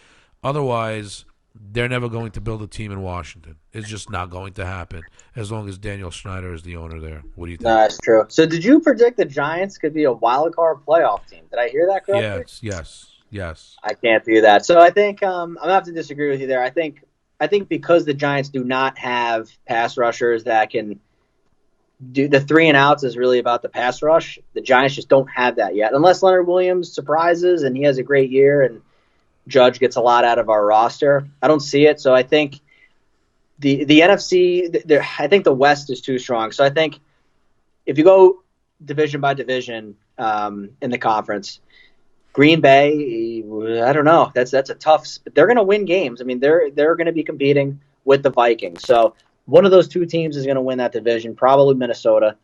otherwise they're never going to build a team in Washington. It's just not going to happen as long as Daniel Snyder is the owner there. What do you think? No, that's true. So did you predict the Giants could be a wild card playoff team? Did I hear that correctly? Yes. I can't do that. So I think I'm gonna have to disagree with you there. I think because the Giants do not have pass rushers that can do the 3 and outs is really about the pass rush. The Giants just don't have that yet, unless Leonard Williams surprises and he has a great year and Judge gets a lot out of our roster. I don't see it. So I think the NFC, I think the West is too strong. So I think if you go division by division in the conference, Green Bay, I don't know. That's a tough. They're going to win games. I mean, they're going to be competing with the Vikings. So one of those two teams is going to win that division. Probably Minnesota.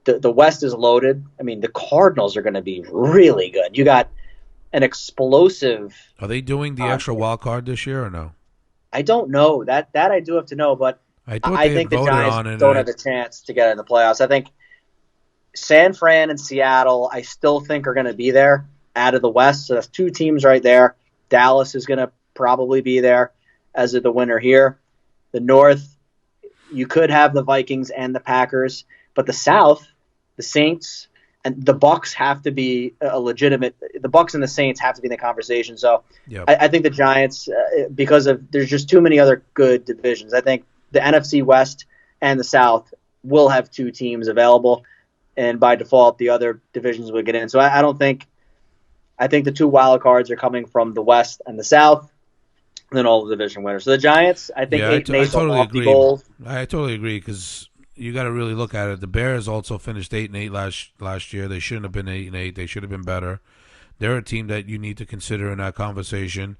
The West is loaded. I mean, the Cardinals are going to be really good. You got an explosive. Are they doing the extra wild card this year or no? I don't know. That I do have to know, but I think the Giants don't have a chance to get in the playoffs. I think San Fran and Seattle, I still think are going to be there out of the West. So that's two teams right there. Dallas is going to probably be there as the winner here. The North, you could have the Vikings and the Packers, but the South, the Saints and the Bucks have to be a legitimate. The Bucks and the Saints have to be in the conversation. So yep. I think the Giants, because of there's just too many other good divisions. I think the NFC West and the South will have two teams available, and by default, the other divisions will get in. So I don't think. I think the two wild cards are coming from the West and the South, and then all the division winners. So the Giants, I think, 8-8 totally agree. Goals. I totally agree because you got to really look at it. The Bears also finished 8-8 last year. They shouldn't have been 8-8. They should have been better. They're a team that you need to consider in that conversation.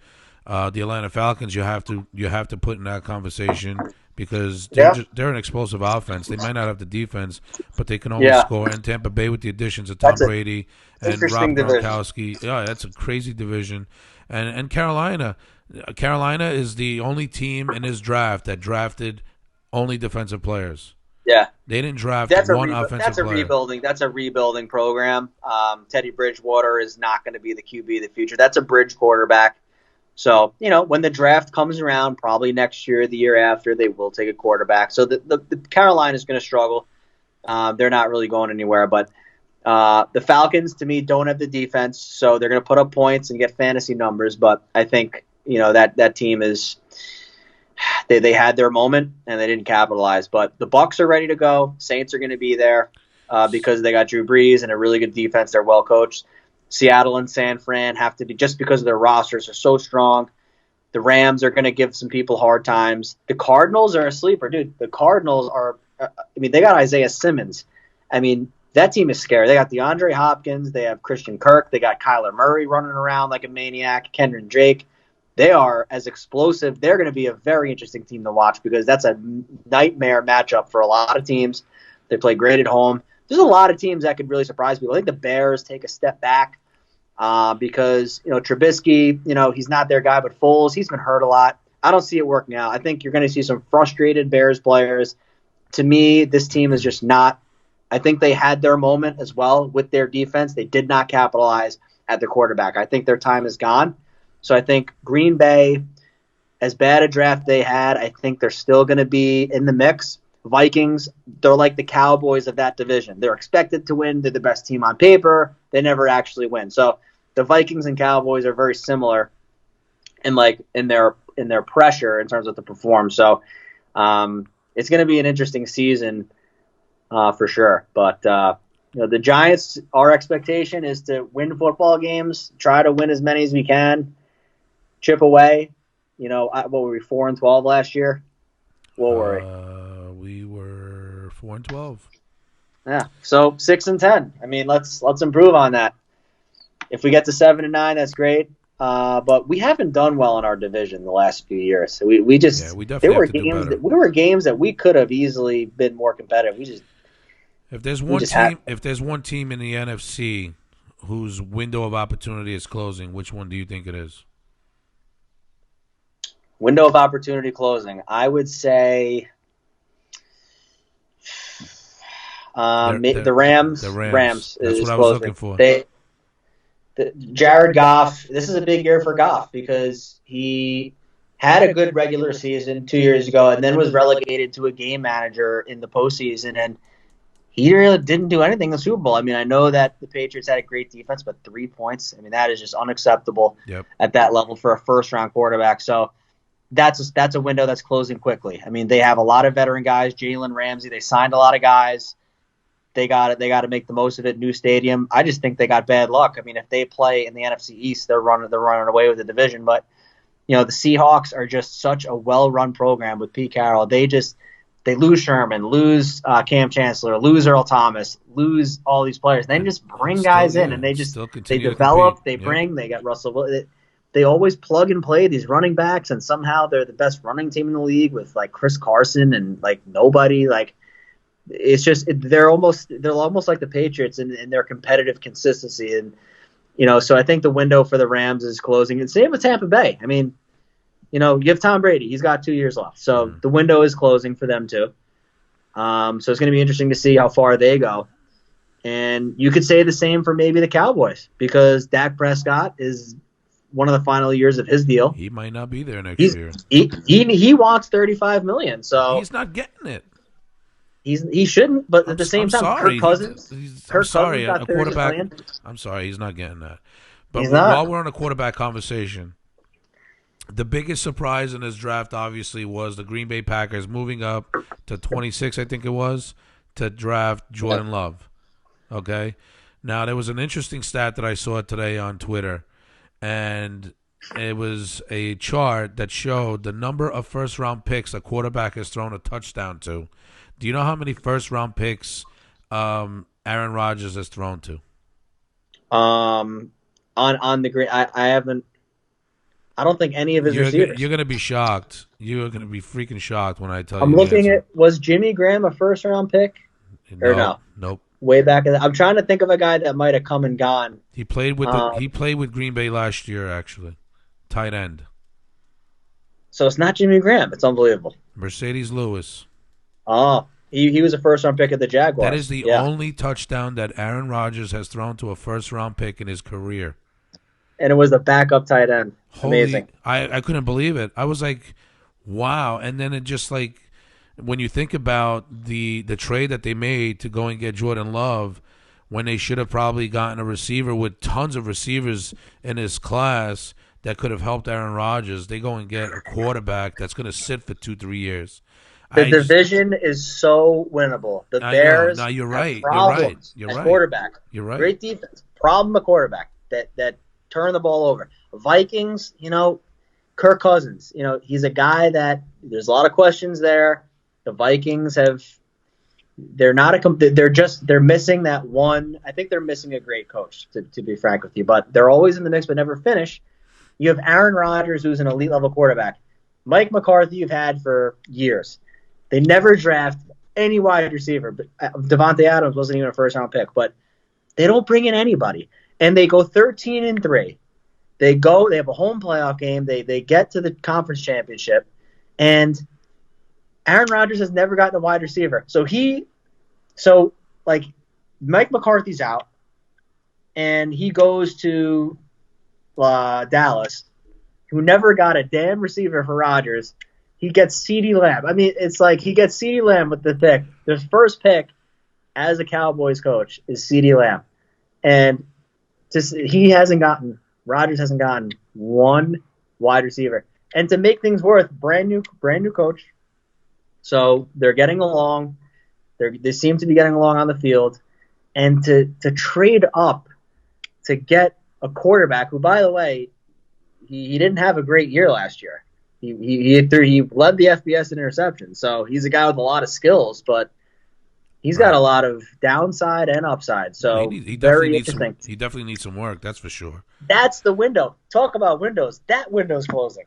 The Atlanta Falcons, you have to put in that conversation because they're an explosive offense. They might not have the defense, but they can always score. And Tampa Bay with the additions of Tom Brady and Rob Gronkowski. Yeah, that's a crazy division. And Carolina is the only team in this draft that drafted only defensive players. Yeah, they didn't draft one offensive player. That's a rebuilding program. Teddy Bridgewater is not going to be the QB of the future. That's a bridge quarterback. So, when the draft comes around, probably next year, the year after, they will take a quarterback. So the Carolina is going to struggle. They're not really going anywhere. But the Falcons, to me, don't have the defense, so they're going to put up points and get fantasy numbers. But I think that team is they had their moment and they didn't capitalize. But the Bucs are ready to go. Saints are going to be there because they got Drew Brees and a really good defense. They're well coached. Seattle and San Fran have to be, just because of their rosters are so strong. The Rams are going to give some people hard times. The Cardinals are a sleeper, dude. The Cardinals are, they got Isaiah Simmons. That team is scary. They got DeAndre Hopkins. They have Christian Kirk. They got Kyler Murray running around like a maniac. Kendrick Drake. They are as explosive. They're going to be a very interesting team to watch because that's a nightmare matchup for a lot of teams. They play great at home. There's a lot of teams that could really surprise people. I think the Bears take a step back. Because, Trubisky, he's not their guy, but Foles, he's been hurt a lot. I don't see it working out. I think you're going to see some frustrated Bears players. To me, this team is just not – I think they had their moment as well with their defense. They did not capitalize at the quarterback. I think their time is gone. So I think Green Bay, as bad a draft they had, I think they're still going to be in the mix. Vikings, they're like the Cowboys of that division. They're expected to win. They're the best team on paper. They never actually win. So the Vikings and Cowboys are very similar in their pressure in terms of the perform. So it's going to be an interesting season for sure. But the Giants, our expectation is to win football games, try to win as many as we can, chip away. What were we, 4-12 last year? What were we? We were 4-12. Yeah, so 6-10. Let's improve on that. If we get to 7-9, that's great. But we haven't done well in our division the last few years. So we definitely there were games that we were games that we could have easily been more competitive. If there's one team in the NFC whose window of opportunity is closing, which one do you think it is? Window of opportunity closing. I would say the Rams. The Rams. That's is what I was closing. looking for. Jared Goff. This is a big year for Goff because he had a good regular season 2 years ago and then was relegated to a game manager in the postseason, and he really didn't do anything in the Super Bowl. I mean, I know that the Patriots had a great defense, but 3 points, I mean, that is just unacceptable at that level for a first-round quarterback. So that's a window that's closing quickly. I mean, they have a lot of veteran guys. Jalen Ramsey, they signed a lot of guys. They got to make the most of it. New stadium. I just think they got bad luck. I mean, if they play in the NFC East, they're running away with the division. But the Seahawks are just such a well-run program with Pete Carroll. They lose Sherman, lose Cam Chancellor, lose Earl Thomas, lose all these players. They just bring guys in, and they develop. They bring. They got Russell Wilson. They always plug and play these running backs, and somehow they're the best running team in the league with like Chris Carson and like nobody like. It's just they're almost like the Patriots in their competitive consistency, and so I think the window for the Rams is closing, and same with Tampa Bay. I mean, you have Tom Brady; he's got 2 years left, so the window is closing for them too. So it's going to be interesting to see how far they go, and you could say the same for maybe the Cowboys because Dak Prescott is one of the final years of his deal. He might not be there next year. He wants $35 million, so he's not getting it. He shouldn't, but at the same time, sorry. Kirk Cousins a quarterback. million. I'm sorry, he's not getting that. But He's not. While we're on a quarterback conversation, the biggest surprise in this draft obviously was the Green Bay Packers moving up to 26, I think it was, to draft Jordan Love. Okay? Now, there was an interesting stat that I saw today on Twitter, and it was a chart that showed the number of first-round picks a quarterback has thrown a touchdown to. Do you know how many first-round picks Aaron Rodgers has thrown to? On the green, I haven't. I don't think any of his receivers. You're going to be shocked. You're going to be freaking shocked when I tell you. I'm looking at. Was Jimmy Graham a first-round pick? Or no? Nope. Way back. I'm trying to think of a guy that might have come and gone. He played with Green Bay last year, actually. Tight end. So it's not Jimmy Graham. It's unbelievable. Mercedes Lewis. Oh, he was a first-round pick at the Jaguars. That is the only touchdown that Aaron Rodgers has thrown to a first-round pick in his career. And it was the backup tight end. Amazing. I couldn't believe it. I was like, wow. And then it just like, when you think about the trade that they made to go and get Jordan Love, when they should have probably gotten a receiver with tons of receivers in his class that could have helped Aaron Rodgers, they go and get a quarterback that's going to sit for 2-3 years. The division is so winnable. The Bears no, you're right. Problems You're right. At quarterback. You're right. Great defense. Problem at quarterback that turn the ball over. Vikings, Kirk Cousins, he's a guy that there's a lot of questions there. The Vikings they're missing that one. I think they're missing a great coach, to be frank with you, but they're always in the mix but never finish. You have Aaron Rodgers, who's an elite level quarterback. Mike McCarthy, you've had for years. They never draft any wide receiver. But Devontae Adams wasn't even a first-round pick. But they don't bring in anybody. And they go 13-3. They have a home playoff game. They get to the conference championship. And Aaron Rodgers has never gotten a wide receiver. So Mike McCarthy's out. And he goes to Dallas, who never got a damn receiver for Rodgers. He gets CeeDee Lamb. I mean, it's like he gets CeeDee Lamb with the pick. The first pick as a Cowboys coach is CeeDee Lamb. And Rodgers hasn't gotten one wide receiver. And to make things worse, brand new coach. So they're getting along. They seem to be getting along on the field. And to trade up to get a quarterback who, by the way, he didn't have a great year last year. He led the FBS in interceptions, so he's a guy with a lot of skills, but he's got a lot of downside and upside. So he very interesting. He definitely needs some work, that's for sure. That's the window. Talk about windows. That window's closing.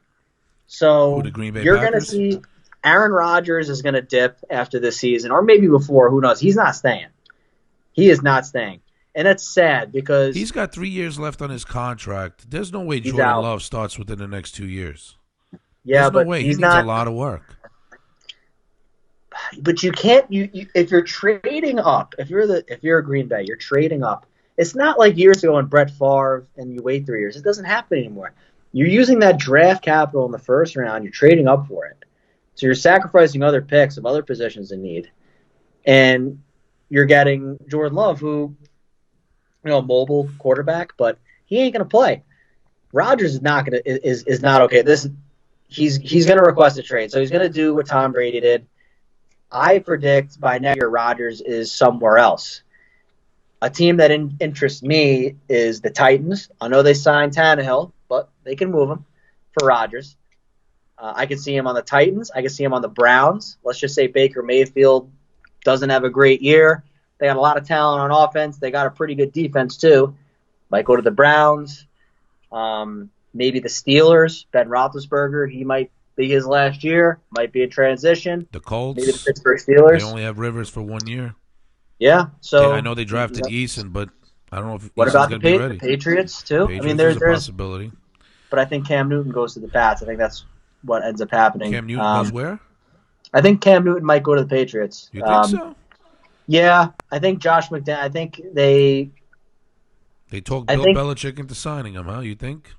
So the Green Bay you're Packers? going to see Aaron Rodgers is going to dip after this season, or maybe before. Who knows? He's not staying. He is not staying. And that's sad because he's got 3 years left on his contract. There's no way Jordan Love starts within the next 2 years. Yeah, There's no but way. He he's needs a not. lot of work. But you can't. You if you're trading up, if you're a Green Bay, you're trading up. It's not like years ago when Brett Favre and you wait 3 years. It doesn't happen anymore. You're using that draft capital in the first round. You're trading up for it. So you're sacrificing other picks of other positions in need, and you're getting Jordan Love, who, mobile quarterback, but he ain't gonna play. Rodgers is not okay. He's gonna request a trade, so he's gonna do what Tom Brady did. I predict by next year Rodgers is somewhere else. A team that interests me is the Titans. I know they signed Tannehill, but they can move him for Rodgers. I can see him on the Titans. I can see him on the Browns. Let's just say Baker Mayfield doesn't have a great year. They got a lot of talent on offense. They got a pretty good defense too. Might go to the Browns. Maybe the Steelers. Ben Roethlisberger, he might be his last year. Might be a transition. The Colts. Maybe the Pittsburgh Steelers. They only have Rivers for 1 year. Yeah. So I know they drafted Eason, but I don't know if what Eason's about going to be ready. The Patriots too? Patriots there's a possibility. But I think Cam Newton goes to the Pats. I think that's what ends up happening. Cam Newton goes where? I think Cam Newton might go to the Patriots. You think so? Yeah, I think Josh McDaniels. I think they talked Bill Belichick into signing him, huh? You think?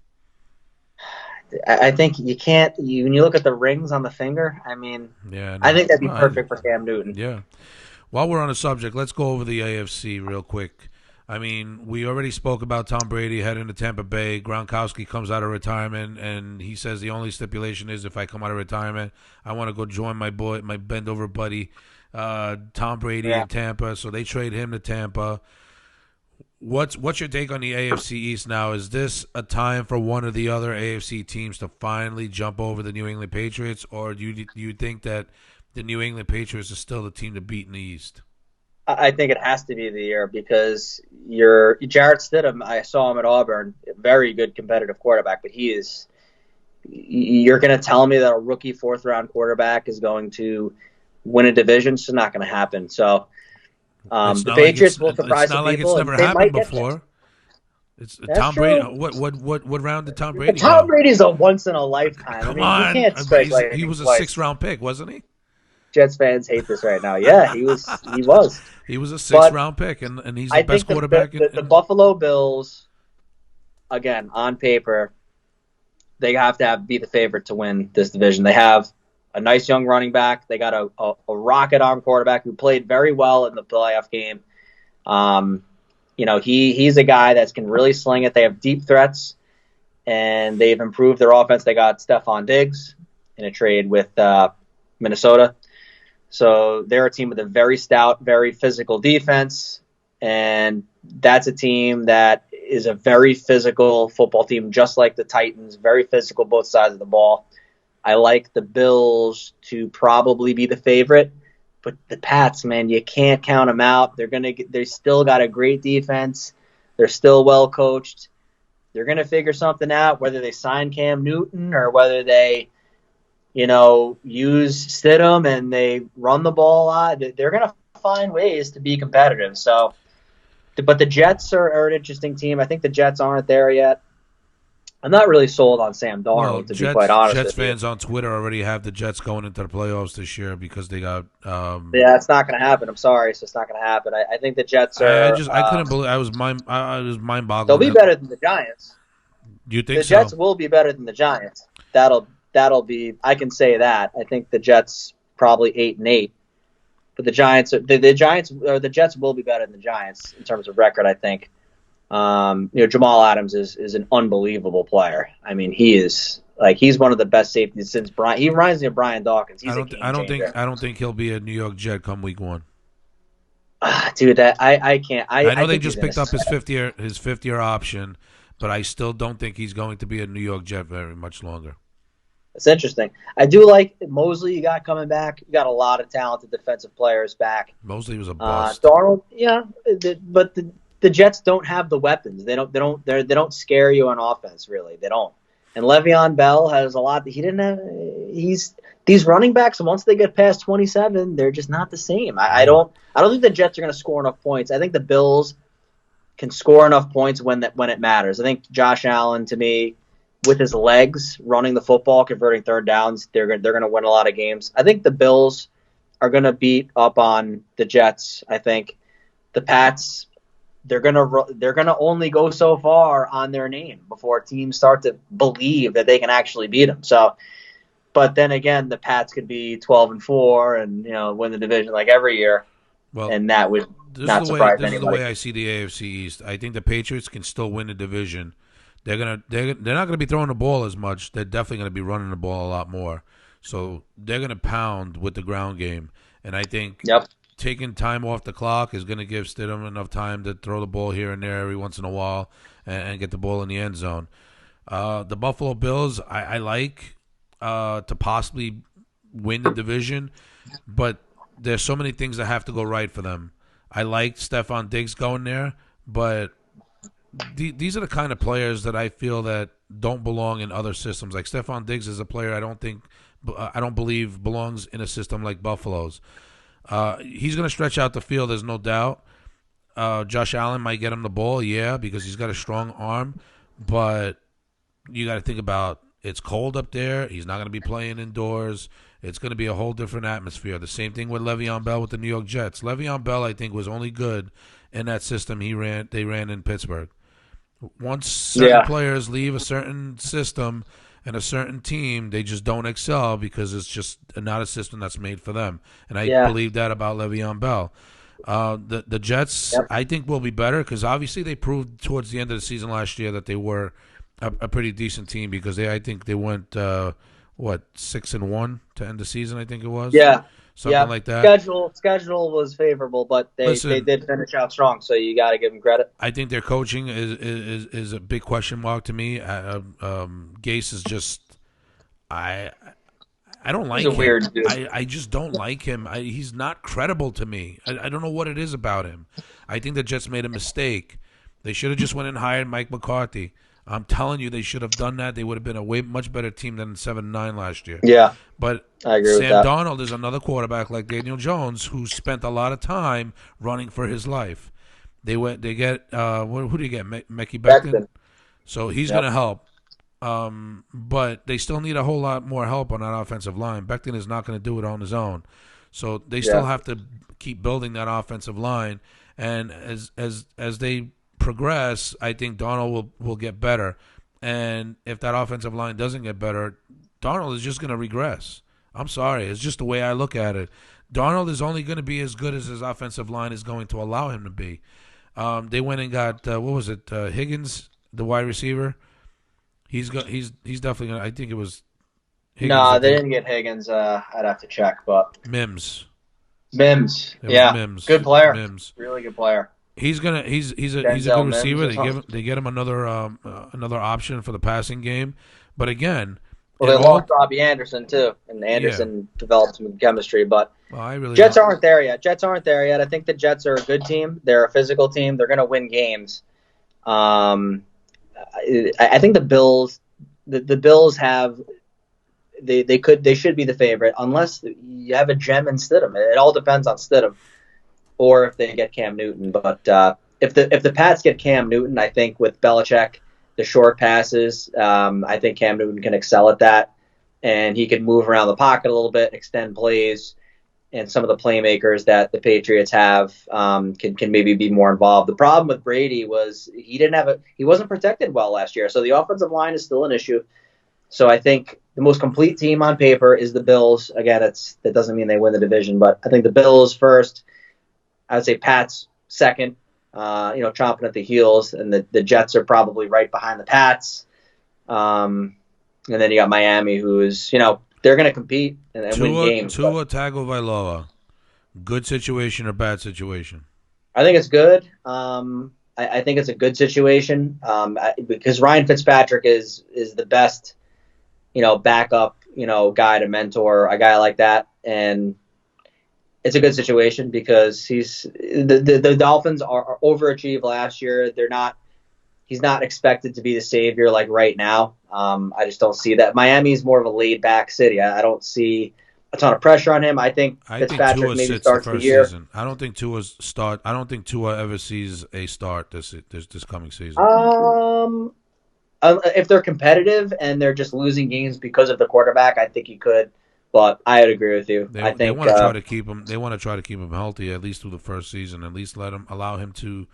I think you can't. When you look at the rings on the finger, I think that'd be perfect for Cam Newton. Yeah. While we're on the subject, let's go over the AFC real quick. We already spoke about Tom Brady heading to Tampa Bay. Gronkowski comes out of retirement, and he says the only stipulation is if I come out of retirement, I want to go join my bend-over buddy, Tom Brady in Tampa. So they trade him to Tampa. What's your take on the AFC East now? Is this a time for one of the other AFC teams to finally jump over the New England Patriots, or do you think that the New England Patriots are still the team to beat in the East? I think it has to be the year because Jarrett Stidham. I saw him at Auburn, very good competitive quarterback, but you're going to tell me that a rookie 4th-round quarterback is going to win a division? It's not going to happen. So the Patriots will surprise some people. It's not like it's never happened before. It's Tom Brady. What round did Tom Brady? Tom Brady's a once in a lifetime. Come on, you can't strike he was a 6th-round pick, wasn't he? Jets fans hate this right now. Yeah, he was. He was a 6th-round pick, and he's the best quarterback. The Buffalo Bills, again, on paper, they have to be the favorite to win this division. They have a nice young running back. They got a rocket arm quarterback who played very well in the playoff game. He's a guy that can really sling it. They have deep threats, and they've improved their offense. They got Stephon Diggs in a trade with Minnesota. So they're a team with a very stout, very physical defense, and that's a team that is a very physical football team, just like the Titans, very physical both sides of the ball. I like the Bills to probably be the favorite, but the Pats, man, you can't count them out. They still got a great defense. They're still well coached. They're going to figure something out, whether they sign Cam Newton or whether they use Stidham and they run the ball a lot. They're going to find ways to be competitive. So, but the Jets are an interesting team. I think the Jets aren't there yet. I'm not really sold on Sam Darnold, be quite honest. Jets fans on Twitter already have the Jets going into the playoffs this year because they got. It's not going to happen. I'm sorry, it's just not going to happen. I think the Jets are. I couldn't believe. I was mind-boggling. They'll be better than the Giants. Do you think the Jets will be better than the Giants? That'll be. I can say that. I think the Jets probably 8-8, but the Jets will be better than the Giants in terms of record. I think. Jamal Adams is an unbelievable player. He's one of the best safeties since Brian. He reminds me of Brian Dawkins. I don't think he'll be a New York Jet come week 1. Dude, I can't. I know they just picked up his fifth year option, but I still don't think he's going to be a New York Jet very much longer. It's interesting. I do like Mosley. You got coming back. You got a lot of talented defensive players back. Mosley was a bust. Darnold, yeah, but the Jets don't have the weapons. They don't scare you on offense, really. They don't. And Le'Veon Bell has a lot that he didn't have. These running backs, once they get past 27, they're just not the same. I don't think the Jets are going to score enough points. I think the Bills can score enough points when it matters. I think Josh Allen, to me, with his legs, running the football, converting third downs, they're going to win a lot of games. I think the Bills are going to beat up on the Jets. I think the Pats, they're going to only go so far on their name before teams start to believe that they can actually beat them. So, but then again, the Pats could be 12-4 and win the division like every year, and that would not surprise anybody. This is the way I see the AFC East. I think the Patriots can still win the division. They're not gonna be throwing the ball as much. They're definitely gonna be running the ball a lot more. So they're gonna pound with the ground game, and I think taking time off the clock is gonna give Stidham enough time to throw the ball here and there every once in a while and get the ball in the end zone. The Buffalo Bills, I like to possibly win the division, but there's so many things that have to go right for them. I like Stephon Diggs going there, but these are the kind of players that I feel that don't belong in other systems. Like Stephon Diggs is a player I don't believe belongs in a system like Buffalo's. He's going to stretch out the field, there's no doubt. Josh Allen might get him the ball, because he's got a strong arm, but you got to think about it's cold up there. He's not going to be playing indoors. It's going to be a whole different atmosphere. The same thing with Le'Veon Bell with the New York Jets. Le'Veon Bell, I think, was only good in that system they ran in Pittsburgh. Once certain players leave a certain system and a certain team, they just don't excel because it's just not a system that's made for them. And I believe that about Le'Veon Bell. The Jets, I think, will be better because obviously they proved towards the end of the season last year that they were a pretty decent team because I think they went 6-1 to end the season. I think it was something like that. Schedule was favorable, but they did finish out strong. So you got to give them credit. I think their coaching is a big question mark to me. Gase is just I don't like him. Weird dude. I just don't like him. He's not credible to me. I don't know what it is about him. I think the Jets made a mistake. They should have just went and hired Mike McCarthy. I'm telling you, they should have done that. They would have been a much better team than 7-9 last year. Yeah, but I agree with Sam that. Darnold is another quarterback like Daniel Jones who spent a lot of time running for his life. They get who do you get? Mekhi Becton. So he's going to help. But they still need a whole lot more help on that offensive line. Becton is not going to do it on his own. So they still have to keep building that offensive line. And as they progress, I think Darnold will get better. And if that offensive line doesn't get better, Darnold is just going to regress. I'm sorry. It's just the way I look at it. Darnold is only going to be as good as his offensive line is going to allow him to be. They went and got, Higgins, the wide receiver. He's definitely going to, I think it was Higgins. No, they didn't get Higgins. I'd have to check, but. Mims. Mims. Good player. Mims. Really good player. He's a good receiver. They get him another option for the passing game, but again, they lost Robbie Anderson too, and Anderson developed some chemistry. But Jets aren't there yet. I think the Jets are a good team. They're a physical team. They're going to win games. I think the Bills. The Bills have. They should be the favorite unless you have a gem in Stidham. It all depends on Stidham. Or if they get Cam Newton. But if the Pats get Cam Newton, I think with Belichick, the short passes, I think Cam Newton can excel at that. And he can move around the pocket a little bit, extend plays, and some of the playmakers that the Patriots have can maybe be more involved. The problem with Brady was he wasn't protected well last year. So the offensive line is still an issue. So I think the most complete team on paper is the Bills. Again, that doesn't mean they win the division, but I think the Bills first. I would say Pats second, chomping at the heels, and the Jets are probably right behind the Pats. And then you got Miami, who is, they're going to compete and win games. Tua Tagovailoa, good situation or bad situation? I think it's good. I think it's a good situation because Ryan Fitzpatrick is the best, backup, guy to mentor a guy like that, and it's a good situation because the Dolphins are overachieved last year. He's not expected to be the savior like right now. I just don't see that. Miami is more of a laid back city. I don't see a ton of pressure on him. I think Fitzpatrick maybe starts the year. Season. I don't think Tua ever sees a start this coming season. If they're competitive and they're just losing games because of the quarterback, I think he could. But I would agree with you. I They think want to try to keep him. They want to try to keep him healthy at least through the first season. At least allow him to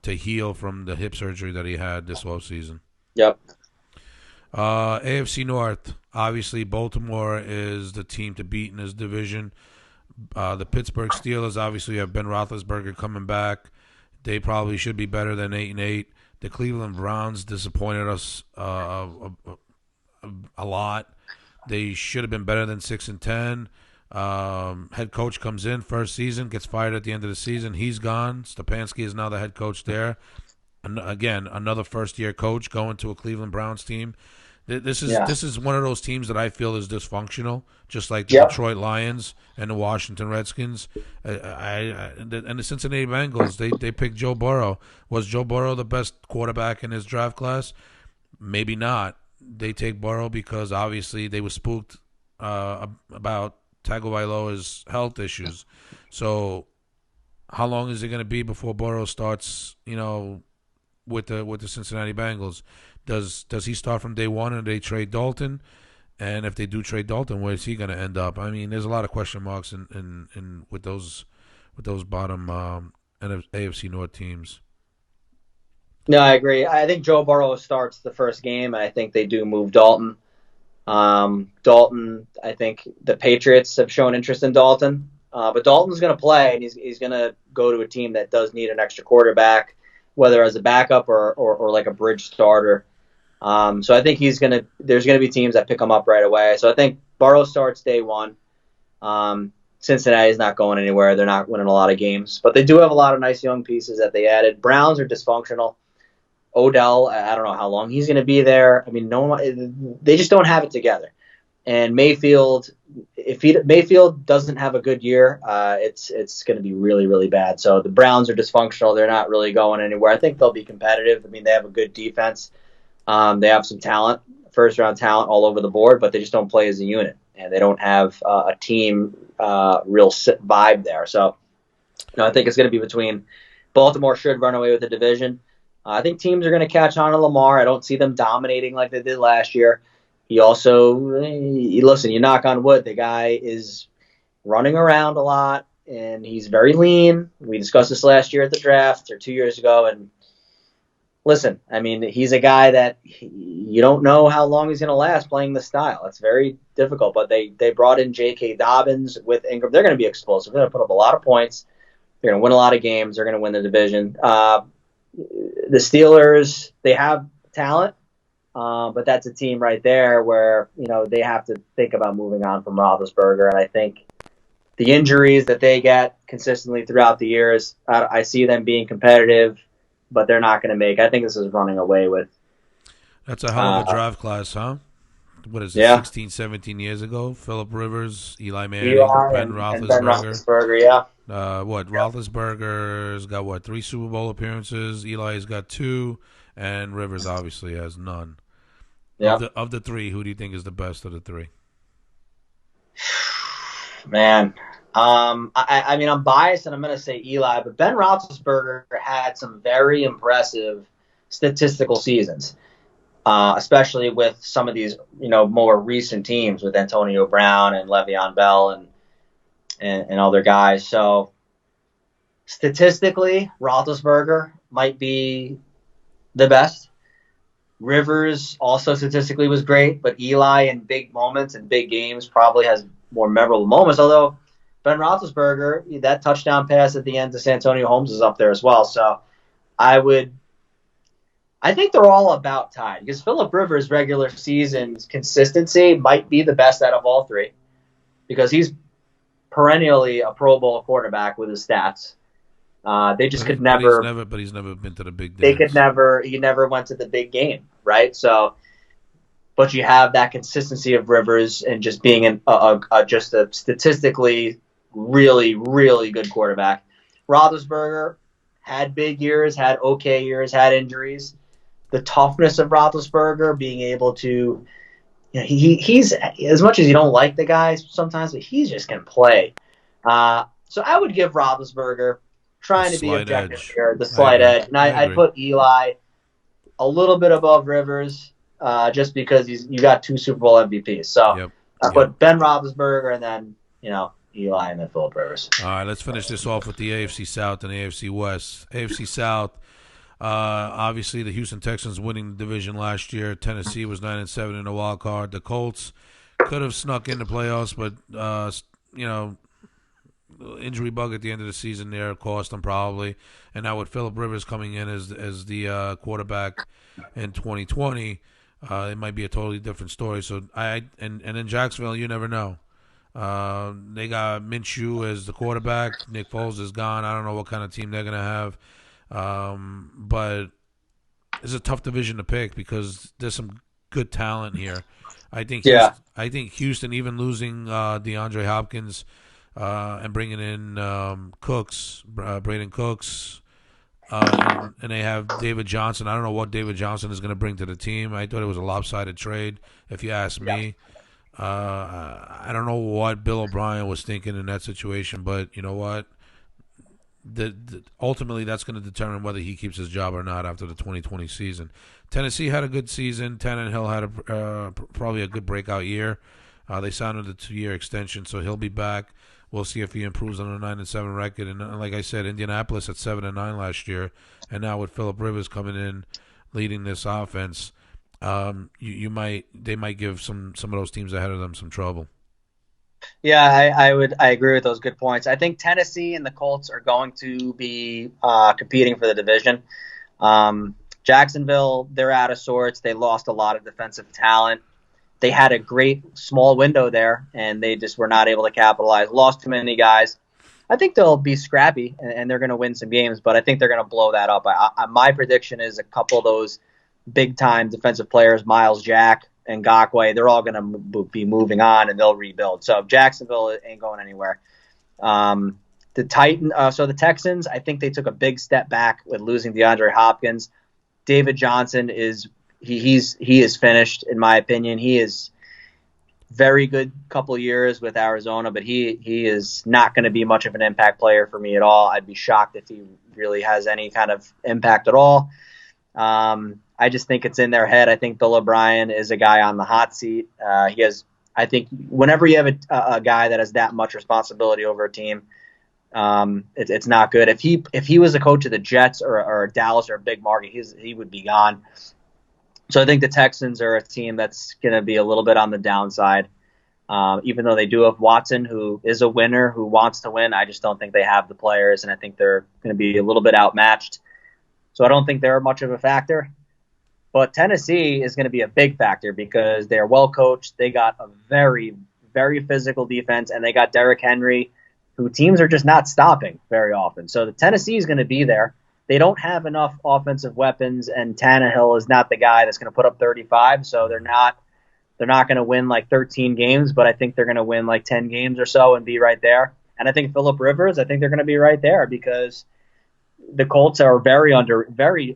heal from the hip surgery that he had this offseason. Yep. AFC North. Obviously, Baltimore is the team to beat in his division. The Pittsburgh Steelers obviously have Ben Roethlisberger coming back. They probably should be better than 8-8. The Cleveland Browns disappointed us a lot. They should have been better than 6-10. Head coach comes in first season, gets fired at the end of the season. He's gone. Stefanski is now the head coach there. And again, another first year coach going to a Cleveland Browns team. This is one of those teams that I feel is dysfunctional, just like the Detroit Lions and the Washington Redskins. And the Cincinnati Bengals, they picked Joe Burrow. Was Joe Burrow the best quarterback in his draft class? Maybe not. They take Burrow because obviously they were spooked about Tagovailoa's health issues. So how long is it going to be before Burrow starts, with the Cincinnati Bengals? Does he start from day one and they trade Dalton? And if they do trade Dalton, where is he going to end up? I mean, there's a lot of question marks in with those bottom AFC North teams. No, I agree. I think Joe Burrow starts the first game, and I think they do move Dalton. Dalton, I think the Patriots have shown interest in Dalton, but Dalton's going to play, and he's going to go to a team that does need an extra quarterback, whether as a backup or like a bridge starter. So I think there's going to be teams that pick him up right away. So I think Burrow starts day one. Cincinnati's not going anywhere. They're not winning a lot of games, but they do have a lot of nice young pieces that they added. Browns are dysfunctional. Odell, I don't know how long he's going to be there. I mean, they just don't have it together. And Mayfield, if Mayfield doesn't have a good year, it's going to be really, really bad. So the Browns are dysfunctional. They're not really going anywhere. I think they'll be competitive. I mean, they have a good defense. They have some talent, first-round talent all over the board, but they just don't play as a unit. And they don't have a team real vibe there. So I think it's going to be between Baltimore should run away with the division. I think teams are going to catch on to Lamar. I don't see them dominating like they did last year. He also, listen, you knock on wood, the guy is running around a lot, and he's very lean. We discussed this last year at the draft or 2 years ago, and listen, I mean, he's a guy that you don't know how long he's going to last playing this style. It's very difficult, but they brought in J.K. Dobbins with Ingram. They're going to be explosive. They're going to put up a lot of points. They're going to win a lot of games. They're going to win the division. The Steelers, they have talent, but that's a team right there where, they have to think about moving on from Roethlisberger. And I think the injuries that they get consistently throughout the years, I see them being competitive, but they're not going to make. I think this is running away with. That's a hell of a draft class, huh? What is it, 16, 17 years ago? Phillip Rivers, Eli Manning, Ben Roethlisberger, yeah. Roethlisberger's got 3 Super Bowl appearances. Eli's got 2, and Rivers obviously has none. Yeah. Of the 3, who do you think is the best of the 3? Man, I mean, I'm biased and I'm going to say Eli, but Ben Roethlisberger had some very impressive statistical seasons, especially with some of these, more recent teams with Antonio Brown and Le'Veon Bell and other guys. So statistically, Roethlisberger might be the best. Rivers also statistically was great, but Eli in big moments and big games probably has more memorable moments, although Ben Roethlisberger, that touchdown pass at the end to Santonio Holmes is up there as well. So I think they're all about tied because Phillip Rivers' regular season's consistency might be the best out of all 3 because he's perennially a Pro Bowl quarterback with his stats. They just could never. But he's never been to the big. They could never. He never went to the big game, right? So, but you have that consistency of Rivers and just being just a statistically really, really good quarterback. Roethlisberger had big years, had okay years, had injuries. The toughness of Roethlisberger, being able to, he's as much as you don't like the guy sometimes, but he's just going to play. So I would give Roethlisberger, trying to be objective here, the slight edge. And I'd put Eli a little bit above Rivers, just because you got 2 Super Bowl MVPs. So Yep. I Yep. put Ben Roethlisberger and then Eli and then Philip Rivers. All right, let's finish this off with the AFC South and AFC West. AFC South, obviously the Houston Texans winning the division last year. Tennessee was 9-7 in the wild card. The Colts could have snuck in the playoffs, but injury bug at the end of the season there cost them probably. And now with Philip Rivers coming in as the quarterback in 2020, it might be a totally different story. So and in Jacksonville, you never know. They got Minshew as the quarterback. Nick Foles is gone. I don't know what kind of team they're gonna have, but it's a tough division to pick because there's some good talent here. I think Houston, even losing DeAndre Hopkins and bringing in Braden Cooks, and they have David Johnson. I don't know what David Johnson is going to bring to the team. I thought it was a lopsided trade, if you ask me. I don't know what Bill O'Brien was thinking in that situation, but you know what? Ultimately, that's going to determine whether he keeps his job or not after the 2020 season. Tennessee had a good season. Tannehill had probably a good breakout year. They signed him a 2-year extension, so he'll be back. We'll see if he improves on a 9-7 record. And like I said, Indianapolis at 7-9 last year, and now with Philip Rivers coming in, leading this offense, they might give some of those teams ahead of them some trouble. Yeah, I agree with those good points. I think Tennessee and the Colts are going to be competing for the division. Jacksonville, they're out of sorts. They lost a lot of defensive talent. They had a great small window there, and they just were not able to capitalize. Lost too many guys. I think they'll be scrappy, and they're going to win some games, but I think they're going to blow that up. My prediction is a couple of those big-time defensive players, Miles Jack and Ngakoue, they're all going to be moving on, and they'll rebuild. So Jacksonville ain't going anywhere. The Texans, I think they took a big step back with losing DeAndre Hopkins. David Johnson is finished, in my opinion. He is very good couple years with Arizona, but he is not going to be much of an impact player for me at all. I'd be shocked if he really has any kind of impact at all. I just think it's in their head. I think Bill O'Brien is a guy on the hot seat. I think whenever you have a guy that has that much responsibility over a team, it's not good. If he was a coach of the Jets or Dallas or a big market, he would be gone. So I think the Texans are a team that's going to be a little bit on the downside. Even though they do have Watson, who is a winner, who wants to win, I just don't think they have the players, and I think they're going to be a little bit outmatched. So I don't think they're much of a factor. But Tennessee is going to be a big factor because they're well coached. They got a very, very physical defense, and they got Derrick Henry, who teams are just not stopping very often. So the Tennessee is going to be there. They don't have enough offensive weapons, and Tannehill is not the guy that's going to put up 35. So they're not going to win like 13 games, but I think they're going to win like 10 games or so and be right there. And I think Philip Rivers, I think they're going to be right there because the Colts are very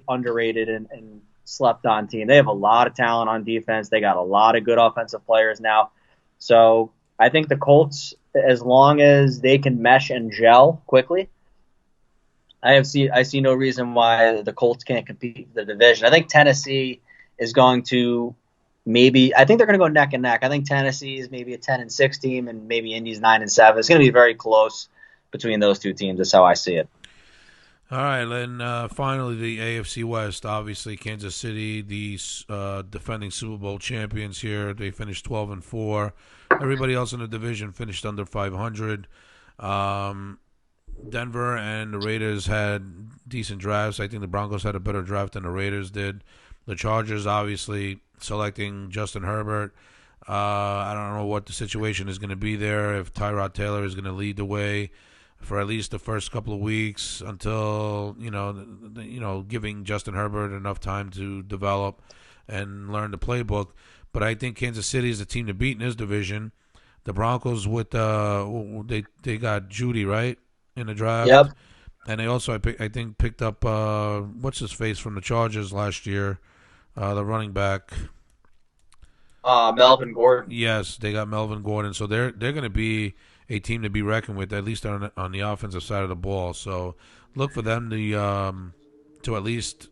underrated and slept on team. They have a lot of talent on defense. They got a lot of good offensive players now. So I think the Colts, as long as they can mesh and gel quickly, I see no reason why the Colts can't compete for the division. I think Tennessee is going to I think they're going to go neck and neck. I think Tennessee is maybe a 10-6 team and maybe Indy's 9-7. It's going to be very close between those two teams. That's how I see it. All right, then finally the AFC West. Obviously, Kansas City, the defending Super Bowl champions here. They finished 12-4. Everybody else in the division finished under 500. Denver and the Raiders had decent drafts. I think the Broncos had a better draft than the Raiders did. The Chargers, obviously, selecting Justin Herbert. I don't know what the situation is going to be there, if Tyrod Taylor is going to lead the way for at least the first couple of weeks until, giving Justin Herbert enough time to develop and learn the playbook. But I think Kansas City is the team to beat in this division. The Broncos they got Judy, right, in the draft. Yep. And they also, I think, picked up, what's his face from the Chargers last year, the running back. Melvin Gordon. Yes, they got Melvin Gordon. So they're going to be a team to be reckoned with, at least on the offensive side of the ball. So look for them to at least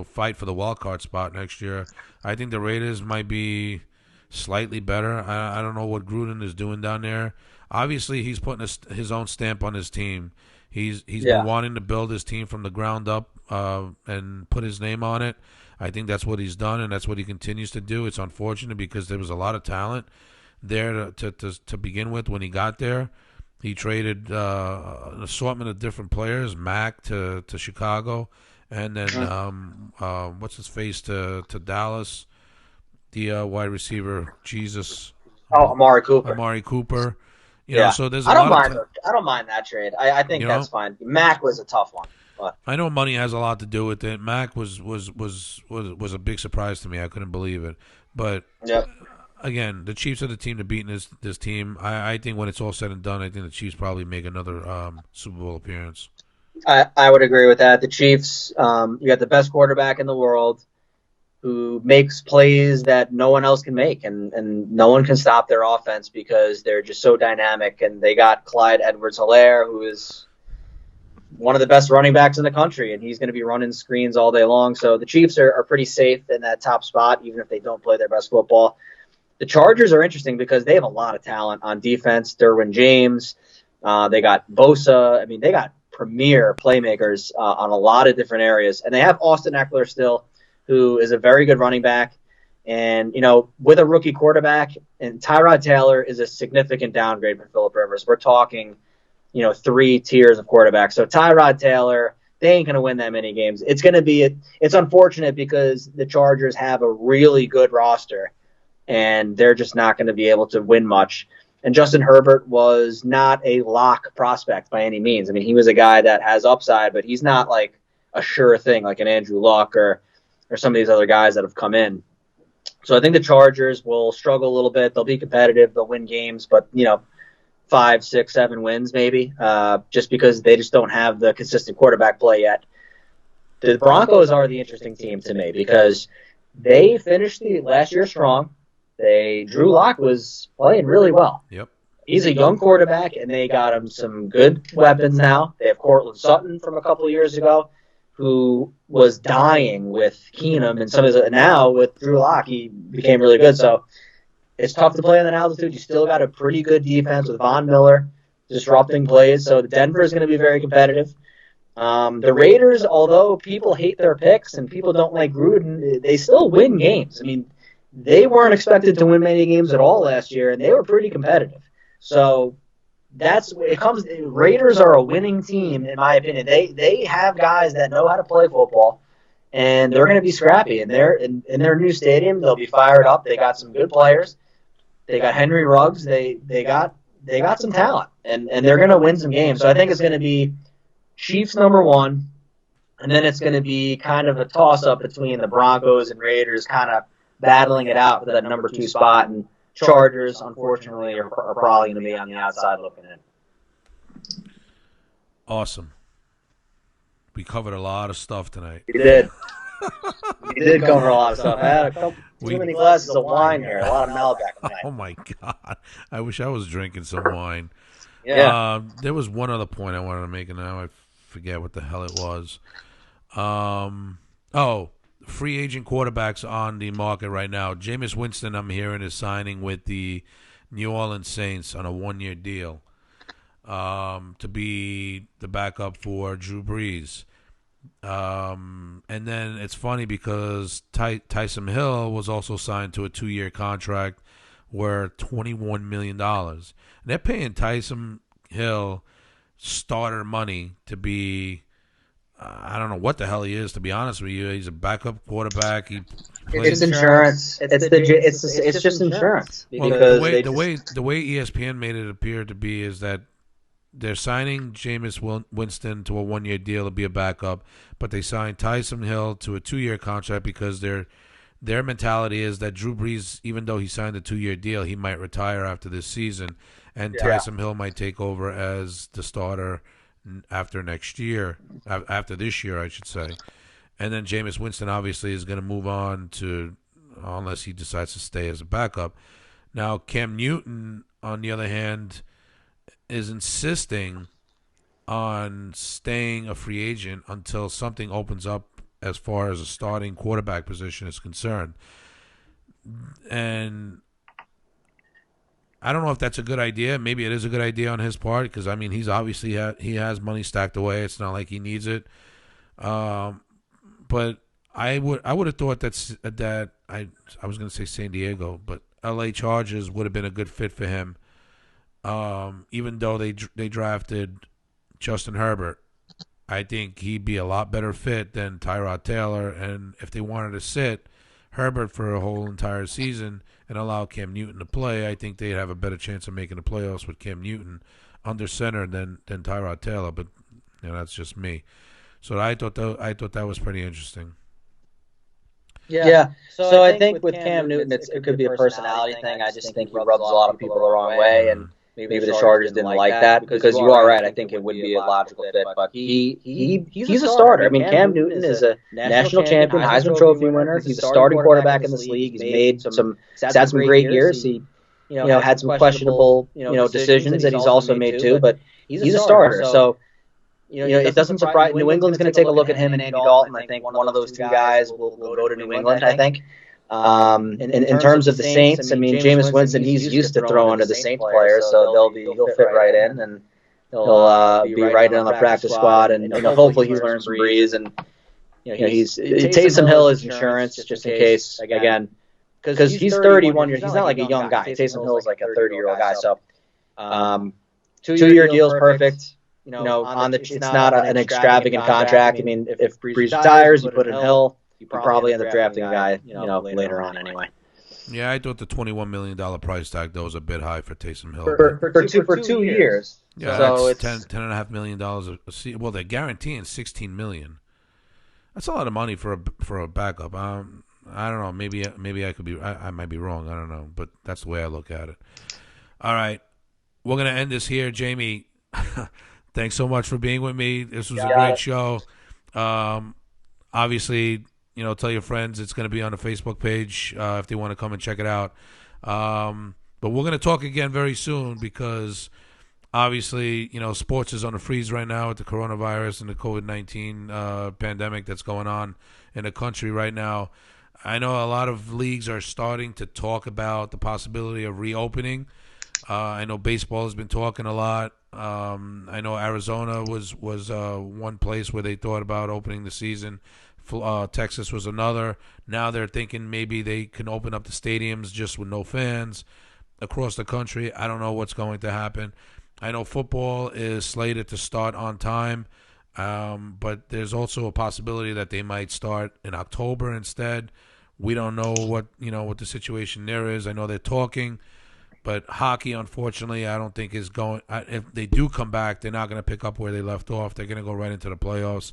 fight for the wild card spot next year. I think the Raiders might be slightly better. I don't know what Gruden is doing down there. Obviously, he's putting his own stamp on his team. He's been wanting to build his team from the ground up and put his name on it. I think that's what he's done, and that's what he continues to do. It's unfortunate because there was a lot of talent there to begin with when he got there. He traded an assortment of different players, Mack to Chicago, and then what's his face to Dallas, the wide receiver, Jesus. Amari Cooper. Amari Cooper. You know, so there's I don't mind that trade. I think that's fine. Mack was a tough one. But. I know money has a lot to do with it. Mack was a big surprise to me. I couldn't believe it. But again, the Chiefs are the team to beat in this team. I think when it's all said and done, I think the Chiefs probably make another Super Bowl appearance. I would agree with that. The Chiefs, you got the best quarterback in the world who makes plays that no one else can make, and no one can stop their offense because they're just so dynamic. And they got Clyde Edwards-Helaire, who is one of the best running backs in the country, and he's going to be running screens all day long. So the Chiefs are pretty safe in that top spot, even if they don't play their best football. The Chargers are interesting because they have a lot of talent on defense. Derwin James, they got Bosa. I mean, they got premier playmakers on a lot of different areas. And they have Austin Eckler still, who is a very good running back. And, with a rookie quarterback, and Tyrod Taylor is a significant downgrade for Phillip Rivers. We're talking 3 tiers of quarterbacks. So Tyrod Taylor, they ain't going to win that many games. It's unfortunate because the Chargers have a really good roster, and they're just not going to be able to win much. And Justin Herbert was not a lock prospect by any means. I mean, he was a guy that has upside, but he's not like a sure thing like an Andrew Luck or some of these other guys that have come in. So I think the Chargers will struggle a little bit. They'll be competitive. They'll win games, but, 5, 6, 7 wins maybe, just because they just don't have the consistent quarterback play yet. The Broncos are the interesting team to me because they finished the last year strong. Drew Lock was playing really well. Yep. He's a young quarterback, and they got him some good weapons now. They have Cortland Sutton from a couple of years ago, who was dying with Keenum, and now with Drew Lock, he became really good. So it's tough to play on that altitude. You still got a pretty good defense with Von Miller disrupting plays. So Denver is going to be very competitive. The Raiders, although people hate their picks and people don't like Gruden, they still win games. I mean, they weren't expected to win many games at all last year, and they were pretty competitive. So Raiders are a winning team, in my opinion. They have guys that know how to play football, and they're going to be scrappy. And they're in their new stadium. They'll be fired up. They got some good players. They got Henry Ruggs. They got some talent, and they're going to win some games. So I think it's going to be Chiefs number 1, and then it's going to be kind of a toss-up between the Broncos and Raiders, kind of battling it out for that number 2 spot. And Chargers, unfortunately, are probably going to be on the outside looking in. Awesome. We covered a lot of stuff tonight. We did. We did cover a lot of stuff. I had too many glasses of wine here. A lot of Malbec tonight. Oh, my God. I wish I was drinking some wine. Yeah. There was one other point I wanted to make, and now I forget what the hell it was. Free agent quarterbacks on the market right now. Jameis Winston, I'm hearing, is signing with the New Orleans Saints on a 1-year deal to be the backup for Drew Brees. And then it's funny because Taysom Hill was also signed to a 2-year contract worth $21 million. And they're paying Taysom Hill starter money to be, I don't know what the hell he is, to be honest with you. He's a backup quarterback. It's insurance. It's just insurance. Well, the way ESPN made it appear to be is that they're signing Jameis Winston to a 1-year deal to be a backup, but they signed Taysom Hill to a 2-year contract because their mentality is that Drew Brees, even though he signed a 2-year deal, he might retire after this season, and Taysom Hill might take over as the starter after this year, I should say. And then Jameis Winston obviously is going to move on unless he decides to stay as a backup. Now, Cam Newton, on the other hand, is insisting on staying a free agent until something opens up as far as a starting quarterback position is concerned. And I don't know if that's a good idea. Maybe it is a good idea on his part because, I mean, he's obviously he has money stacked away. It's not like he needs it. But I would have thought that I was going to say San Diego, but L.A. Chargers would have been a good fit for him. Even though they drafted Justin Herbert, I think he'd be a lot better fit than Tyrod Taylor. And if they wanted to sit Herbert for a whole entire season and allow Cam Newton to play, I think they'd have a better chance of making the playoffs with Cam Newton under center than Tyrod Taylor. But that's just me. So I thought that was pretty interesting. Yeah. So I think with Cam Newton, it could be a personality thing. I just think he rubs a lot of people the wrong way, and maybe the Chargers didn't like that because you are right. I think it would be a logical fit, but he's a starter. I mean, Cam Newton is a national champion, Heisman Trophy winner. He's a starting quarterback in this league. He's had some great years. He had some questionable decisions that he's also made too, but he's a starter. So it doesn't surprise. New England's going to take a look at him and Andy Dalton. I think one of those two guys will go to New England. I think. In terms of the Saints, I mean, Jameis Winston, he's used to throw under the Saints players, so he'll fit right in, and he'll be right in on the practice squad, and hopefully he learns some breeze. And Taysom Hill is insurance just in case again, because he's 31 years. He's not like a young guy. Taysom Hill is like a 30-year-old guy. So 2-year deal is perfect. It's not an extravagant contract. I mean, if Breeze retires, you put in Hill. You probably end up drafting a guy, later on anyway. Yeah, I thought the $21 million price tag, though, was a bit high for Taysom Hill. For 2 years. Yeah, so it's $10.5 million a season. Well, they're guaranteeing $16 million. That's a lot of money for a backup. I don't know. Maybe I could be. I might be wrong. I don't know, but that's the way I look at it. All right, we're gonna end this here, Jamie. Thanks so much for being with me. This was a great show. Obviously, tell your friends it's going to be on the Facebook page if they want to come and check it out. But we're going to talk again very soon because obviously, sports is on a freeze right now with the coronavirus and the COVID-19 pandemic that's going on in the country right now. I know a lot of leagues are starting to talk about the possibility of reopening. I know baseball has been talking a lot. I know Arizona was one place where they thought about opening the season. Texas was another. Now they're thinking maybe they can open up the stadiums just with no fans across the country. I don't know what's going to happen. I know football is slated to start on time, but there's also a possibility that they might start in October instead. We don't know what the situation there is. I know they're talking. But hockey, unfortunately, I don't think is going. If they do come back, they're not going to pick up where they left off. They're going to go right into the playoffs,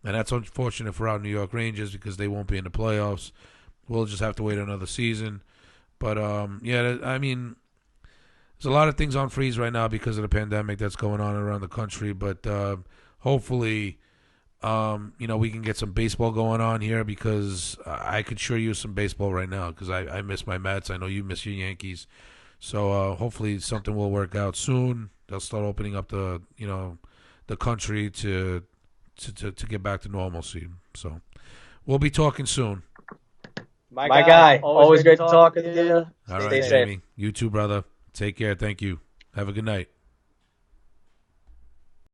and that's unfortunate for our New York Rangers because they won't be in the playoffs. We'll just have to wait another season. But I mean, there's a lot of things on freeze right now because of the pandemic that's going on around the country. But hopefully, we can get some baseball going on here because I could sure use some baseball right now because I miss my Mets. I know you miss your Yankees. So hopefully something will work out soon. They'll start opening up the country to get back to normalcy. So we'll be talking soon. My guy, always great to talk with you. All right, Jamie. You too, brother. Take care. Thank you. Have a good night.